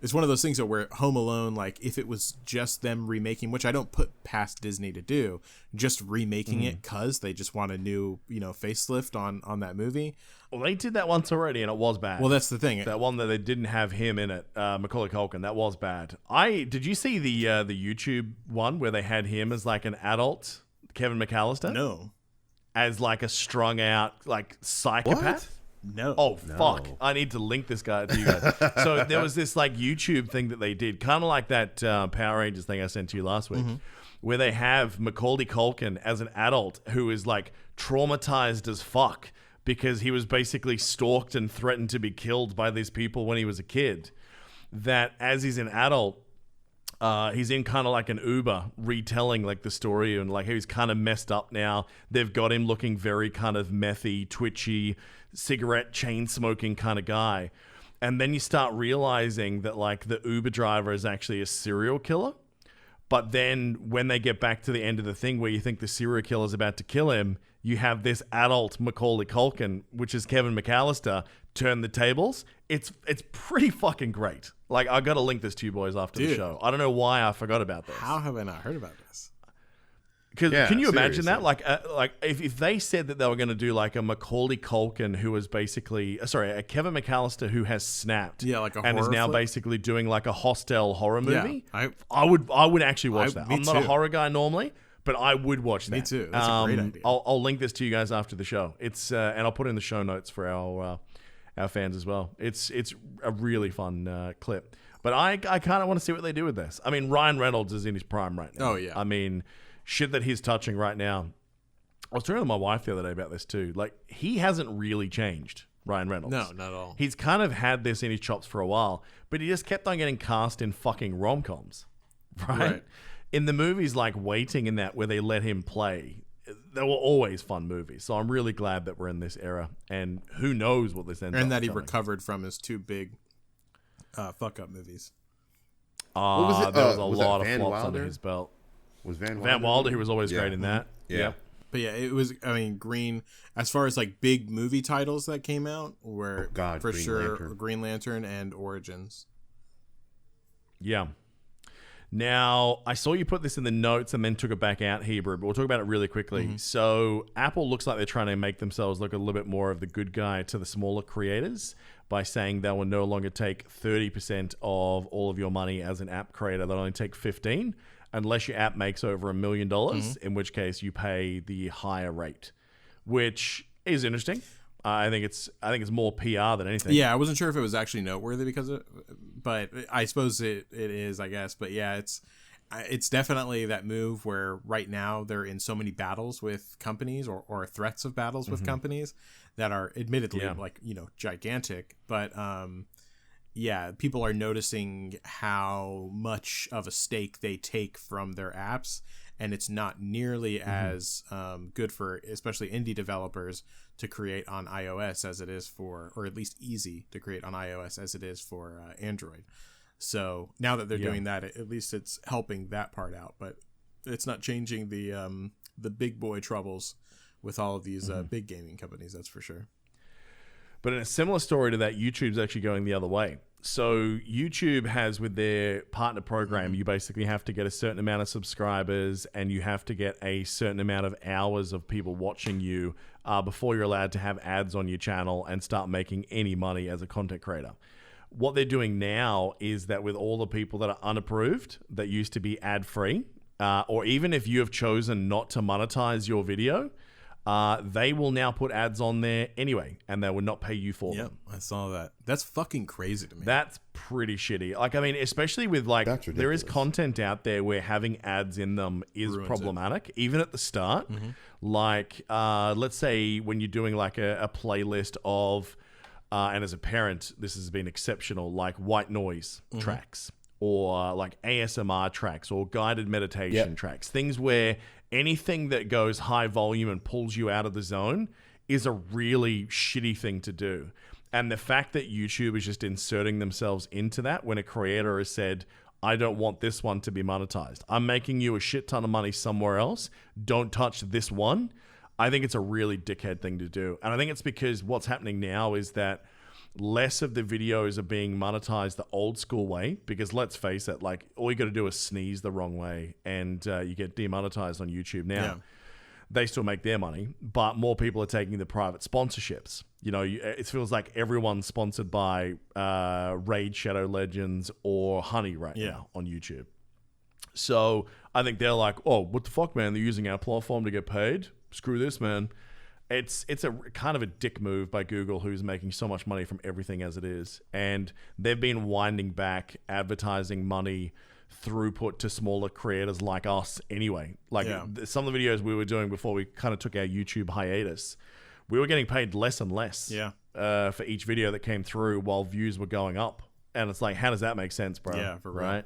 it's one of those things that where Home Alone, like if it was just them remaking, which I don't put past Disney to do, just remaking it because they just want a new, facelift on that movie. Well, they did that once already and it was bad. Well, that's the thing. That one that they didn't have him in it, Macaulay Culkin, that was bad. Did you see the YouTube one where they had him as like an adult, Kevin McAllister? No. As like a strung out like psychopath? What? No. Oh, fuck. I need to link this guy to you guys. So there was this like YouTube thing that they did, kind of like that Power Rangers thing I sent to you last week, where they have Macaulay Culkin as an adult who is like traumatized as fuck because he was basically stalked and threatened to be killed by these people when he was a kid. That as he's an adult, he's in kind of like an Uber retelling like the story and like he's kind of messed up now. They've got him looking very kind of methy, twitchy, cigarette chain smoking kind of guy. And then you start realizing that like the Uber driver is actually a serial killer. But then when they get back to the end of the thing where you think the serial killer is about to kill him, you have this adult Macaulay Culkin, which is Kevin McAllister, turn the tables. It's pretty fucking great. Like, I got to link this to you boys after the show. I don't know why I forgot about this. How have I not heard about this? Because can you imagine that? Like if they said that they were going to do like a Macaulay Culkin who was basically, a Kevin McAllister who has snapped, and is now basically doing like a Hostel horror movie. Yeah, I would actually watch that. I'm not a horror guy normally, but I would watch that. Me too. That's a great idea. I'll link this to you guys after the show. It's and I'll put it in the show notes for our fans as well. It's a really fun clip. But I kind of want to see what they do with this. I mean, Ryan Reynolds is in his prime right now. Oh yeah. I mean, shit that he's touching right now. I was talking to my wife the other day about this too. Like, he hasn't really changed, Ryan Reynolds. No, not at all. He's kind of had this in his chops for a while, but he just kept on getting cast in fucking rom-coms, right? In the movies like Waiting and that, where they let him play, they were always fun movies. So I'm really glad that we're in this era, and who knows what this ends up and that he becoming. recovered from his two big fuck-up movies. There was a lot of flops under his belt. Was Van Wilder, who was always great in that. Yeah. But yeah, it was, I mean, Green, as far as like big movie titles that came out, were for Green Lantern. Green Lantern and Origins. Yeah. Now, I saw you put this in the notes and then took it back out, Hebrew, but we'll talk about it really quickly. So Apple looks like they're trying to make themselves look a little bit more of the good guy to the smaller creators by saying they will no longer take 30% of all of your money as an app creator. They'll only take 15%. Unless your app makes over $1 million, in which case you pay the higher rate, which is interesting. I think it's more PR than anything. Yeah, I wasn't sure if it was actually noteworthy but I suppose it is, I guess. But yeah, it's definitely that move where right now they're in so many battles with companies or threats of battles with companies that are admittedly gigantic, but yeah, people are noticing how much of a stake they take from their apps, and it's not nearly as good for especially indie developers to create on iOS as it is for, or at least easy to create on iOS as it is for Android. So now that they're doing that, at least it's helping that part out, but it's not changing the big boy troubles with all of these big gaming companies, that's for sure. But in a similar story to that, YouTube's actually going the other way. So YouTube has, with their partner program, you basically have to get a certain amount of subscribers and you have to get a certain amount of hours of people watching you before you're allowed to have ads on your channel and start making any money as a content creator. What they're doing now is that with all the people that are unapproved, that used to be ad-free, or even if you have chosen not to monetize your video, they will now put ads on there anyway, and they will not pay you for them. I saw that. That's fucking crazy to me. That's pretty shitty. Like, I mean, especially with like, there is content out there where having ads in them is problematic, even at the start. Like, let's say when you're doing like a playlist of, and as a parent, this has been exceptional, like white noise tracks, or like ASMR tracks, or guided meditation tracks, things where anything that goes high volume and pulls you out of the zone is a really shitty thing to do. And the fact that YouTube is just inserting themselves into that when a creator has said, I don't want this one to be monetized, I'm making you a shit ton of money somewhere else, don't touch this one. I think it's a really dickhead thing to do. And I think it's because what's happening now is that less of the videos are being monetized the old school way, because let's face it, like, all you got to do is sneeze the wrong way and you get demonetized on YouTube now. They still make their money, but more people are taking the private sponsorships. You know, it feels like everyone's sponsored by Raid Shadow Legends or Honey right now on YouTube. So I think they're like, oh, what the fuck, man? They're using our platform to get paid? Screw this, man. It's a kind of a dick move by Google, who's making so much money from everything as it is. And they've been winding back advertising money throughput to smaller creators like us anyway. Like some of the videos we were doing before we kind of took our YouTube hiatus, we were getting paid less and less for each video that came through while views were going up. And it's like, how does that make sense, bro? Yeah, for real. Right?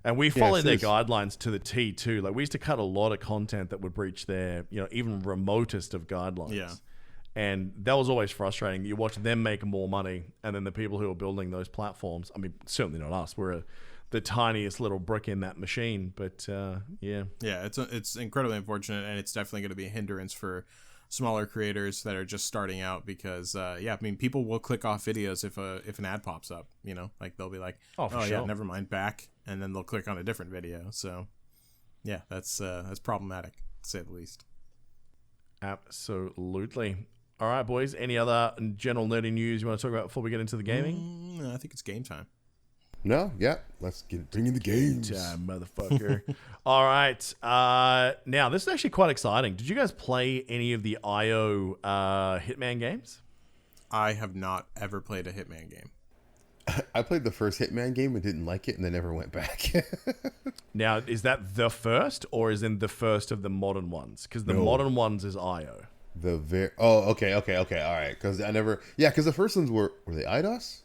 And we followed their guidelines to the T too. Like, we used to cut a lot of content that would breach their, you know, even remotest of guidelines. Yeah. And that was always frustrating. You watch them make more money, and then the people who are building those platforms, I mean, certainly not us. We're the tiniest little brick in that machine. But yeah, it's incredibly unfortunate, and it's definitely going to be a hindrance for smaller creators that are just starting out, because I mean, people will click off videos if an ad pops up, you know, like they'll be like, oh sure. Yeah, never mind, back, and then they'll click on a different video. So yeah, that's problematic, to say the least. Absolutely. All right, boys, any other general nerdy news you want to talk about before we get into the gaming? I think it's game time. No, let's bring in the games. Time, motherfucker. All right. Now, this is actually quite exciting. Did you guys play any of the IO Hitman games? I have not ever played a Hitman game. I played the first Hitman game and didn't like it, and then never went back. Now, is that the first, or is in the first of the modern ones? Because the modern ones is IO. Okay, all right. Because because the first ones were they IDOS?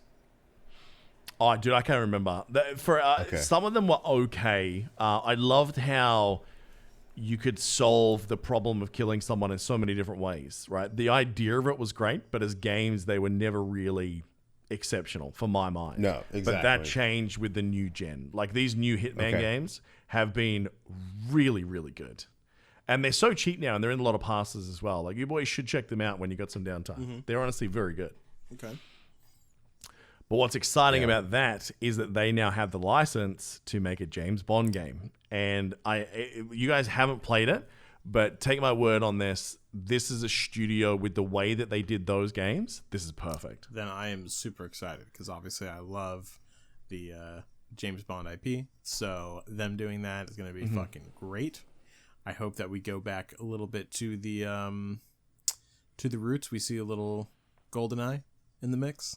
Oh, dude, I can't remember. Some of them were okay. I loved how you could solve the problem of killing someone in so many different ways, right? The idea of it was great, but as games, they were never really exceptional for my mind. No, exactly. But that changed with the new gen. Like, these new Hitman games have been really, really good. And they're so cheap now, and they're in a lot of passes as well. Like, you boys should check them out when you got some downtime. Mm-hmm. They're honestly very good. Okay. But what's exciting about that is that they now have the license to make a James Bond game. And you guys haven't played it, but take my word on this. This is a studio with the way that they did those games. This is perfect. Then I am super excited, because obviously I love the James Bond IP. So them doing that is going to be fucking great. I hope that we go back a little bit to the roots. We see a little GoldenEye in the mix.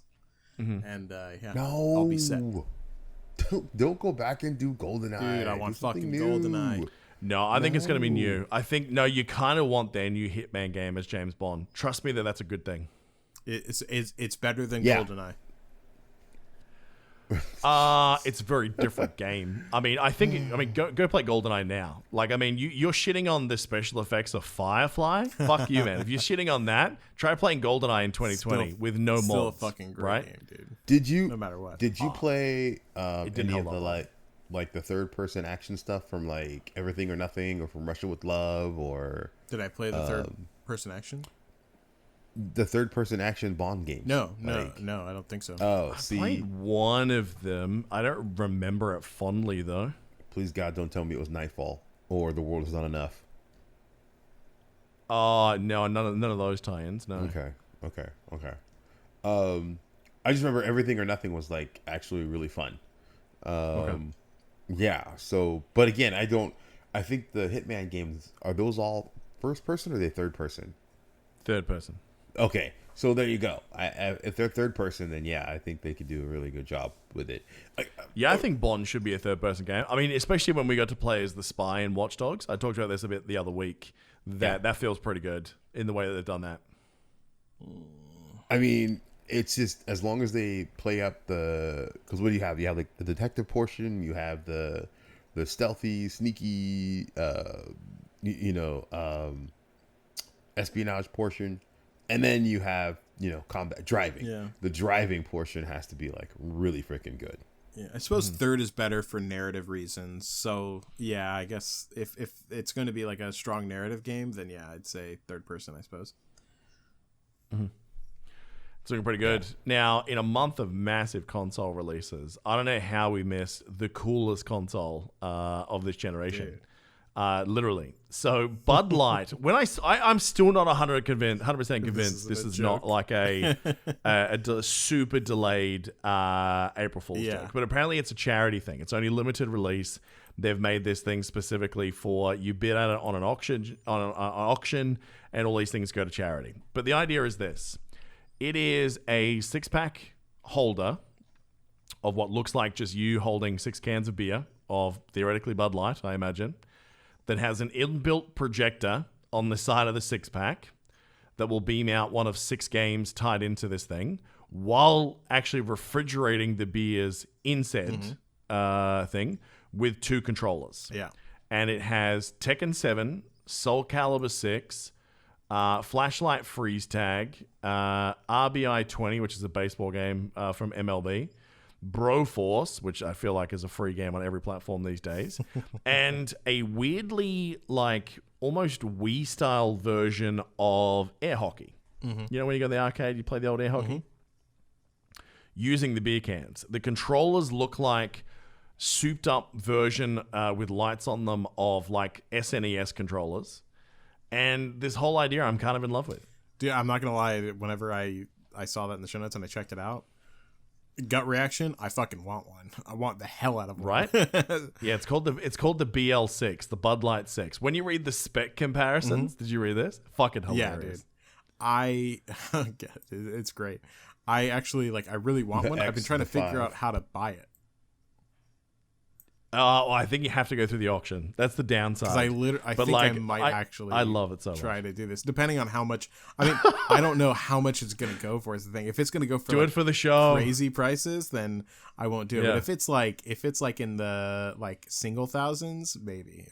And I'll be set. Don't go back and do GoldenEye. Dude, I want fucking GoldenEye. No, I think it's going to be new. I think, you kind of want their new Hitman game as James Bond. Trust me that that's a good thing. It's better than GoldenEye. It's a very different game. I mean, go play GoldenEye now. Like, I mean, you're shitting on the special effects of Firefly. Fuck you, man. If you're shitting on that, try playing GoldenEye in 2020 with no mods. Still a fucking great game, dude. Did you? No matter what. Did you play any of the like the third person action stuff from like Everything or Nothing, or from Russia with Love, or? Did I play the third person action? the third-person action Bond game. No, I don't think so. Oh, I played one of them. I don't remember it fondly though. Please God, don't tell me it was Nightfall or The World Is Not Enough. Oh no, none of those tie-ins. No. Okay. I just remember Everything or Nothing was like actually really fun. Yeah. So, but again, I think the Hitman games, are those all first person or are they third person? Third person. Okay. So there you go. If they're third person, then yeah, I think they could do a really good job with it. I think Bond should be a third person game. I mean, especially when we got to play as the spy in Watch Dogs. I talked about this a bit the other week. That feels pretty good in the way that they've done that. I mean, it's just as long as they play up because what do you have? You have like the detective portion, you have the stealthy, sneaky, espionage portion, and then you have combat driving. Yeah. The driving portion has to be like really freaking good. Yeah, I suppose third is better for narrative reasons. So yeah, I guess if it's going to be like a strong narrative game, then yeah, I'd say third person, I suppose. Mm-hmm. It's looking pretty good. Now, in a month of massive console releases, I don't know how we missed the coolest console of this generation. Literally. So Bud Light, when I'm still not 100% convinced this is not like a super delayed April Fool's joke. But apparently it's a charity thing. It's only limited release. They've made this thing specifically for you bid at it on an auction, and all these things go to charity. But the idea is this. It is a 6-pack holder of what looks like just you holding 6 cans of beer, of theoretically Bud Light, I imagine, that has an inbuilt projector on the side of the 6-pack that will beam out one of 6 games tied into this thing while actually refrigerating the beers in said thing with 2 controllers. Yeah. And it has Tekken 7, Soul Calibur 6, Flashlight Freeze Tag, RBI 20, which is a baseball game from MLB, Broforce, which I feel like is a free game on every platform these days, and a weirdly like almost Wii-style version of air hockey. Mm-hmm. You know when you go to the arcade, you play the old air hockey? Using the beer cans. The controllers look like souped up version with lights on them of like SNES controllers. And this whole idea I'm kind of in love with. Dude, I'm not going to lie. Whenever I saw that in the show notes and I checked it out, gut reaction, I fucking want one. I want the hell out of one. Right? Yeah, it's called the BL6, the Bud Light 6. When you read the spec comparisons, did you read this? Fucking hilarious. Yeah, dude. It's great. I actually, I really want one. I've been trying to figure out how to buy it. I think you have to go through the auction. That's the downside. Because I might actually. I love it so much. Try to do this, depending on how much. I mean, I don't know how much it's going to go for. Is the thing. If it's going to go for it for the show, crazy prices, then I won't do it. Yeah. But if it's in the single thousands, maybe,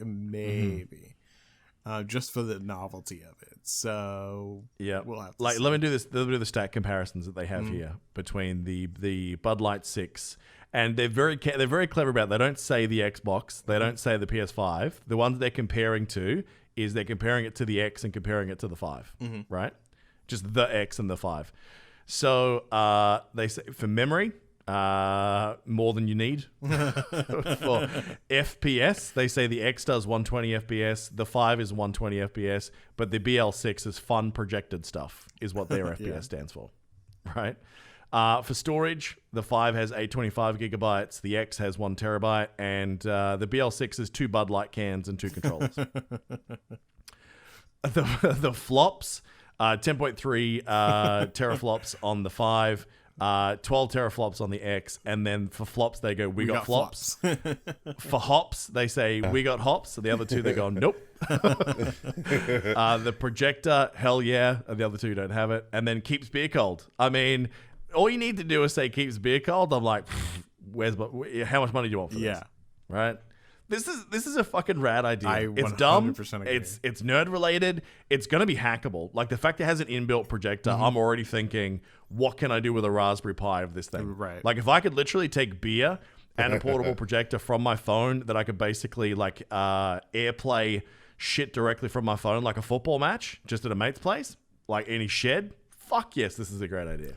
just for the novelty of it. So yeah, we'll have to see. Let me do this. Let me do the stat comparisons that they have here between the Bud Light 6. And they're very clever about it. They don't say the Xbox. They don't say the PS5. The ones they're comparing to is they're comparing it to the X and comparing it to the 5, right? Just the X and the 5. So they say for memory, more than you need. For FPS, they say the X does 120 FPS. The 5 is 120 FPS. But the BL6 is fun projected stuff is what their FPS stands for, right? For storage, the 5 has 825 gigabytes, the X has 1 terabyte, and the BL6 is 2 Bud Light cans and 2 controllers. The flops, 10.3 teraflops on the 5, 12 teraflops on the X, and then for flops, they go, we got flops. For hops, they say, we got hops, so the other 2, they go, nope. The projector, hell yeah, and the other 2 don't have it, and then keeps beer cold. I mean... all you need to do is say keeps beer cold. I'm like, how much money do you want for this? Right? This is a fucking rad idea. It's dumb. Agree. It's nerd related. It's gonna be hackable. Like the fact it has an inbuilt projector, I'm already ting, what can I do with a Raspberry Pi of this thing? Right. Like if I could literally take beer and a portable projector from my phone that I could basically AirPlay shit directly from my phone, like a football match, just at a mate's place, like any shed. fuck yes, this is a great idea.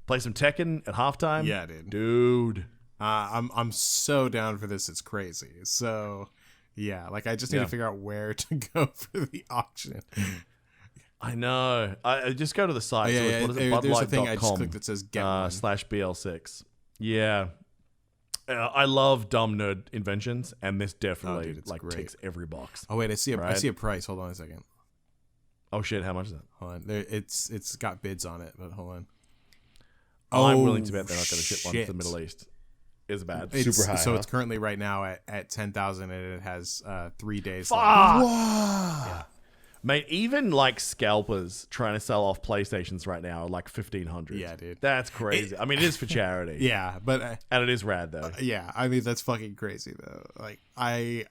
Play some Tekken at halftime. Yeah, dude. I'm so down for this. It's crazy. So yeah, like I just need to figure out where to go for the auction. I know. I just go to the site. What is it? There's a thing I just clicked that says get one. /BL6. Yeah. I love dumb nerd inventions, and this definitely ticks every box. Oh wait, I see a price. Hold on a second. Oh shit, how much is that? Hold on. It's got bids on it, but hold on. I'm willing to bet they're not going to ship one to the Middle East. Is bad. Super high. So it's currently right now at 10,000, and it has 3 days left. Yeah. Mate, even like scalpers trying to sell off PlayStations right now are like 1,500. Yeah, dude. That's crazy. I mean, it is for charity. Yeah, but and it is rad though. Yeah, I mean that's fucking crazy though. Like I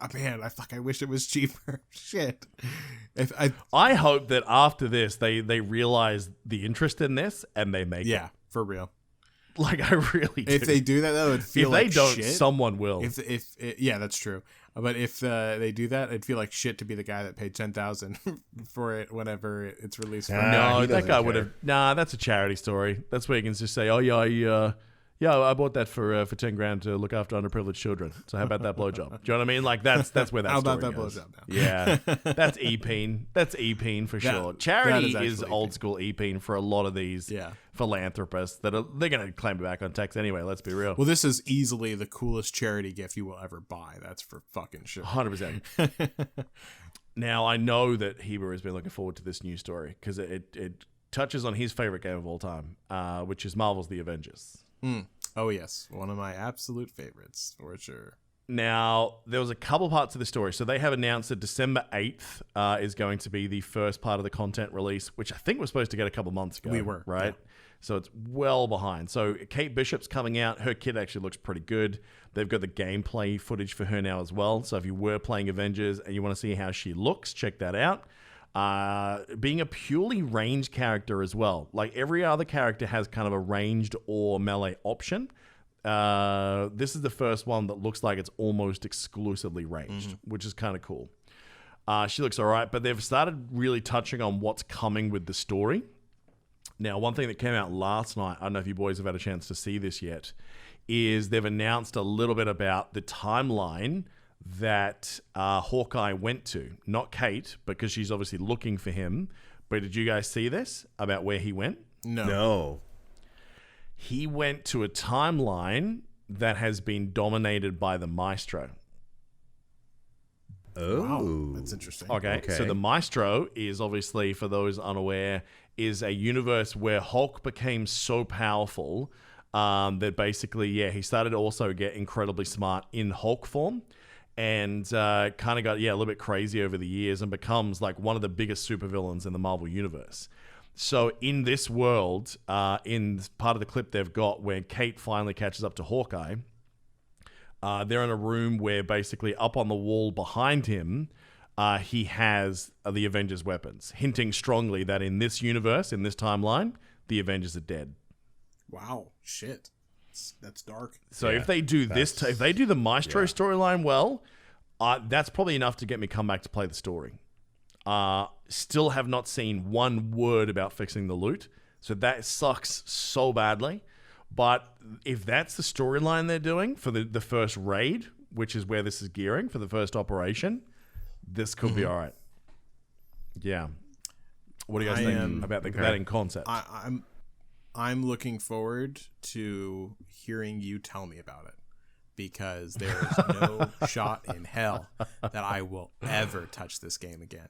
wish it was cheaper. Shit. I hope that after this they realize the interest in this and they make it. Yeah, for real. Like I really do. If they do that, though, it'd feel like shit. If they don't, someone will. Yeah, that's true. But if they do that, it'd feel like shit to be the guy that paid 10,000 for it whenever it's released. No, that guy would have. Nah, that's a charity story. That's where you can just say, "Oh yeah, I bought that for 10 grand to look after underprivileged children. So how about that blowjob?" Do you know what I mean? Like that's where that. How story about that goes. blowjob now? Yeah, that's e-peen. That's e-peen for sure. Charity is old school e-peen for a lot of these philanthropists they're going to claim it back on tax anyway. Let's be real. Well, this is easily the coolest charity gift you will ever buy. That's for fucking sure. 100%. Now I know that Heber has been looking forward to this news story because it touches on his favorite game of all time, which is Marvel's The Avengers. Oh yes, one of my absolute favorites for sure. Now, there was a couple parts of the story. So they have announced that December 8th is going to be the first part of the content release, which I think we're supposed to get a couple months ago. We were. Right? Yeah. So it's well behind. So Kate Bishop's coming out. Her kit actually looks pretty good. They've got the gameplay footage for her now as well. So if you were playing Avengers and you want to see how she looks, check that out. Being a purely ranged character as well. Like every other character has kind of a ranged or melee option. This is the first one that looks like it's almost exclusively ranged, which is kind of cool. She looks all right, but they've started really touching on what's coming with the story. Now, one thing that came out last night, I don't know if you boys have had a chance to see this yet, is they've announced a little bit about the timeline that Hawkeye went to. Not Kate, because she's obviously looking for him. But did you guys see this about where he went? No. He went to a timeline that has been dominated by the Maestro. Oh, wow. That's interesting. Okay, so the Maestro is obviously, for those unaware, is a universe where Hulk became so powerful that basically, he started to also get incredibly smart in Hulk form and kind of got, a little bit crazy over the years and becomes like one of the biggest supervillains in the Marvel Universe. So in this world, in part of the clip they've got where Kate finally catches up to Hawkeye, they're in a room where basically up on the wall behind him, he has the Avengers weapons, hinting strongly that in this universe, in this timeline, the Avengers are dead. Wow, shit. That's dark. So if they do this, if they do the Maestro storyline well, that's probably enough to get me come back to play the story. Still have not seen one word about fixing the loot, so that sucks so badly. But if that's the storyline they're doing for the first raid, which is where this is gearing for the first operation, this could be all right. Yeah. What do you guys think about that in concept? I'm looking forward to hearing you tell me about it, because there is no shot in hell that I will ever touch this game again.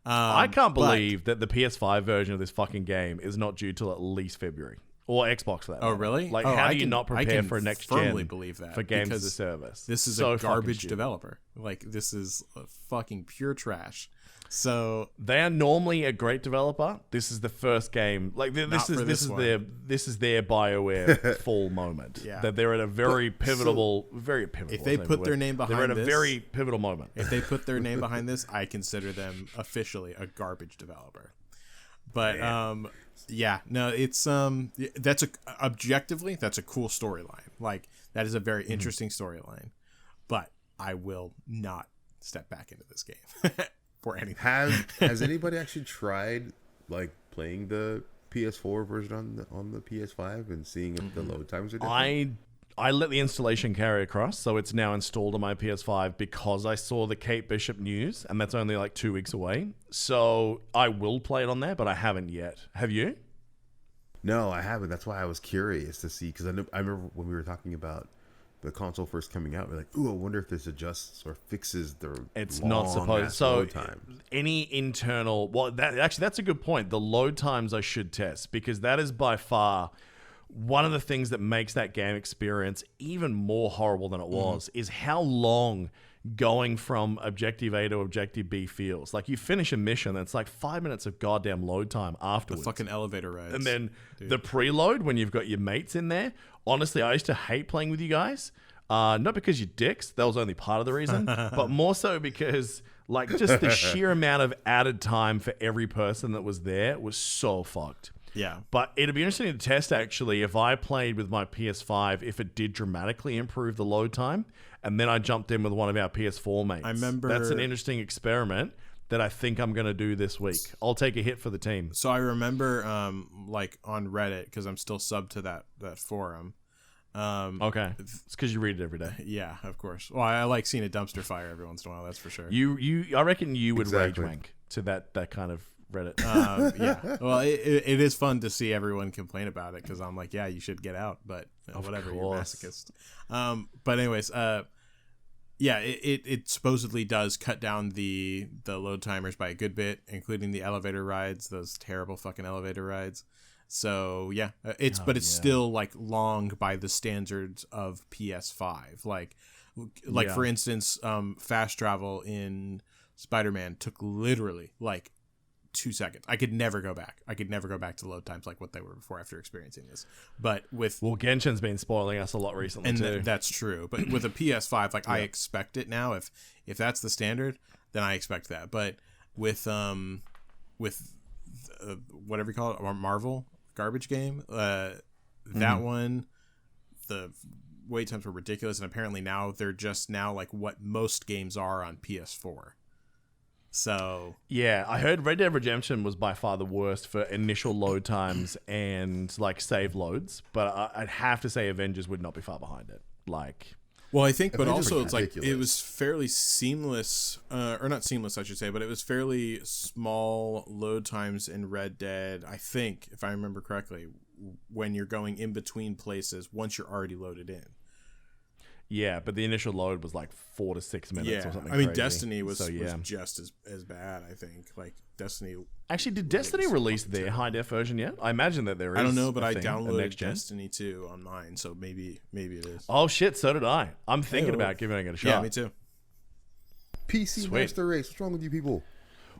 I can't believe that the PS5 version of this fucking game is not due till at least February. Or Xbox for that. Oh, really? Like, how do you not prepare for next gen? I firmly believe that for games as a service. This is a garbage developer. Like, this is fucking pure trash. So they are normally a great developer. This is the first game. Like this is their BioWare fall moment. Yeah. That they're at a very pivotal. If they put their name behind this, they're at a very pivotal moment. If they put their name behind this, I consider them officially a garbage developer. But it's objectively that's a cool storyline. Like, that is a very interesting storyline. But I will not step back into this game for anything. Has anybody actually tried like playing the PS4 version on the PS5 and seeing if the load times are different? I let the installation carry across, so it's now installed on my PS5 because I saw the Kate Bishop news, and that's only like 2 weeks away. So I will play it on there, but I haven't yet. Have you? No, I haven't. That's why I was curious to see, because I remember when we were talking about the console first coming out, we're like, ooh, I wonder if this adjusts or fixes the it's not supposed so load time. Any internal that's a good point. The load times I should test, because that is by far one of the things that makes that game experience even more horrible than it was, is how long going from objective A to objective B feels. Like, you finish a mission, and it's like 5 minutes of goddamn load time afterwards. The fucking elevator rides. And then the preload when you've got your mates in there. Honestly, I used to hate playing with you guys. Not because you're dicks, that was only part of the reason, but more so because like just the sheer amount of added time for every person that was there was so fucked. Yeah. But it'd be interesting to test, actually, if I played with my PS5, if it did dramatically improve the load time, and then I jumped in with one of our PS4 mates. I remember... That's an interesting experiment that I think I'm going to do this week. I'll take a hit for the team. So I remember, like, on Reddit, because I'm still subbed to that forum. Okay. It's because you read it every day. Yeah, of course. Well, I like seeing a dumpster fire every once in a while, that's for sure. I reckon you would Exactly. rage wank to that kind of Reddit. Yeah. Well, it is fun to see everyone complain about it, because I'm like, yeah, you should get out, but whatever, you're a masochist. But anyways, yeah, it supposedly does cut down the load timers by a good bit, including the elevator rides, those terrible fucking elevator rides. So yeah, it's still like long by the standards of PS5. Like for instance, fast travel in Spider-Man took literally like 2 seconds. I could never go back. I could never go back to load times like what they were before after experiencing this. But Genshin's been spoiling us a lot recently too. That's true. But with a PS5, like I expect it now. If that's the standard, then I expect that. But with whatever you call it, or Marvel garbage game, that one, the wait times were ridiculous, and apparently now they're just like what most games are on PS4. So yeah, I heard Red Dead Redemption was by far the worst for initial load times and like save loads, but I'd have to say Avengers would not be far behind it. Like, well, I think, but Avengers also it's ridiculous. like it was fairly seamless, or not seamless, I should say, but it was fairly small load times in Red Dead. I think, if I remember correctly, when you're going in between places once you're already loaded in. Yeah, but the initial load was like 4 to 6 minutes or something. I mean, crazy. Destiny was just as bad, I think. Like, Destiny... Actually, did Destiny release their high-def version yet? I imagine that there is. I don't know, but I downloaded Destiny 2 on mine, so maybe it is. Oh, shit, so did I. I'm thinking about giving it a shot. Yeah, me too. PC Master Race. What's wrong with you people?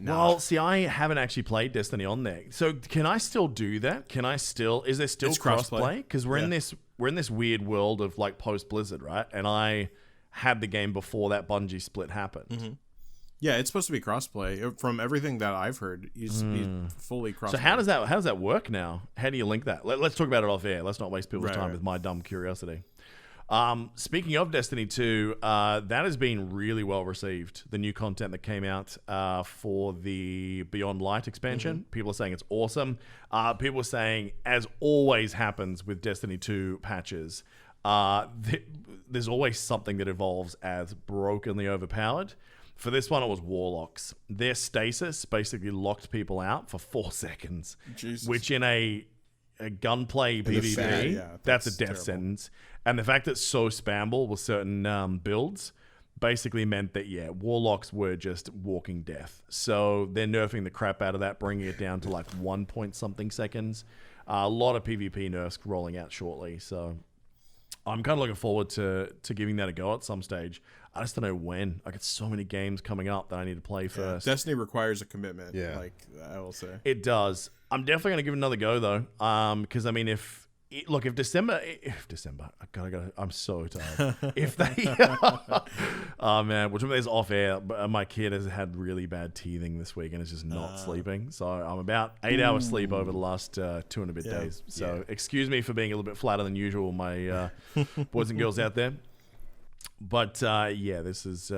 Well, see, I haven't actually played Destiny on there. So can I still do that? Is there still crossplay? Because we're in this weird world of like post Blizzard, right? And I had the game before that Bungie split happened. Mm-hmm. Yeah, it's supposed to be crossplay. From everything that I've heard, he's fully crossplay. So how does that work now? How do you link that? Let's talk about it off air. Let's not waste people's time with my dumb curiosity. Speaking of Destiny 2, that has been really well received. The new content that came out for the Beyond Light expansion. People are saying it's awesome. People are saying, as always happens with Destiny 2 patches, there's always something that evolves as brokenly overpowered. For this one, it was Warlocks. Their stasis basically locked people out for 4 seconds, which in a gunplay PvP, that's a death terrible. Sentence. And the fact that it's so spammable with certain builds basically meant that, Warlocks were just walking death. So they're nerfing the crap out of that, bringing it down to like 1 point something seconds. A lot of PvP nerfs rolling out shortly. So I'm kind of looking forward to giving that a go at some stage. I just don't know when. I got so many games coming up that I need to play first. Destiny requires a commitment. Yeah, like I will say it does. I'm definitely gonna give it another go though. Because I mean, if December, I'm so tired. If they, oh man, which is off air. But my kid has had really bad teething this week and is just not sleeping. So I'm about 8 hours sleep over the last 2 and a bit days. So excuse me for being a little bit flatter than usual, my boys and girls out there. But this is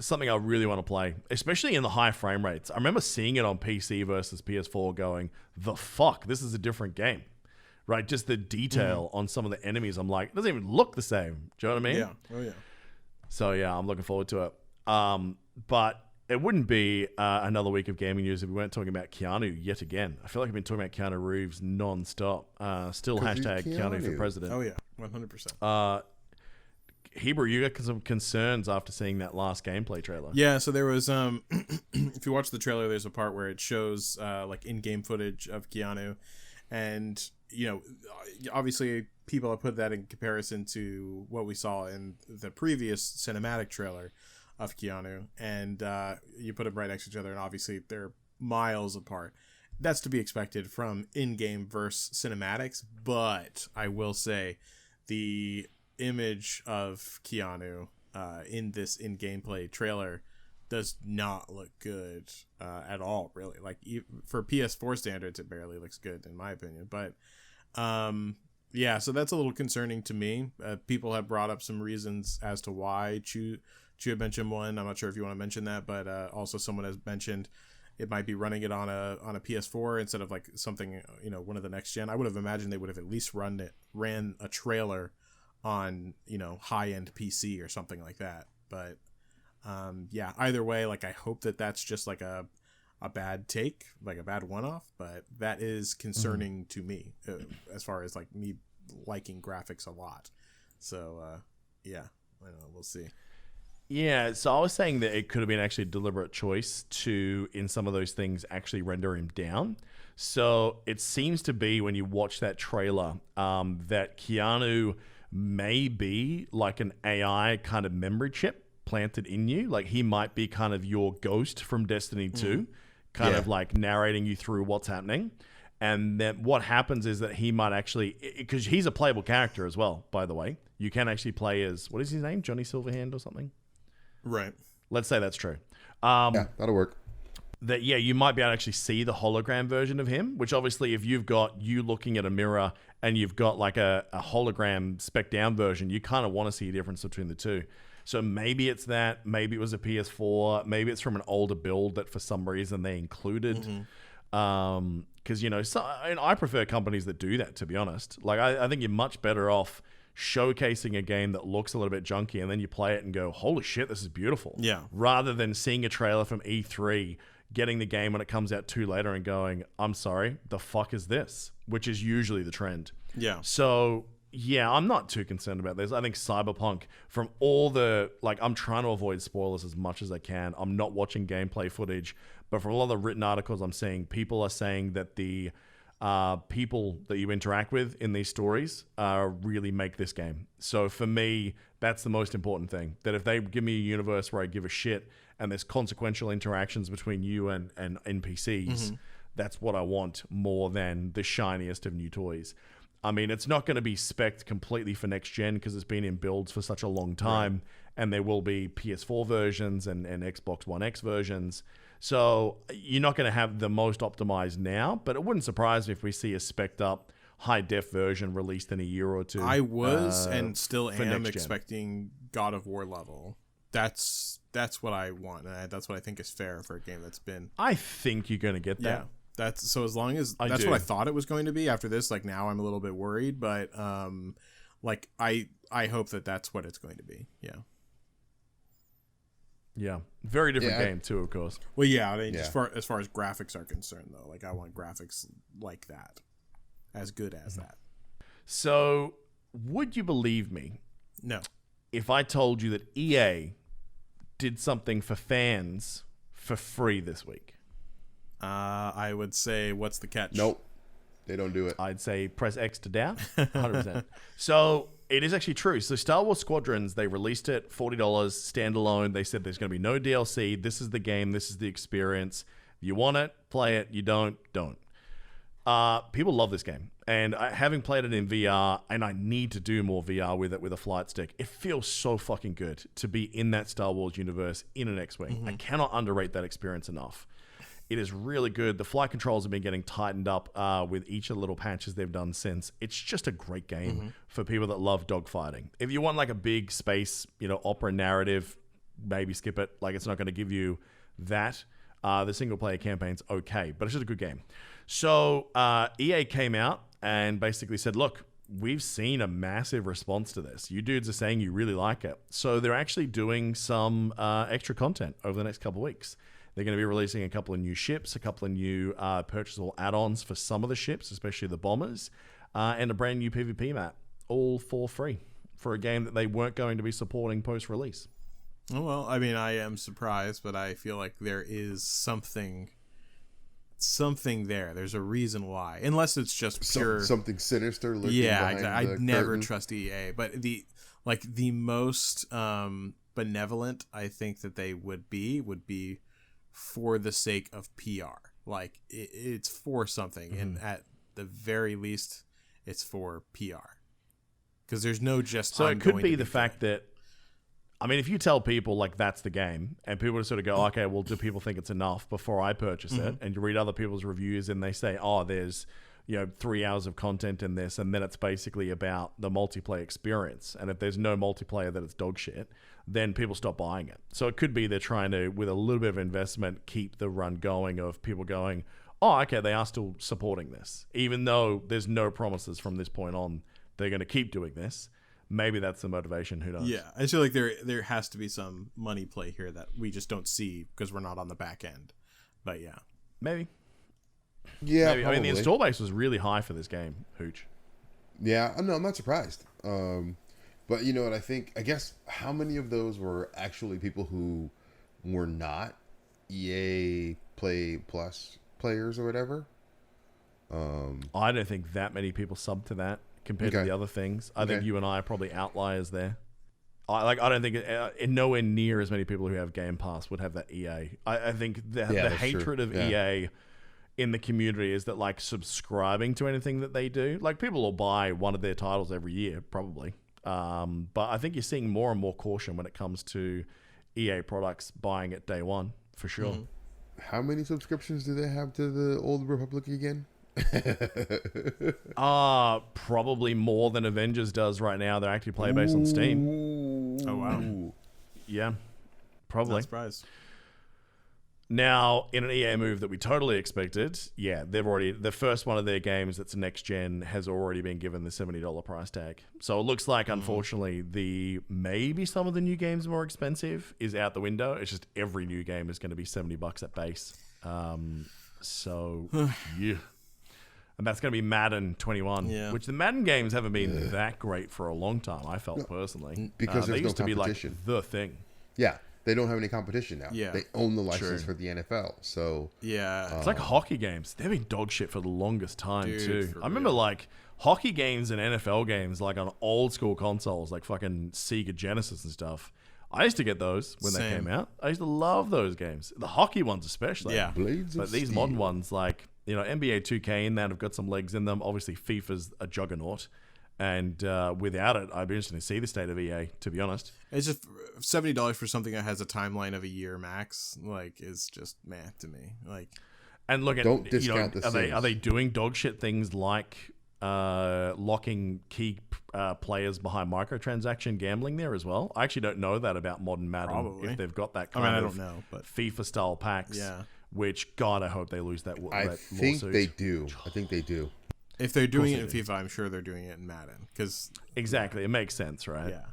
something I really want to play, especially in the high frame rates. I remember seeing it on PC versus PS4 going, the fuck, this is a different game. Right? Just the detail on some of the enemies. I'm like, it doesn't even look the same. Do you know what I mean? Yeah. Oh, yeah. So, yeah, I'm looking forward to it. But it wouldn't be another week of gaming news if we weren't talking about Keanu yet again. I feel like I've been talking about Keanu Reeves nonstop. Still hashtag Keanu for president. Oh, yeah. 100%. Hebrew, you got some concerns after seeing that last gameplay trailer. Yeah, so there was, if you watch the trailer, there's a part where it shows like in-game footage of Keanu. And, you know, obviously people have put that in comparison to what we saw in the previous cinematic trailer of Keanu. And you put them right next to each other, and obviously they're miles apart. That's to be expected from in-game versus cinematics. But I will say the image of Keanu in this in-gameplay trailer does not look good at all, really. Like, for PS4 standards, it barely looks good, in my opinion. But yeah, so that's a little concerning to me. People have brought up some reasons as to why. Chu had mentioned one. I'm not sure if you want to mention that, but also someone has mentioned it might be running it on a PS4 instead of like something, you know, one of the next gen. I would have imagined they would have at least ran a trailer on, you know, high-end PC or something like that. But yeah, either way, like, I hope that that's just like a bad take, like a bad one-off, but that is concerning to me as far as like me liking graphics a lot. So yeah, I don't know, we'll see. Yeah, so I was saying that it could have been actually a deliberate choice to, in some of those things, actually render him down. So it seems to be, when you watch that trailer, that Keanu may be like an AI kind of memory chip planted in you. Like, he might be kind of your ghost from Destiny 2, kind of like narrating you through what's happening. And then what happens is that he might actually, because he's a playable character as well, by the way. You can actually play as, what is his name? Johnny Silverhand or something? Right. Let's say that's true. Yeah, that'll work. That, yeah, you might be able to actually see the hologram version of him, which obviously if you've got you looking at a mirror and you've got like a hologram spec down version, you kind of want to see a difference between the two. So maybe it's that, maybe it was a PS4, maybe it's from an older build that for some reason they included. Because, you know, I prefer companies that do that, to be honest. Like, I think you're much better off showcasing a game that looks a little bit junky and then you play it and go, holy shit, this is beautiful. Yeah. Rather than seeing a trailer from E3, getting the game when it comes out too later and going, I'm sorry, the fuck is this? Which is usually the trend. Yeah. So, yeah, I'm not too concerned about this. I think Cyberpunk, from all the, like, I'm trying to avoid spoilers as much as I can. I'm not watching gameplay footage, but from a lot of the written articles I'm seeing, people are saying that the people that you interact with in these stories really make this game. So for me, that's the most important thing. That if they give me a universe where I give a shit and there's consequential interactions between you and NPCs, that's what I want more than the shiniest of new toys. I mean, it's not going to be spec'd completely for next gen because it's been in builds for such a long time, and there will be PS4 versions and Xbox One X versions. So you're not going to have the most optimized now, but it wouldn't surprise me if we see a spec'd up high-def version released in a year or two. I was and still am expecting God of War level. That's what I want, and that's what I think is fair for a game that's been... I think you're going to get that. Yeah. That's so, as long as that's what I thought it was going to be. After this, like, now I'm a little bit worried, but like, I hope that that's what it's going to be. Yeah, very different game too, of course. Well, yeah, I mean, as far as graphics are concerned, though, like, I want graphics like that, as good as that. So, would you believe me? No. If I told you that EA did something for fans for free this week? I would say, what's the catch? Nope. They don't do it. I'd say press X to doubt. 100%. So it is actually true. So Star Wars Squadrons, they released it, $40, standalone. They said there's going to be no DLC. This is the game. This is the experience. If you want it, play it. You don't. People love this game. And having played it in VR, and I need to do more VR with it with a flight stick, it feels so fucking good to be in that Star Wars universe in an X-Wing. I cannot underrate that experience enough. It is really good. The flight controls have been getting tightened up with each of the little patches they've done since. It's just a great game for people that love dogfighting. If you want like a big space, opera narrative, maybe skip it. Like, it's not going to give you that. The single player campaign's okay, but it's just a good game. So EA came out and basically said, look, we've seen a massive response to this. You dudes are saying you really like it. So they're actually doing some extra content over the next couple of weeks. They're going to be releasing a couple of new ships, a couple of new purchasable add-ons for some of the ships, especially the bombers, and a brand new PvP map, all for free for a game that they weren't going to be supporting post-release. Well, I mean, I am surprised, but I feel like there is something there. There's a reason why, unless it's just pure something sinister. Yeah, exactly. I'd never trust EA, but the most benevolent I think that they would be for the sake of PR. Like it's for something, and at the very least, it's for PR. Because there's no just. So it could be the fact that, I mean, if you tell people like that's the game, and people just sort of go, okay, well, do people think it's enough before I purchase it? And you read other people's reviews, and they say, oh, there's 3 hours of content in this, and then it's basically about the multiplayer experience. And if there's no multiplayer, that it's dog shit, then people stop buying it. So it could be they're trying to, with a little bit of investment, keep the run going of people going, oh, okay, they are still supporting this, even though there's no promises from this point on they're going to keep doing this. Maybe that's the motivation. Who knows? Yeah, I feel like there has to be some money play here that we just don't see because we're not on the back end. But yeah, maybe. Yeah, maybe. I mean, the install base was really high for this game, Hooch. Yeah, no, I'm not surprised. But you know what? I guess how many of those were actually people who were not EA Play Plus players or whatever? I don't think that many people sub to that compared to the other things. I think you and I are probably outliers there. I don't think nowhere near as many people who have Game Pass would have that EA. I think the hatred of EA in the community is that, like, subscribing to anything that they do, like, people will buy one of their titles every year probably, but I think you're seeing more and more caution when it comes to EA products buying it day one for sure. How many subscriptions do they have to the Old Republic again? Probably more than Avengers does right now. They're actually play based on Steam. Oh wow. Yeah, probably. Not surprised. Now, in an EA move that we totally expected, the first one of their games that's next gen has already been given the $70 price tag. So it looks like, unfortunately, maybe some of the new games more expensive is out the window. It's just every new game is going to be $70 at base. So yeah. And that's going to be Madden 21, which the Madden games haven't been that great for a long time, I felt personally. Because there's they used no to be like competition. The thing. Yeah, they don't have any competition now. Yeah. They own the license for the NFL. So it's like hockey games. They've been dog shit for the longest time, too. I remember like hockey games and NFL games like on old school consoles, like fucking Sega Genesis and stuff. I used to get those when they came out. I used to love those games. The hockey ones especially. Yeah. Blades but these Steel. modern ones, like, NBA 2K in that have got some legs in them. Obviously, FIFA's a juggernaut. And without it, I'd be interested to see the state of EA, to be honest. It's just $70 for something that has a timeline of a year max, like, is just meh to me. Like, and look at, don't discount the are they doing dog shit things like locking key players behind microtransaction gambling there as well? I actually don't know that about modern Madden. Probably. If they've got that kind I of don't know, but FIFA style packs. Yeah. Which, God, I hope they lose that I lawsuit. think they do. if they're doing it in FIFA, I'm sure they're doing it in Madden. Exactly. It makes sense, right? Yeah.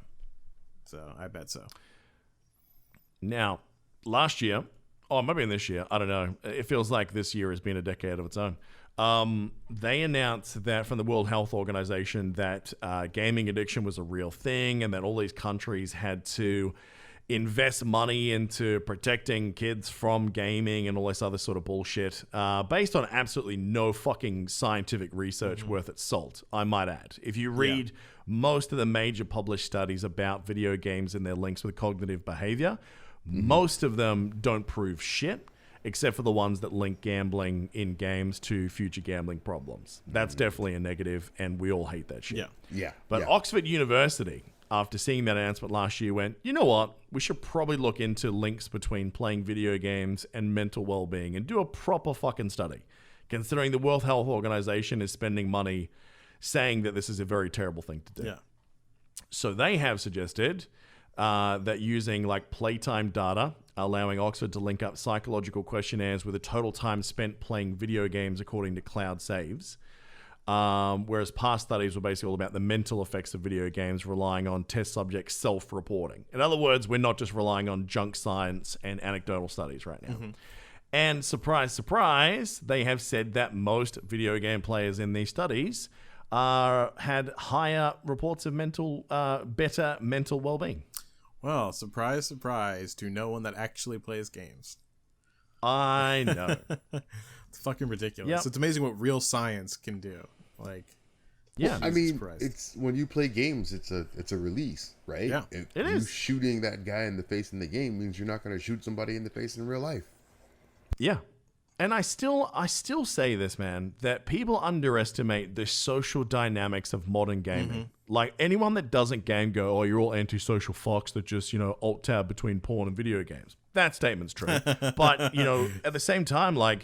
So, I bet so. Now, last year, maybe in this year, I don't know. It feels like this year has been a decade of its own. They announced that from the World Health Organization that gaming addiction was a real thing and that all these countries had to invest money into protecting kids from gaming and all this other sort of bullshit based on absolutely no fucking scientific research worth its salt, I might add. If you read most of the major published studies about video games and their links with cognitive behavior, most of them don't prove shit, except for the ones that link gambling in games to future gambling problems. That's definitely a negative, and we all hate that shit. But Oxford University, after seeing that announcement last year, went, you know what? We should probably look into links between playing video games and mental well-being and do a proper fucking study, considering the World Health Organization is spending money saying that this is a very terrible thing to do. Yeah. So they have suggested that using like playtime data, allowing Oxford to link up psychological questionnaires with the total time spent playing video games according to cloud saves. Whereas past studies were basically all about the mental effects of video games, relying on test subjects self-reporting. In other words, we're not just relying on junk science and anecdotal studies right now. Mm-hmm. And surprise, surprise, they have said that most video game players in these studies had higher reports of better mental well-being. Well, surprise, surprise to no one that actually plays games. I know. It's fucking ridiculous. Yep. It's amazing what real science can do. Like, yeah, I mean, it's when you play games, it's a release, right? Yeah, it is. Shooting that guy in the face in the game means you're not going to shoot somebody in the face in real life. Yeah. And I still say this, man, that people underestimate the social dynamics of modern gaming. Mm-hmm. Like, anyone that doesn't game go, oh, you're all antisocial fucks that just, alt-tab between porn and video games. That statement's true. But, at the same time, like,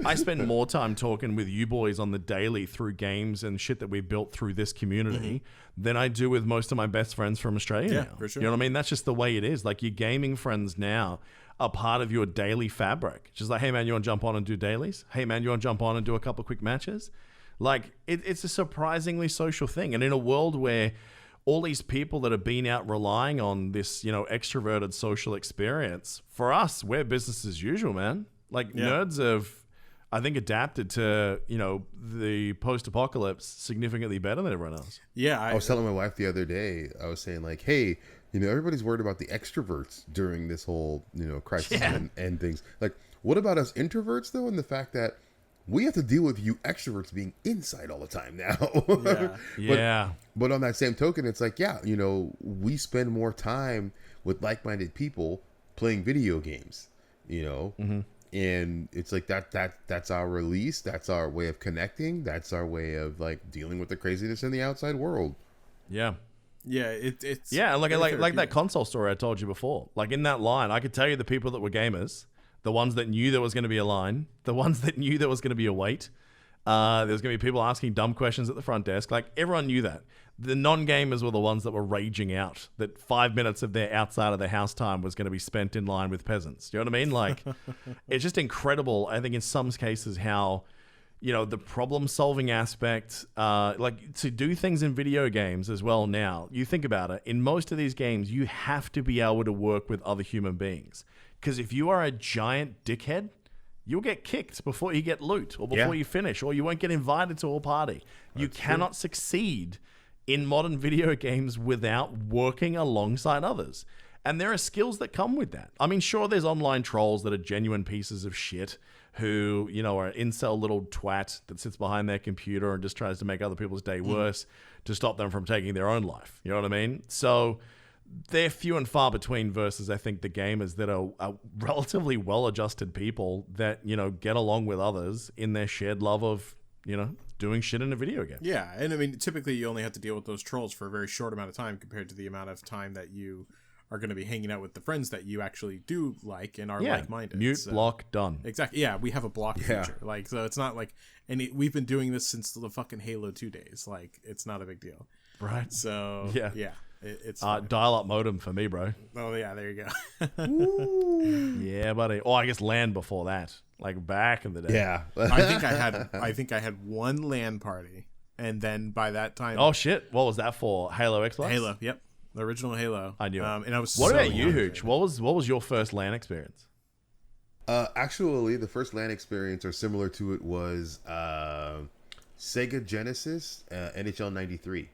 I spend more time talking with you boys on the daily through games and shit that we built through this community than I do with most of my best friends from Australia now. For sure. You know what I mean? That's just the way it is. Like, your gaming friends now are part of your daily fabric. Just like, hey, man, you want to jump on and do dailies? Hey, man, you want to jump on and do a couple of quick matches? Like, it's a surprisingly social thing. And in a world where all these people that have been out relying on this, extroverted social experience, for us, we're business as usual, man. Like, nerds have, I think, adapted to, the post-apocalypse significantly better than everyone else. Yeah. I was telling my wife the other day, I was saying, like, hey, everybody's worried about the extroverts during this whole, crisis and things. Like, what about us introverts, though, and the fact that we have to deal with you extroverts being inside all the time now. But on that same token, it's like, we spend more time with like-minded people playing video games, and it's like that's our release. That's our way of connecting. That's our way of like dealing with the craziness in the outside world. Yeah. Yeah, it's like that console story I told you before. Like, in that line, I could tell you the people that were gamers, the ones that knew there was going to be a line, the ones that knew there was going to be a wait. There was going to be people asking dumb questions at the front desk. Like, everyone knew that. The non-gamers were the ones that were raging out that 5 minutes of their outside of their house time was going to be spent in line with peasants. You know what I mean? Like, it's just incredible, I think, in some cases, how the problem-solving aspect, like, to do things in video games as well now. You think about it. In most of these games, you have to be able to work with other human beings. Because if you are a giant dickhead, you'll get kicked before you get loot or before you finish, or you won't get invited to a party. You cannot succeed in modern video games without working alongside others. And there are skills that come with that. I mean, sure, there's online trolls that are genuine pieces of shit who, are an incel little twat that sits behind their computer and just tries to make other people's day worse to stop them from taking their own life. You know what I mean? So they're few and far between versus, I think, the gamers that are relatively well-adjusted people that, get along with others in their shared love of, doing shit in a video game. Yeah, and I mean, typically you only have to deal with those trolls for a very short amount of time compared to the amount of time that you are going to be hanging out with the friends that you actually do like and are like-minded. Mute, block, done. Exactly. Yeah, we have a block feature. Like, so it's not like, and we've been doing this since the fucking Halo 2 days. Like, it's not a big deal. Right. So, yeah. It's dial-up modem for me, bro. Oh, yeah, there you go. Yeah, buddy. Oh, I guess LAN before that. Like, back in the day. Yeah. I think I had one LAN party, and then by that time... Oh, shit. What was that for? Halo Xbox? Halo, yep. The original Halo. I knew it. And I was What about you, Hooch? What was your first LAN experience? Actually, the first LAN experience, or similar to it, was Sega Genesis, NHL 93.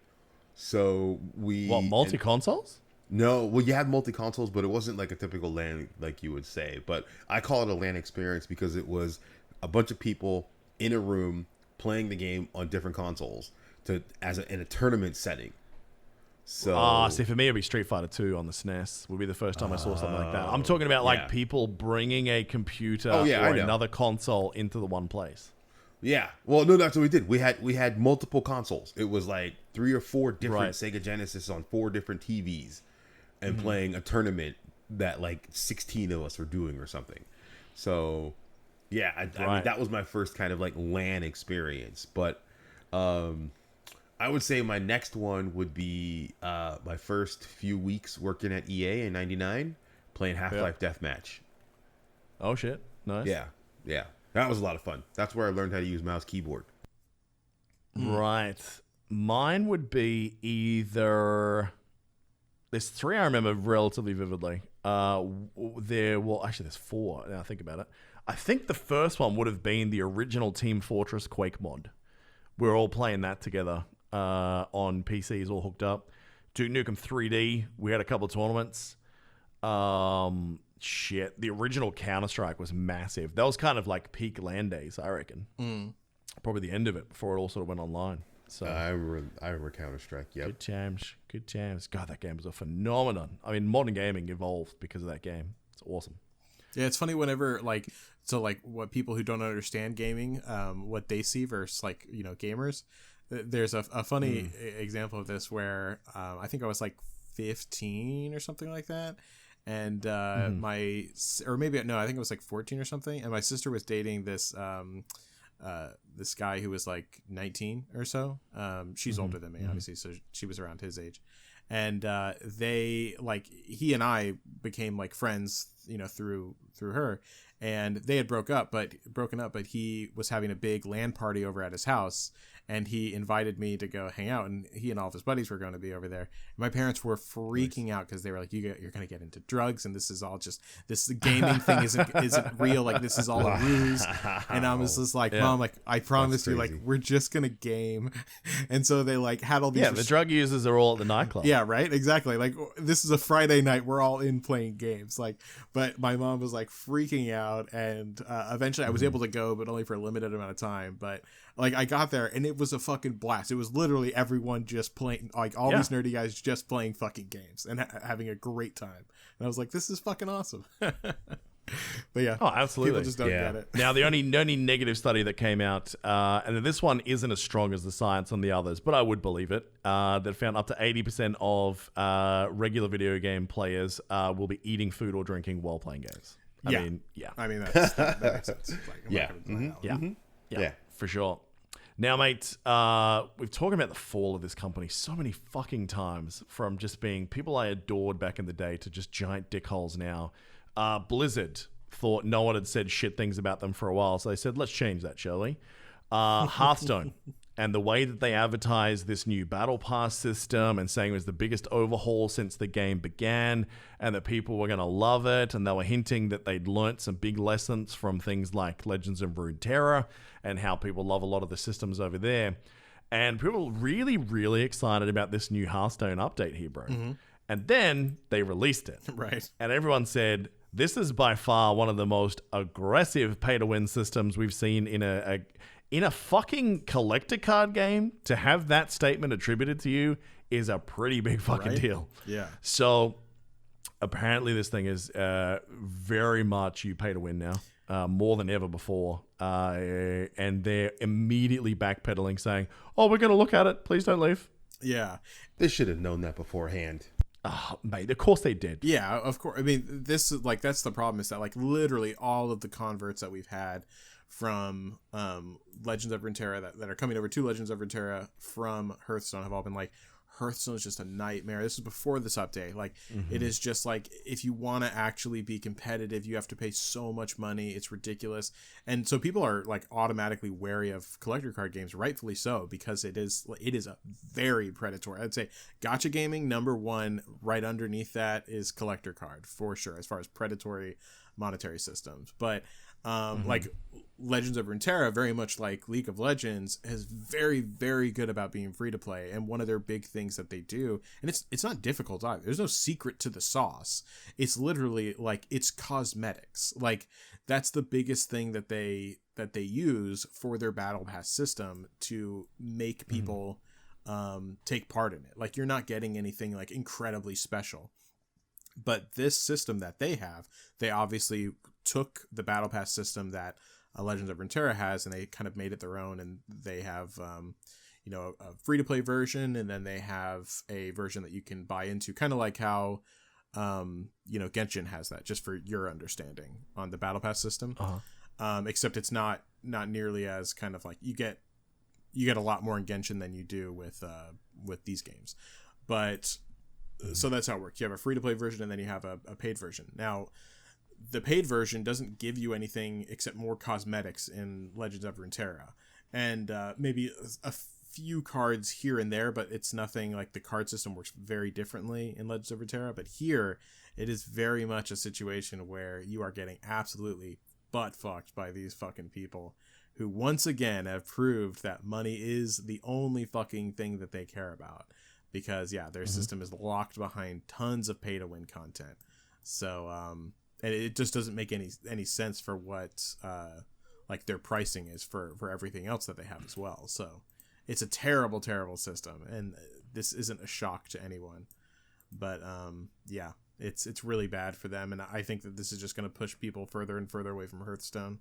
So we... What, multi-consoles? No, well, you had multi-consoles, but it wasn't like a typical LAN like you would say. But I call it a LAN experience because it was a bunch of people in a room playing the game on different consoles in a tournament setting. So, see, for me, it'd be Street Fighter 2 on the SNES. Would be the first time I saw something like that. I'm talking about like people bringing a computer or another console into the one place. Yeah, well, no, that's what we did. We had multiple consoles. It was like 3 or 4 different Sega Genesis on 4 different TVs, and playing a tournament that like 16 of us were doing or something. So, yeah, I mean, that was my first kind of like LAN experience. But I would say my next one would be my first few weeks working at EA in '99, playing Half-Life Deathmatch. Oh shit! Nice. Yeah, that was a lot of fun. That's where I learned how to use mouse keyboard. Right. Mine would be either. There's 3 I remember relatively vividly. There's 4 now I think about it. I think the first one would have been the original Team Fortress Quake mod. We were all playing that together on PCs, all hooked up. Duke Nukem 3D. We had a couple of tournaments. The original Counter-Strike was massive. That was kind of like peak LAN days, I reckon. Probably the end of it before it all sort of went online. So I remember Counter-Strike. Yep. Good times. God, that game was a phenomenon. I mean, modern gaming evolved because of that game. It's awesome. Yeah, it's funny whenever what people who don't understand gaming, what they see versus gamers. There's a funny example of this where I think I was like 15 or something like that, and I think it was like 14 or something, and my sister was dating this this guy who was like 19 or so. She's older than me, obviously, so she was around his age, and he and I became like friends, through her, and they had broken up, but he was having a big LAN party over at his house, and he invited me to go hang out, and he and all of his buddies were going to be over there. My parents were freaking out because they were like, you're going to get into drugs, and this is all just, this gaming thing isn't real, like this is all a ruse. And I was just like, Mom, like I promise you, like we're just going to game. And so they like had all these the drug users are all at the nightclub. Yeah, right, exactly. Like this is a Friday night, we're all in playing games, like. But my mom was like freaking out, and eventually I was able to go, but only for a limited amount of time. But like I got there, and it was a fucking blast. It was literally everyone just playing, like all these nerdy guys just playing fucking games and having a great time. And I was like, this is fucking awesome. But yeah, oh, absolutely, people just don't get it. Now, the only negative study that came out, and this one isn't as strong as the science on the others, but I would believe it, that found up to 80% of regular video game players will be eating food or drinking while playing games. I mean, that makes sense. Like, yeah, for sure. Now, mate, we've talked about the fall of this company so many fucking times, from just being people I adored back in the day to just giant dickholes now. Blizzard thought no one had said shit things about them for a while, so they said, let's change that, shall we? Hearthstone and the way that they advertised this new battle pass system and saying it was the biggest overhaul since the game began and that people were going to love it, and they were hinting that they'd learnt some big lessons from things like Legends of Runeterra and how people love a lot of the systems over there. And people were really, really excited about this new Hearthstone update here, bro. And then they released it. Right. And everyone said, this is by far one of the most aggressive pay-to-win systems we've seen in a fucking collector card game. To have that statement attributed to you is a pretty big fucking deal. Yeah. So apparently this thing is very much you pay to win now, more than ever before. And they're immediately backpedaling, saying, oh, we're going to look at it. Please don't leave. Yeah. They should have known that beforehand. Oh, mate, of course they did. Yeah, of course. I mean, this is like, that's the problem, is that like literally all of the converts that we've had from Legends of Runeterra that are coming over to Legends of Runeterra from Hearthstone have all been like, Hearthstone is just a nightmare. This is before this update. Like, it is just like, if you want to actually be competitive, you have to pay so much money. It's ridiculous. And so people are like automatically wary of collector card games, rightfully so, because it is a very predatory. I'd say gacha gaming, number one, right underneath that is collector card for sure, as far as predatory monetary systems. But like Legends of Runeterra, very much like League of Legends, is very, very good about being free to play. And one of their big things that they do, and it's not difficult either. There's no secret to the sauce. It's literally like, it's cosmetics. Like, that's the biggest thing that they use for their battle pass system to make people take part in it. Like, you're not getting anything like incredibly special. But this system that they have, they obviously took the battle pass system that Legends of Runeterra has, and they kind of made it their own. And they have, a free to play version, and then they have a version that you can buy into, kind of like how, Genshin has that, just for your understanding, on the battle pass system. Except it's not nearly as kind of like, you get you get a lot more in Genshin than you do with these games. But so that's how it works. You have a free-to-play version, and then you have a paid version. Now, the paid version doesn't give you anything except more cosmetics in Legends of Runeterra, and maybe a few cards here and there, but it's nothing like the card system works very differently in Legends of Runeterra. But here, it is very much a situation where you are getting absolutely butt-fucked by these fucking people who once again have proved that money is the only fucking thing that they care about. Because, yeah, their system is locked behind tons of pay-to-win content. So, and it just doesn't make any sense for what, like, their pricing is for everything else that they have as well. So, it's a terrible, terrible system. And this isn't a shock to anyone. But, yeah, it's really bad for them. And I think that this is just going to push people further and further away from Hearthstone.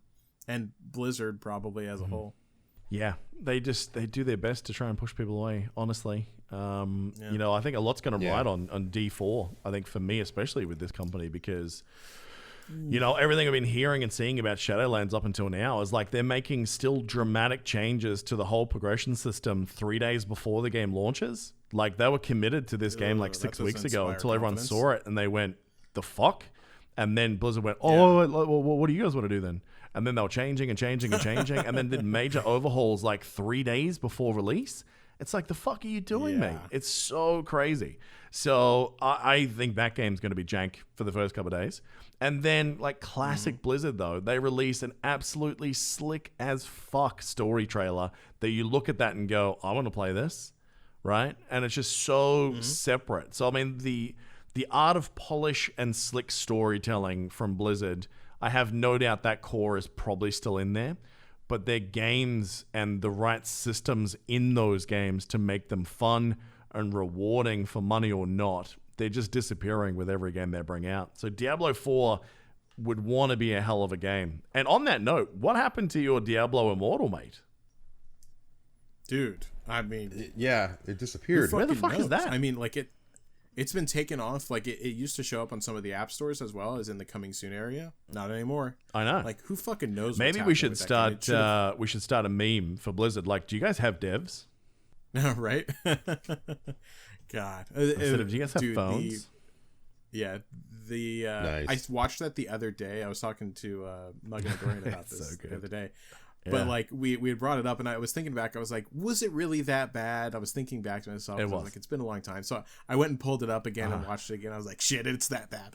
And Blizzard, probably, as a whole. Yeah, they do their best to try and push people away, honestly. You know, I think a lot's going to ride on D4, I think, for me, especially with this company, because, you know, everything I've been hearing and seeing about Shadowlands up until now is like they're making still dramatic changes to the whole progression system 3 days before the game launches. Like, they were committed to this game like 6 weeks ago until everyone saw it and they went, the fuck? And then Blizzard went, what do you guys want to do then? And then they were changing and changing and changing, and then did major overhauls like 3 days before release. It's like, the fuck are you doing, mate? It's so crazy. So I think that game's going to be jank for the first couple of days. And then, like classic Blizzard, though, they release an absolutely slick as fuck story trailer that you look at that and go, I want to play this, right? And it's just so separate. So, I mean, the art of polish and slick storytelling from Blizzard, I have no doubt that core is probably still in there, but their games and the right systems in those games to make them fun and rewarding for money or not, they're just disappearing with every game they bring out. So Diablo 4 would want to be a hell of a game. And on that note, what happened to your Diablo Immortal, mate? Dude, I mean... it disappeared. Where the fuck is that? I mean, like, it's been taken off. Like, it used to show up on some of the app stores as well as in the coming soon area. Not anymore. I know. Like, who fucking knows? Maybe we should start. We should start a meme for Blizzard. Like, do you guys have devs? Right? God. Instead of, do you guys have phones? Nice. I watched that the other day. I was talking to Mug and Dorian about this the other day. Yeah. But like we had brought it up, and I was thinking back. I was like, was it really that bad? I was thinking back to myself. I was like, it's been a long time. So I went and pulled it up again and watched it again. I was like, shit, it's that bad.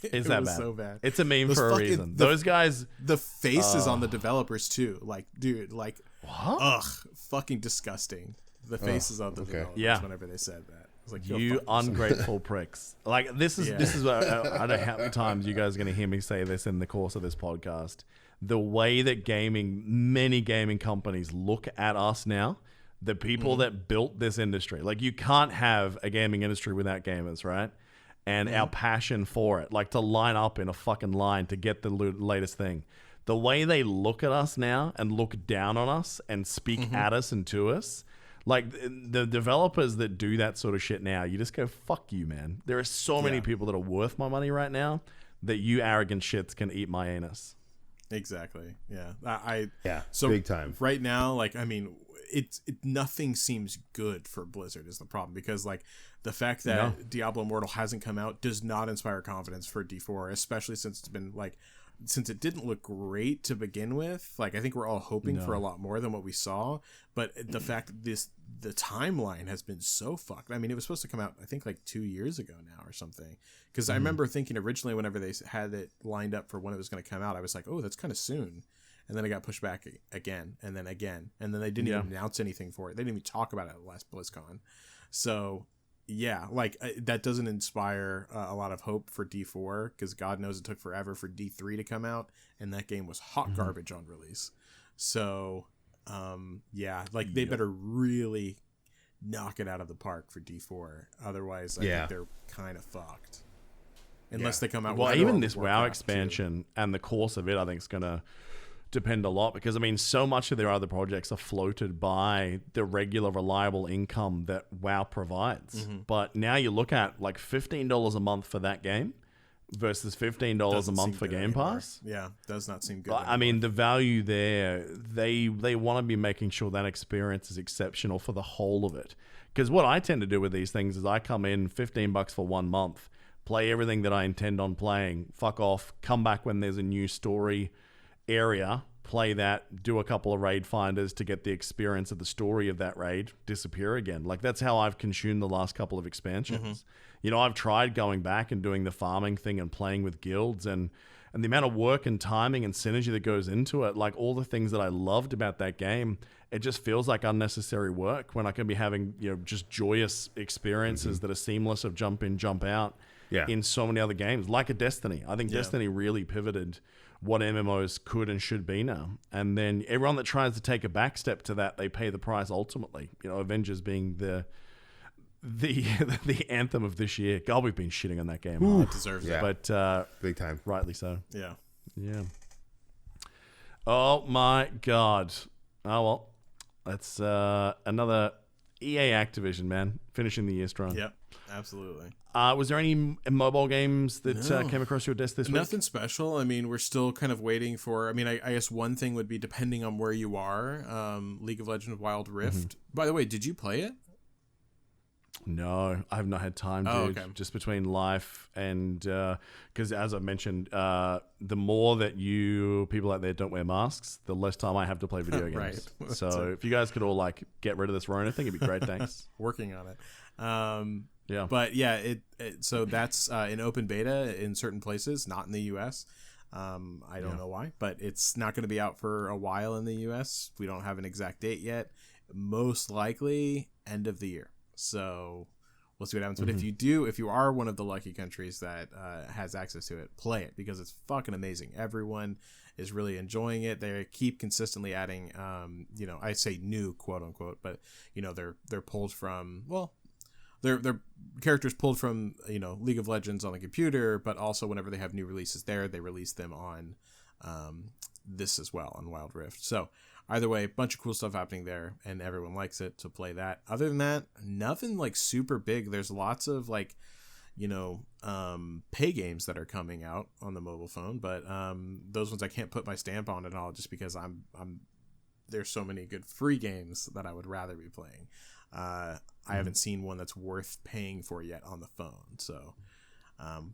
It's that bad. So bad. It's a meme for a reason. Those guys. The faces on the developers too. Like, dude, like, what? Ugh, fucking disgusting. The faces on the developers whenever they said that. I was like, you ungrateful pricks. Like, this is what I don't know how many times you guys are going to hear me say this in the course of this podcast. The way that many gaming companies look at us now, the people that built this industry. Like, you can't have a gaming industry without gamers, right? And our passion for it, like to line up in a fucking line to get the latest thing. The way they look at us now and look down on us and speak at us and to us, like the developers that do that sort of shit now, you just go, fuck you, man. There are so many people that are worth my money right now that you arrogant shits can eat my anus. Exactly. Yeah. So big time. Right now, like, I mean, nothing seems good for Blizzard is the problem, because like the fact that Diablo Immortal hasn't come out does not inspire confidence for D4, especially since since it didn't look great to begin with. Like, I think we're all hoping for a lot more than what we saw, but the fact that the timeline has been so fucked. I mean, it was supposed to come out, I think, like 2 years ago now or something. Because I remember thinking originally, whenever they had it lined up for when it was going to come out, I was like, oh, that's kind of soon. And then it got pushed back again, and then again, and then they didn't even announce anything for it. They didn't even talk about it at the last BlizzCon. So yeah, like that doesn't inspire a lot of hope for D4, because God knows it took forever for D3 to come out, and that game was hot garbage on release. So like they better really knock it out of the park for D4. Otherwise, I think they're kind of fucked. Unless they come out with even this WoW expansion and the course of it, I think is going to depend a lot, because I mean, so much of their other projects are floated by the regular reliable income that WoW provides. But now you look at like $15 a month for that game, versus $15 a month for Game Pass. Yeah, does not seem good. I mean, the value there, they want to be making sure that experience is exceptional for the whole of it. Because what I tend to do with these things is I come in $15 for 1 month, play everything that I intend on playing, fuck off, come back when there's a new story area, play that, do a couple of raid finders to get the experience of the story of that raid, disappear again. Like, that's how I've consumed the last couple of expansions. You know, I've tried going back and doing the farming thing and playing with guilds, and the amount of work and timing and synergy that goes into it, like all the things that I loved about that game, it just feels like unnecessary work when I can be having, you know, just joyous experiences that are seamless of jump in, jump out in so many other games, like a Destiny. I think Destiny really pivoted what MMOs could and should be now. And then everyone that tries to take a back step to that, they pay the price ultimately. You know, Avengers being the anthem of this year. God, we've been shitting on that game. It deserves it. But big time. Rightly so. Yeah. Yeah. Oh my God. Oh well. That's another EA Activision, man. Finishing the year strong. Yep. Absolutely. Was there any mobile games that came across your desk this week? Nothing special. I mean, we're still kind of waiting for... I mean, I guess one thing would be, depending on where you are, League of Legends Wild Rift. By the way, did you play it? No, I have not had time, dude. Oh, okay. Just between life and... Because as I mentioned, the more that you people out there don't wear masks, the less time I have to play video games. Right. So if you guys could all like get rid of this Rona thing, it'd be great. Thanks. Working on it. Yeah. But yeah, so that's in open beta in certain places, not in the US. I don't know why, but it's not going to be out for a while in the US. We don't have an exact date yet. Most likely end of the year. So we'll see what happens. But if you are one of the lucky countries that has access to it, play it, because it's fucking amazing. Everyone is really enjoying it. They keep consistently adding, I say new, quote unquote, but they're pulled from, they're characters pulled from, League of Legends on the computer, but also whenever they have new releases there, they release them on this as well, on Wild Rift. So either way, a bunch of cool stuff happening there, and everyone likes it, to play that. Other than that, nothing like super big. There's lots of like, pay games that are coming out on the mobile phone, but those ones I can't put my stamp on at all, just because I'm there's so many good free games that I would rather be playing. I haven't seen one that's worth paying for yet on the phone, so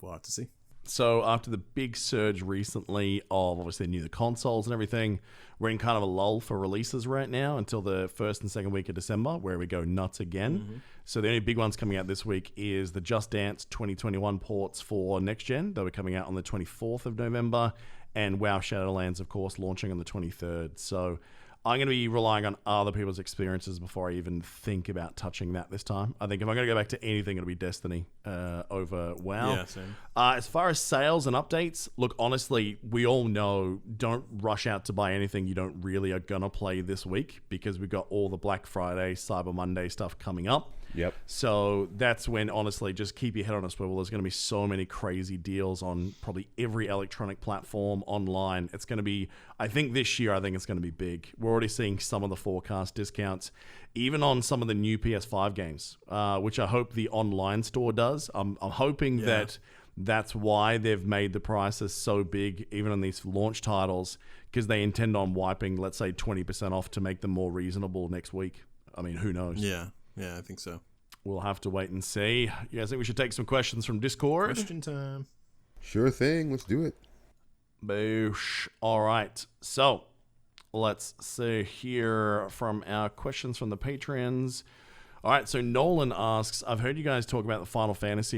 we'll have to see. So after the big surge recently of obviously new consoles and everything, we're in kind of a lull for releases right now until the first and second week of December, where we go nuts again. So the only big ones coming out this week is the Just Dance 2021 ports for next gen. They'll be coming out on the 24th of November, and WoW Shadowlands, of course, launching on the 23rd. So I'm going to be relying on other people's experiences before I even think about touching that this time. I think if I'm going to go back to anything, it'll be Destiny over WoW. Yeah, same. As far as sales and updates, look, honestly, we all know, don't rush out to buy anything you don't really are going to play this week, because we've got all the Black Friday, Cyber Monday stuff coming up. Yep. So that's when, honestly, just keep your head on a swivel. There's going to be so many crazy deals on probably every electronic platform online. It's going to be, I think this year, it's going to be big. We're already seeing some of the forecast discounts, even on some of the new PS5 games, which I hope the online store does. I'm hoping that that's why they've made the prices so big, even on these launch titles, because they intend on wiping, let's say, 20% off to make them more reasonable next week. I mean, who knows? Yeah, I think so. We'll have to wait and see. You guys think we should take some questions from Discord? Question time. Sure thing. Let's do it. Boosh. All right. So let's see here from our questions from the Patreons. All right. So Nolan asks, I've heard you guys talk about the Final Fantasy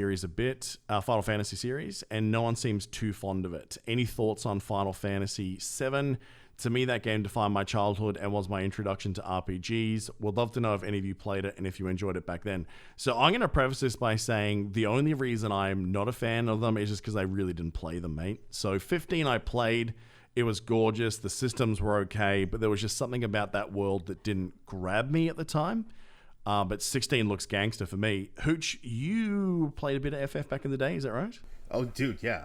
series, and no one seems too fond of it. Any thoughts on Final Fantasy VII? To me, that game defined my childhood and was my introduction to RPGs. Would love to know if any of you played it and if you enjoyed it back then. So I'm going to preface this by saying the only reason I'm not a fan of them is just because I really didn't play them, mate. So 15 I played. It was gorgeous. The systems were okay, but there was just something about that world that didn't grab me at the time. But 16 looks gangster for me. Hooch, you played a bit of FF back in the day, is that right? Oh, dude, yeah.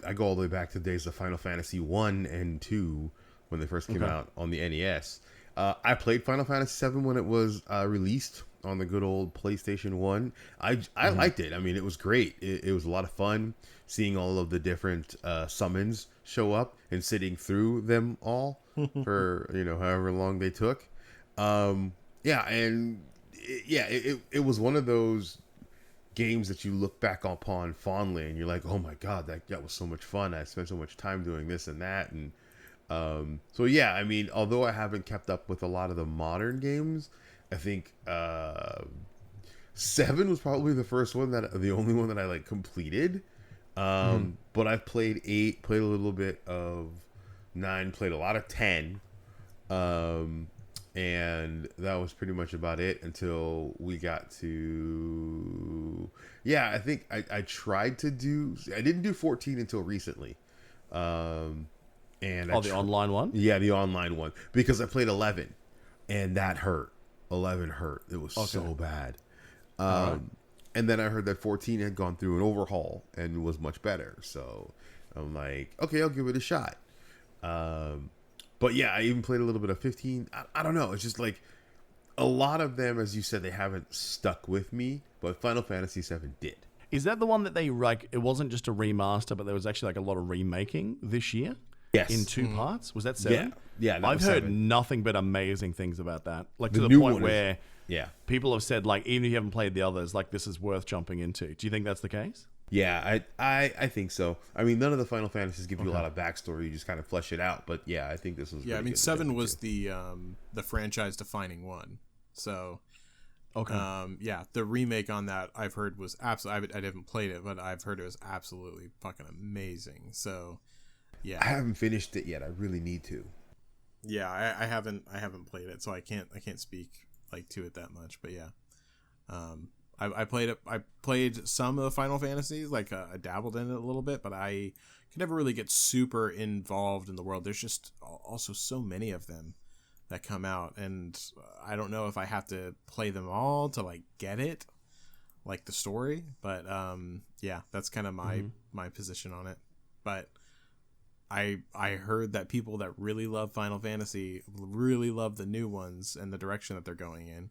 I go all the way back to the days of Final Fantasy 1 and 2 when they first came out on the NES. I played Final Fantasy VII when it was released on the good old PlayStation 1. I liked it. I mean, it was great. It was a lot of fun seeing all of the different summons show up and sitting through them all for, however long they took. It was one of those games that you look back upon fondly and you're like, oh my God, that was so much fun. I spent so much time doing this and that. And I mean, although I haven't kept up with a lot of the modern games, I think 7 was probably the only one that I like completed. But I've played 8, played a little bit of 9, played a lot of 10. And that was pretty much about it until we got to... Yeah, I think I tried to do... I didn't do 14 until recently. The online one? Yeah, the online one. Because I played 11, and that hurt. 11 hurt. It was so bad. And then I heard that 14 had gone through an overhaul and was much better. So I'm like, okay, I'll give it a shot. But yeah, I even played a little bit of 15. I don't know. It's just like a lot of them, as you said, they haven't stuck with me. But Final Fantasy VII did. Is that the one that they like? It wasn't just a remaster, but there was actually like a lot of remaking this year. Yes. In 2 parts. Was that 7? Yeah. I've heard 7. nothing but amazing things about that. Like to the point where people have said like, even if you haven't played the others, like this is worth jumping into. Do you think that's the case? Yeah, I think so. I mean, none of the Final Fantasies give you a lot of backstory. You just kind of flesh it out. But yeah, I think this was. Yeah, I mean, 7 was the franchise defining one. So, the remake on that I've heard was absolutely. I haven't played it, but I've heard it was absolutely fucking amazing. So, yeah, I haven't finished it yet. I really need to. Yeah, I haven't played it, so I can't speak like to it that much. But yeah, I played it. I played some of the Final Fantasies, like I dabbled in it a little bit, but I could never really get super involved in the world. There's just also so many of them that come out, and I don't know if I have to play them all to like get it, like the story. But that's kind of my position on it. But I heard that people that really love Final Fantasy really love the new ones and the direction that they're going in.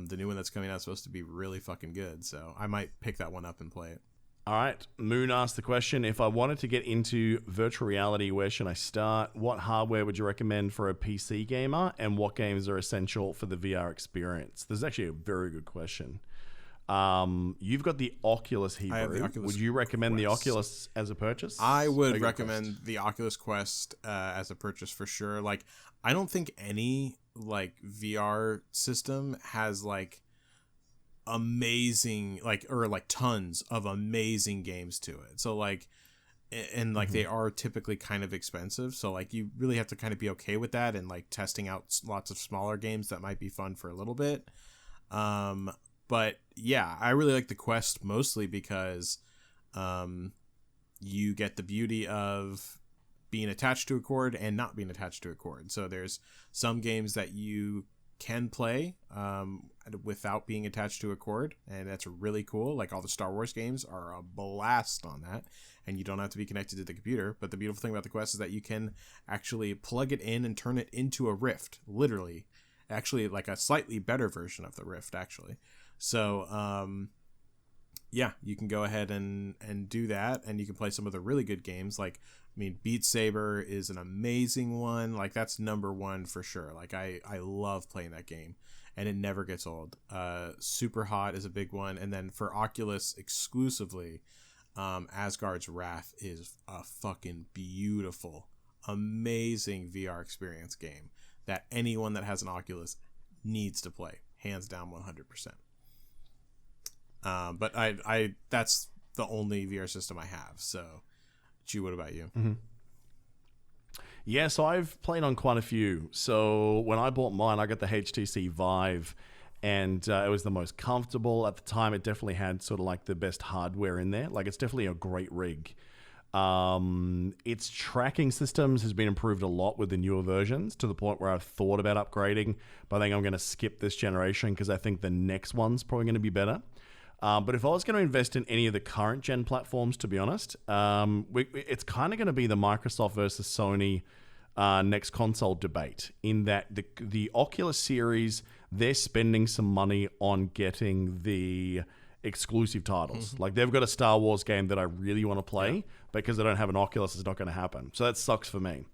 The new one that's coming out is supposed to be really fucking good, so I might pick that one up and play it. All right. Moon asked the question, if I wanted to get into virtual reality, where should I start? What hardware would you recommend for a PC gamer? And what games are essential for the VR experience? This is actually a very good question. You've got the Oculus, Hebrew. I have the Oculus would you recommend Quest. the Oculus as a purchase? I would recommend the Oculus Quest as a purchase for sure. Like, I don't think any like VR system has like amazing or tons of amazing games to it. So like, and like they are typically kind of expensive. So like you really have to kind of be okay with that and like testing out lots of smaller games that might be fun for a little bit. But yeah, I really like the Quest mostly because you get the beauty of being attached to a cord and not being attached to a cord. So there's some games that you can play without being attached to a cord, and that's really cool. Like all the Star Wars games are a blast on that, and you don't have to be connected to the computer. But the beautiful thing about the Quest is that you can actually plug it in and turn it into a Rift, literally. Actually, like a slightly better version of the Rift, actually. So, you can go ahead and do that, and you can play some of the really good games. Like, I mean, Beat Saber is an amazing one. Like, that's number one for sure. Like, I love playing that game, and it never gets old. Super Hot is a big one. And then for Oculus exclusively, Asgard's Wrath is a fucking beautiful, amazing VR experience game that anyone that has an Oculus needs to play. Hands down 100%. But I that's the only VR system I have. So, Chu, what about you? Mm-hmm. Yeah, so I've played on quite a few. So when I bought mine, I got the HTC Vive, and it was the most comfortable. At the time, it definitely had sort of like the best hardware in there. Like, it's definitely a great rig. Its tracking systems has been improved a lot with the newer versions, to the point where I've thought about upgrading, but I think I'm going to skip this generation because I think the next one's probably going to be better. But if I was going to invest in any of the current gen platforms, to be honest, it's kind of going to be the Microsoft versus Sony next console debate, in that the Oculus series, they're spending some money on getting the exclusive titles. Like, they've got a Star Wars game that I really want to play, because I don't have an Oculus, it's not going to happen. So that sucks for me.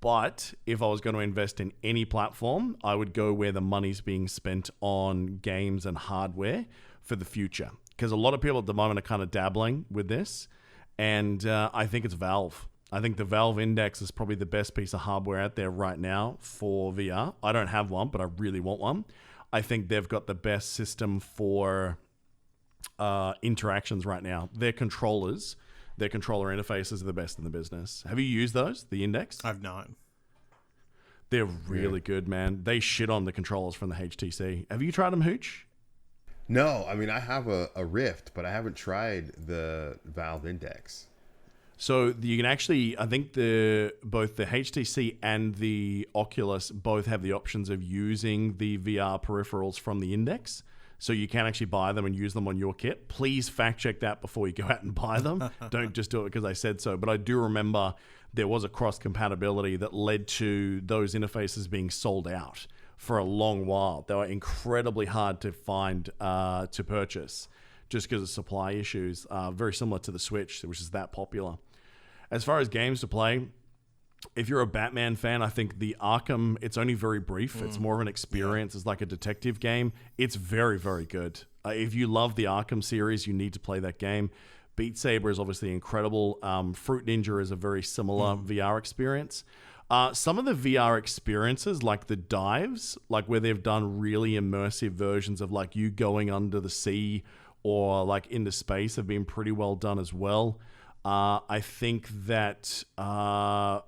But if I was going to invest in any platform, I would go where the money's being spent on games and hardware for the future. Because a lot of people at the moment are kind of dabbling with this. And I think it's Valve. I think the Valve Index is probably the best piece of hardware out there right now for VR. I don't have one, but I really want one. I think they've got the best system for interactions right now. Their controller interfaces are the best in the business. Have you used those, the Index? I've not. They're really good, man. They shit on the controllers from the HTC. Have you tried them, Hooch? No, I mean, I have a Rift, but I haven't tried the Valve Index. So you can actually, I think both the HTC and the Oculus both have the options of using the VR peripherals from the Index. So you can actually buy them and use them on your kit. Please fact check that before you go out and buy them. Don't just do it because I said so. But I do remember there was a cross compatibility that led to those interfaces being sold out for a long while. They were incredibly hard to find to purchase just because of supply issues. Very similar to the Switch, which is that popular. As far as games to play, if you're a Batman fan, I think the Arkham, it's only very brief. It's more of an experience. It's like a detective game. It's very, very good. If you love the Arkham series, you need to play that game. Beat Saber is obviously incredible. Fruit Ninja is a very similar VR experience. Some of the VR experiences, like the dives, like where they've done really immersive versions of like you going under the sea or like into space, have been pretty well done as well. I think that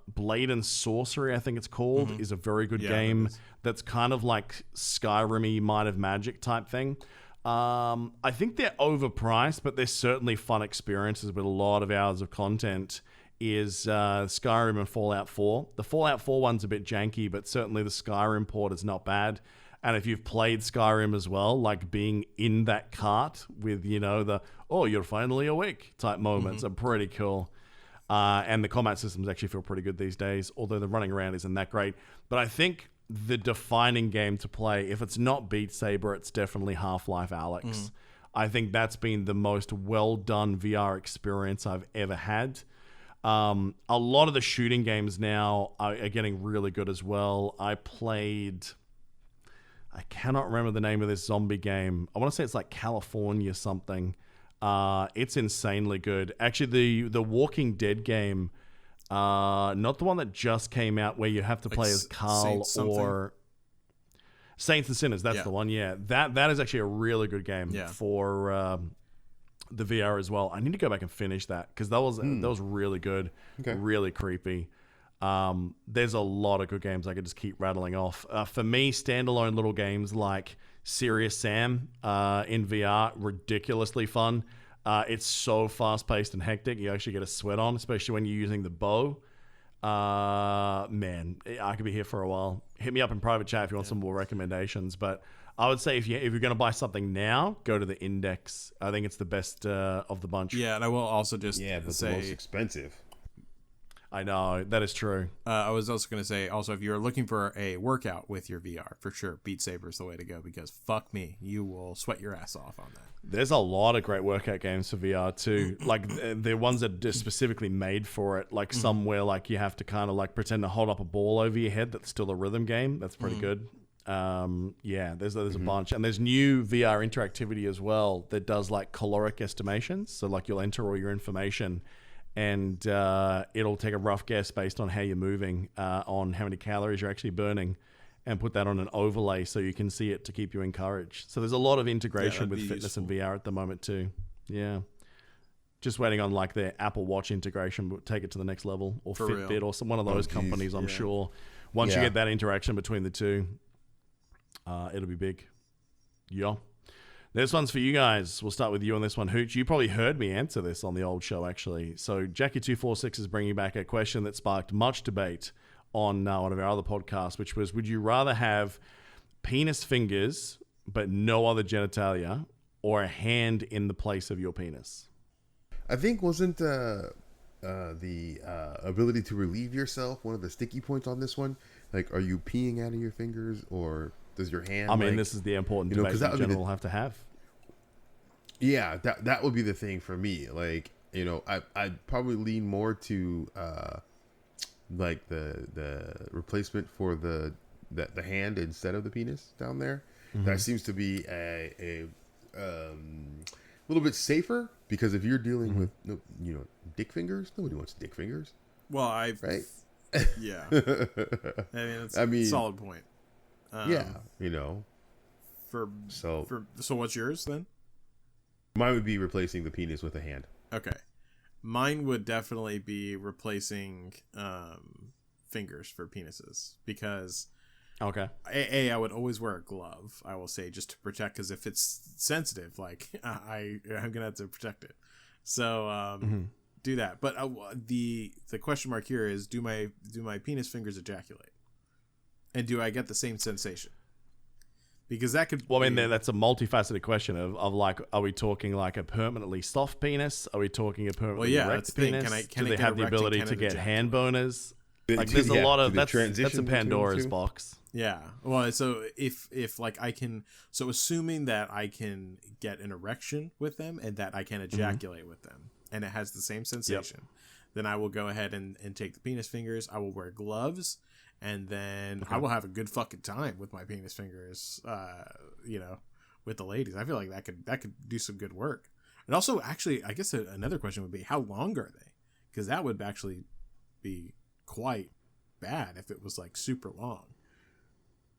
Blade and Sorcery, I think it's called, is a very good game that's kind of like Skyrim-y Might of Magic type thing. I think they're overpriced, but they're certainly fun experiences with a lot of hours of content. Is Skyrim and Fallout 4. The Fallout 4 one's a bit janky, but certainly the Skyrim port is not bad. And if you've played Skyrim as well, like being in that cart with, you're finally awake type moments are pretty cool. And the combat systems actually feel pretty good these days, although the running around isn't that great. But I think the defining game to play, if it's not Beat Saber, it's definitely Half-Life Alyx. I think that's been the most well-done VR experience I've ever had. A lot of the shooting games now are getting really good as well. I cannot remember the name of this zombie game. I want to say it's like California something. It's insanely good. Actually, the Walking Dead game, not the one that just came out where you have to play as Carl or Saints and Sinners. That's the one. Yeah, that is actually a really good game for the VR as well. I need to go back and finish that because that was really good, really creepy. There's a lot of good games I could just keep rattling off. For me, standalone little games like Serious Sam in VR, ridiculously fun. It's so fast-paced and hectic. You actually get a sweat on, especially when you're using the bow. Man, I could be here for a while. Hit me up in private chat if you want some more recommendations. But I would say if you're going to buy something now, go to the Index. I think it's the best of the bunch. Yeah, and I will also just say the most expensive. I know, that is true. I was also going to say, also, if you're looking for a workout with your VR, for sure, Beat Saber is the way to go because fuck me, you will sweat your ass off on that. There's a lot of great workout games for VR too. Like they're ones that are specifically made for it. Like somewhere like you have to kind of like pretend to hold up a ball over your head. That's still a rhythm game. That's pretty good. There's a bunch, and there's new VR interactivity as well that does like caloric estimations. So like you'll enter all your information, and it'll take a rough guess based on how you're moving on how many calories you're actually burning, and put that on an overlay so you can see it to keep you encouraged. So there's a lot of integration with fitness and VR at the moment too. Yeah. Just waiting on like their Apple Watch integration, but take it to the next level, or for Fitbit real. Or some one of those companies, I'm sure. Once you get that interaction between the two, it'll be big. Yeah. This one's for you guys. We'll start with you on this one, Hooch. You probably heard me answer this on the old show, actually. So Jackie246 is bringing back a question that sparked much debate on one of our other podcasts, which was, would you rather have penis fingers but no other genitalia, or a hand in the place of your penis? I think wasn't ability to relieve yourself, one of the sticky points on this one. Like, are you peeing out of your fingers, or does your hand? I mean, this is the important debate that general have to have. Yeah, that would be the thing for me. Like, I'd probably lean more to like the replacement for the hand instead of the penis down there. Mm-hmm. That seems to be a little bit safer, because if you're dealing with dick fingers, nobody wants dick fingers. Well, right? Yeah. I mean, it's a solid point. So what's yours then? Mine would be replacing the penis with a hand. Okay. Mine would definitely be replacing fingers for penises, because okay, I would always wear a glove, I will say, just to protect, because if it's sensitive, like I'm gonna have to protect it. So do that. But the question mark here is, do my penis fingers ejaculate, and do I get the same sensation? Because that could... Well, I mean, that's a multifaceted question of like, are we talking like a permanently soft penis? Are we talking a permanently erect penis? Do they have the ability to get hand boners? Like, there's a lot of... That's a Pandora's box. Yeah. Well, so if like I can... So assuming that I can get an erection with them and that I can ejaculate with them, and it has the same sensation, then I will go ahead and take the penis fingers. I will wear gloves, and then I will have a good fucking time with my penis fingers, with the ladies. I feel like that could do some good work. And also, actually, I guess another question would be, how long are they? Because that would actually be quite bad if it was like super long.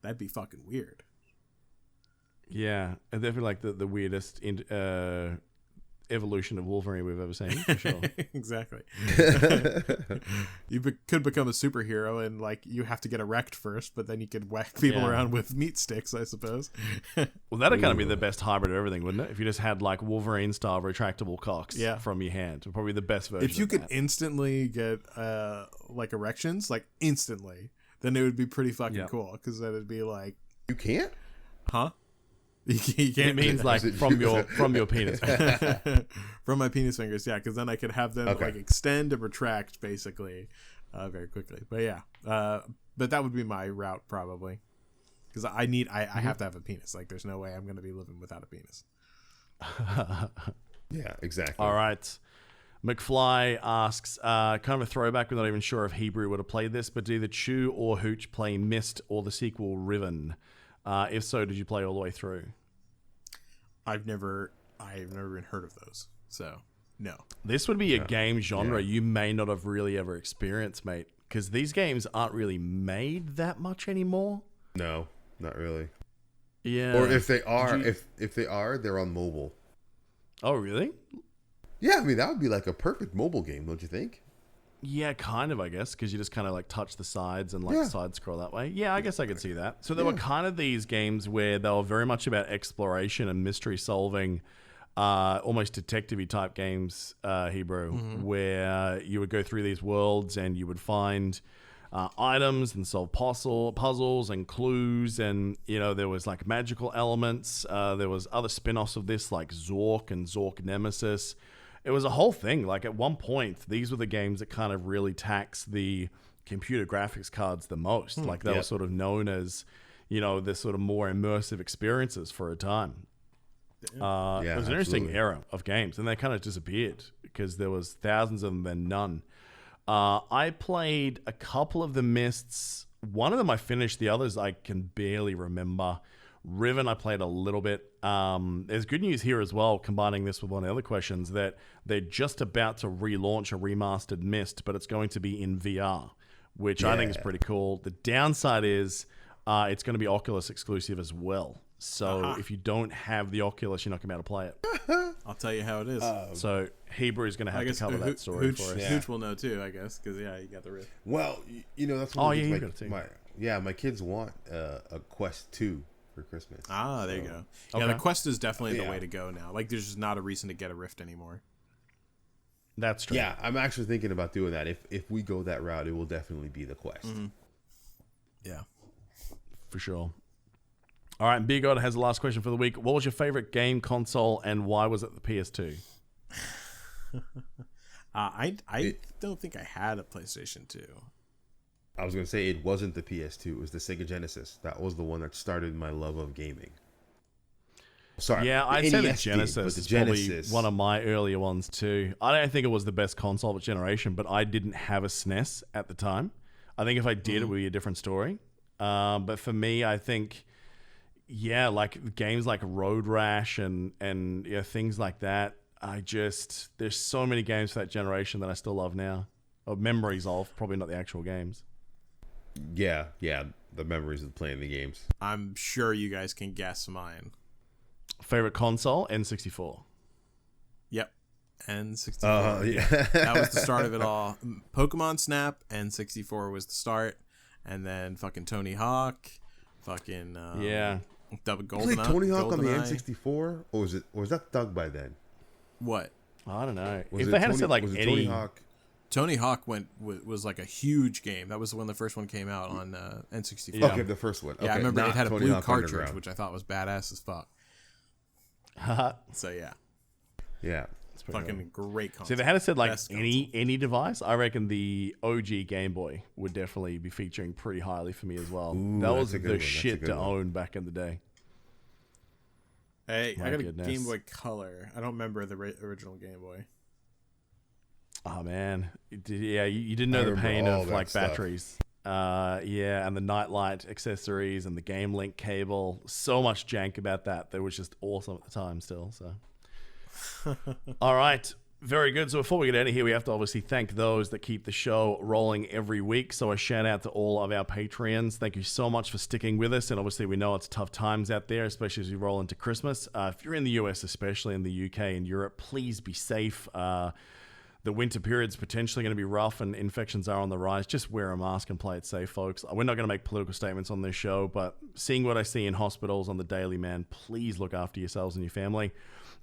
That'd be fucking weird. Yeah, and definitely like the weirdest evolution of Wolverine we've ever seen, for sure. Exactly. You could become a superhero, and like you have to get erect first, but then you could whack people around with meat sticks, I suppose. Well, that'd kind of be the best hybrid of everything, wouldn't it? If you just had like Wolverine style retractable cocks from your hand, probably the best version. If you could instantly get like erections, like instantly, then it would be pretty fucking cool, because then it'd be like, you can't, huh? You can't. It means like from your penis, from my penis fingers, yeah. Because then I could have them like extend and retract basically, very quickly. But yeah, but that would be my route probably, because I have to have a penis. Like, there's no way I'm going to be living without a penis. Yeah, exactly. All right. McFly asks, kind of a throwback. We're not even sure if Hebrew would have played this, but do either Chew or Hooch play Mist or the sequel Riven? If so, did you play all the way through? I've never even heard of those, so no. This would be a game genre you may not have really ever experienced, mate, because these games aren't really made that much anymore. No, not really. Yeah. Or if they are, if they are, they're on mobile. Oh, really? Yeah, I mean, that would be like a perfect mobile game, don't you think? Yeah, kind of, I guess, because you just kind of like touch the sides and like side scroll that way. Yeah, I guess I could see that. So there were kind of these games where they were very much about exploration and mystery solving, almost detective-y type games, Hebrew, where you would go through these worlds and you would find items and solve puzzles and clues, and there was like magical elements. There was other spin-offs of this like Zork and Zork Nemesis. It was a whole thing. Like, at one point, these were the games that kind of really taxed the computer graphics cards the most. Like, they were sort of known as, the sort of more immersive experiences for a time. It was an interesting era of games, and they kind of disappeared because there was thousands of them and none. I played a couple of the Mists. One of them I finished. The others I can barely remember. Riven, I played a little bit. There's good news here as well, combining this with one of the other questions, that they're just about to relaunch a remastered Myst, but it's going to be in VR, which I think is pretty cool. The downside is it's going to be Oculus exclusive as well. So if you don't have the Oculus, you're not going to be able to play it. I'll tell you how it is. So Hebrew is going to have to cover that story for us. Hooch will know too, I guess, because you got the riff. Well, that's one of the things my kids want a Quest 2. For Christmas. There you go. Yeah, the Quest is definitely the way to go now. Like, there's just not a reason to get a Rift anymore. That's true. Yeah, I'm actually thinking about doing that. If we go that route, it will definitely be the Quest. Mm-hmm. Yeah, for sure. All right, Big God has the last question for the week. What was your favorite game console, and why was it the PS2? I don't think I had a PlayStation 2. I was going to say it wasn't the PS2. It was the Sega Genesis. That was the one that started my love of gaming. Sorry. Yeah, I'd say the Genesis the is Genesis. probably one of my earlier ones too. I don't think it was the best console of its generation, but I didn't have a SNES at the time. I think if I did, it would be a different story. But for me, I think, yeah, like games like Road Rash and things like that. There's so many games for that generation that I still love now. Or memories of, probably not the actual games. Yeah, the memories of playing the games. I'm sure you guys can guess mine. Favorite console? N64. Yep. N64. Yeah. That was the start of it all. Pokemon Snap, N64 was the start. And then fucking Tony Hawk. Fucking Double GoldenEye. You played Tony Hawk on the N64? Or was that Doug by then? What? I don't know. If they had said like any... Tony Hawk? Tony Hawk was like a huge game. That was when the first one came out on N64. Yeah. Okay, the first one. Okay, yeah, I remember it had a Tony blue Hawk cartridge, Underground. which I thought was badass as fuck. So yeah. Yeah. It's fucking great console. See, if they had said like Best any device, I reckon the OG Game Boy would definitely be featuring pretty highly for me as well. Ooh, that was that's a good the one. shit to own back in the day. Hey, My I got goodness. a Game Boy Color. I don't remember the original Game Boy. Oh man, yeah, you didn't know the pain of like stuff. batteries. And the nightlight accessories and the Game Link cable. So much jank about that was just awesome at the time still. So, all right, very good. So before we get out of here, we have to obviously thank those that keep the show rolling every week. So a shout out to all of our Patreons. Thank you so much for sticking with us. And obviously we know it's tough times out there, especially as we roll into Christmas. If you're in the US, especially in the UK and Europe, please be safe. The winter period's potentially going to be rough and infections are on the rise. Just wear a mask and play it safe, folks. We're not going to make political statements on this show, but seeing what I see in hospitals on the daily, man, please look after yourselves and your family.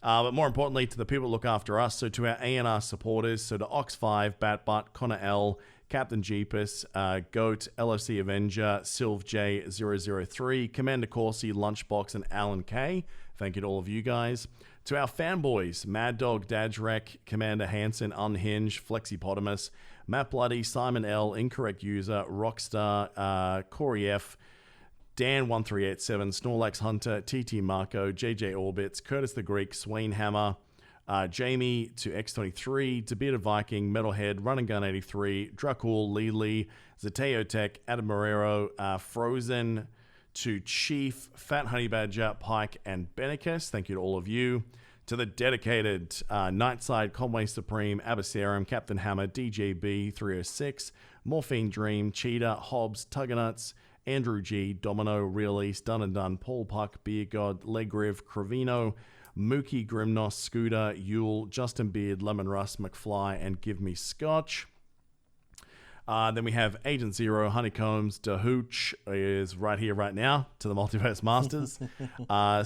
But more importantly, to the people that look after us, so to our ANR supporters, so to Ox5, Batbutt, Connor L, Captain Jeepus, Goat, LFC Avenger, Sylv J003, Commander Corsi, Lunchbox, and Alan K. Thank you to all of you guys. To our fanboys, Mad Dog, Dajrek, Commander Hansen, Unhinged, Flexipotamus, Matt Bloody, Simon L, Incorrect User, Rockstar, Corey F, Dan1387, Snorlax Hunter, TT Marco, JJ Orbits, Curtis the Greek, Swain Hammer, Jamie to X23, Debearded Viking, Metalhead, Run and Gun 83, Dracul, Lee, Zateo Tech, Adam Marrero, Frozen, to Chief, Fat Honey Badger, Pike, and Benicus. Thank you to all of you. To the dedicated Nightside, Conway Supreme, Abyssarum, Captain Hammer, DJB 306, Morphine Dream, Cheetah, Hobbs, Tuggernuts, Andrew G, Domino, Real East, Dun and Dun, Paul Puck, Beer God, Legriv, Cravino, Mookie, Grimnos, Scooter, Yule, Justin Beard, Lemon Russ, McFly, and Give Me Scotch. Then we have Agent Zero, Honeycombs, Dahooch is right here, right now, to the Multiverse Masters.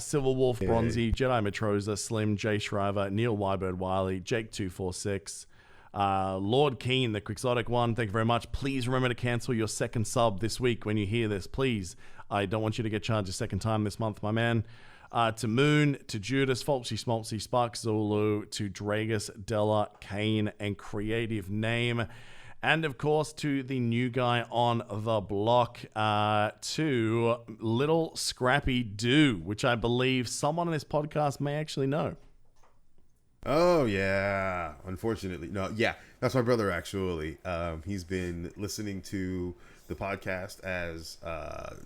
Silver Wolf, Bronzy, Jedi Matroza, Slim, Jay Shriver, Neil Wybird Wiley, Jake246, Lord Keen, the Quixotic one. Thank you very much. Please remember to cancel your second sub this week when you hear this. Please. I don't want you to get charged a second time this month, my man. To Moon, to Judas, Folksy Smoltsy, Spark Zulu, to Dragus, Della, Kane, and Creative Name. And, of course, to the new guy on the block, to Little Scrappy Doo, which I believe someone on this podcast may actually know. Oh, yeah. Unfortunately. No, yeah. That's my brother, actually. He's been listening to the podcast as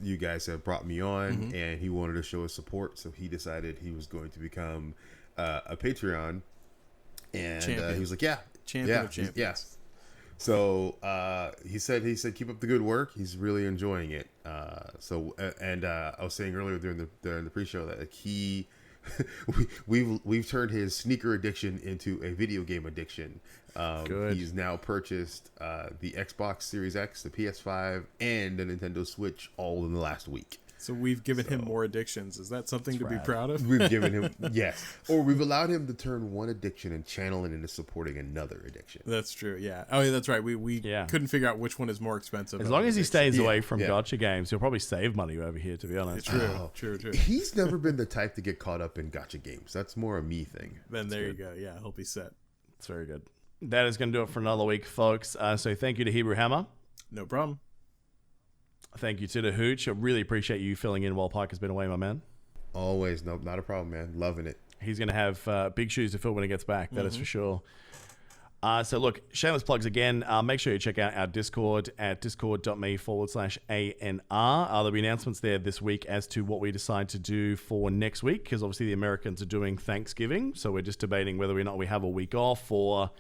you guys have brought me on, and he wanted to show his support, so he decided he was going to become a Patreon. And he was like, Champion of champions. Yeah. So he said keep up the good work. He's really enjoying it. I was saying earlier during the pre-show that we've turned his sneaker addiction into a video game addiction. Good. He's now purchased the Xbox Series X, the PS5, and the Nintendo Switch all in the last week. So we've given him more addictions. Is that something to be proud of? We've given him, yes. Or we've allowed him to turn one addiction and channel it into supporting another addiction. That's true, yeah. Oh, yeah, that's right. We couldn't figure out which one is more expensive. As long as he stays away from gacha games, he'll probably save money over here, to be honest. True. He's never been the type to get caught up in gacha games. That's more a me thing. Then there you go. Yeah, he'll be set. It's very good. That is going to do it for another week, folks. So thank you to Hebrew Hammer. No problem. Thank you to the Hooch. I really appreciate you filling in while Pike has been away, my man. Always. Nope, not a problem, man. Loving it. He's going to have big shoes to fill when he gets back. That is for sure. So look, shameless plugs again. Make sure you check out our Discord at discord.me/ANR. There'll be announcements there this week as to what we decide to do for next week, because obviously the Americans are doing Thanksgiving. So we're just debating whether or not we have a week off, or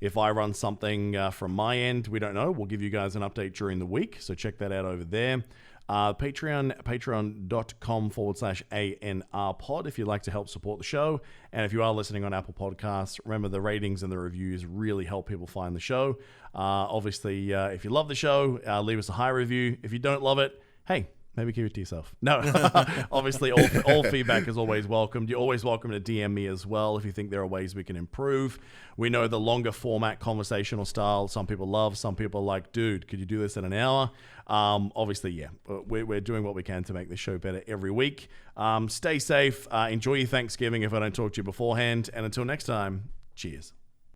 if I run something from my end. We don't know. We'll give you guys an update during the week. So check that out over there. patreon.com/ANR pod if you'd like to help support the show. And if you are listening on Apple Podcasts, remember the ratings and the reviews really help people find the show. Obviously, if you love the show, leave us a high review. If you don't love it, hey, maybe keep it to yourself. No, obviously all feedback is always welcomed. You're always welcome to DM me as well if you think there are ways we can improve. We know the longer format conversational style, some people love, some people are like, dude, could you do this in an hour? Obviously, yeah, we're doing what we can to make this show better every week. Stay safe. Enjoy your Thanksgiving if I don't talk to you beforehand. And until next time, cheers.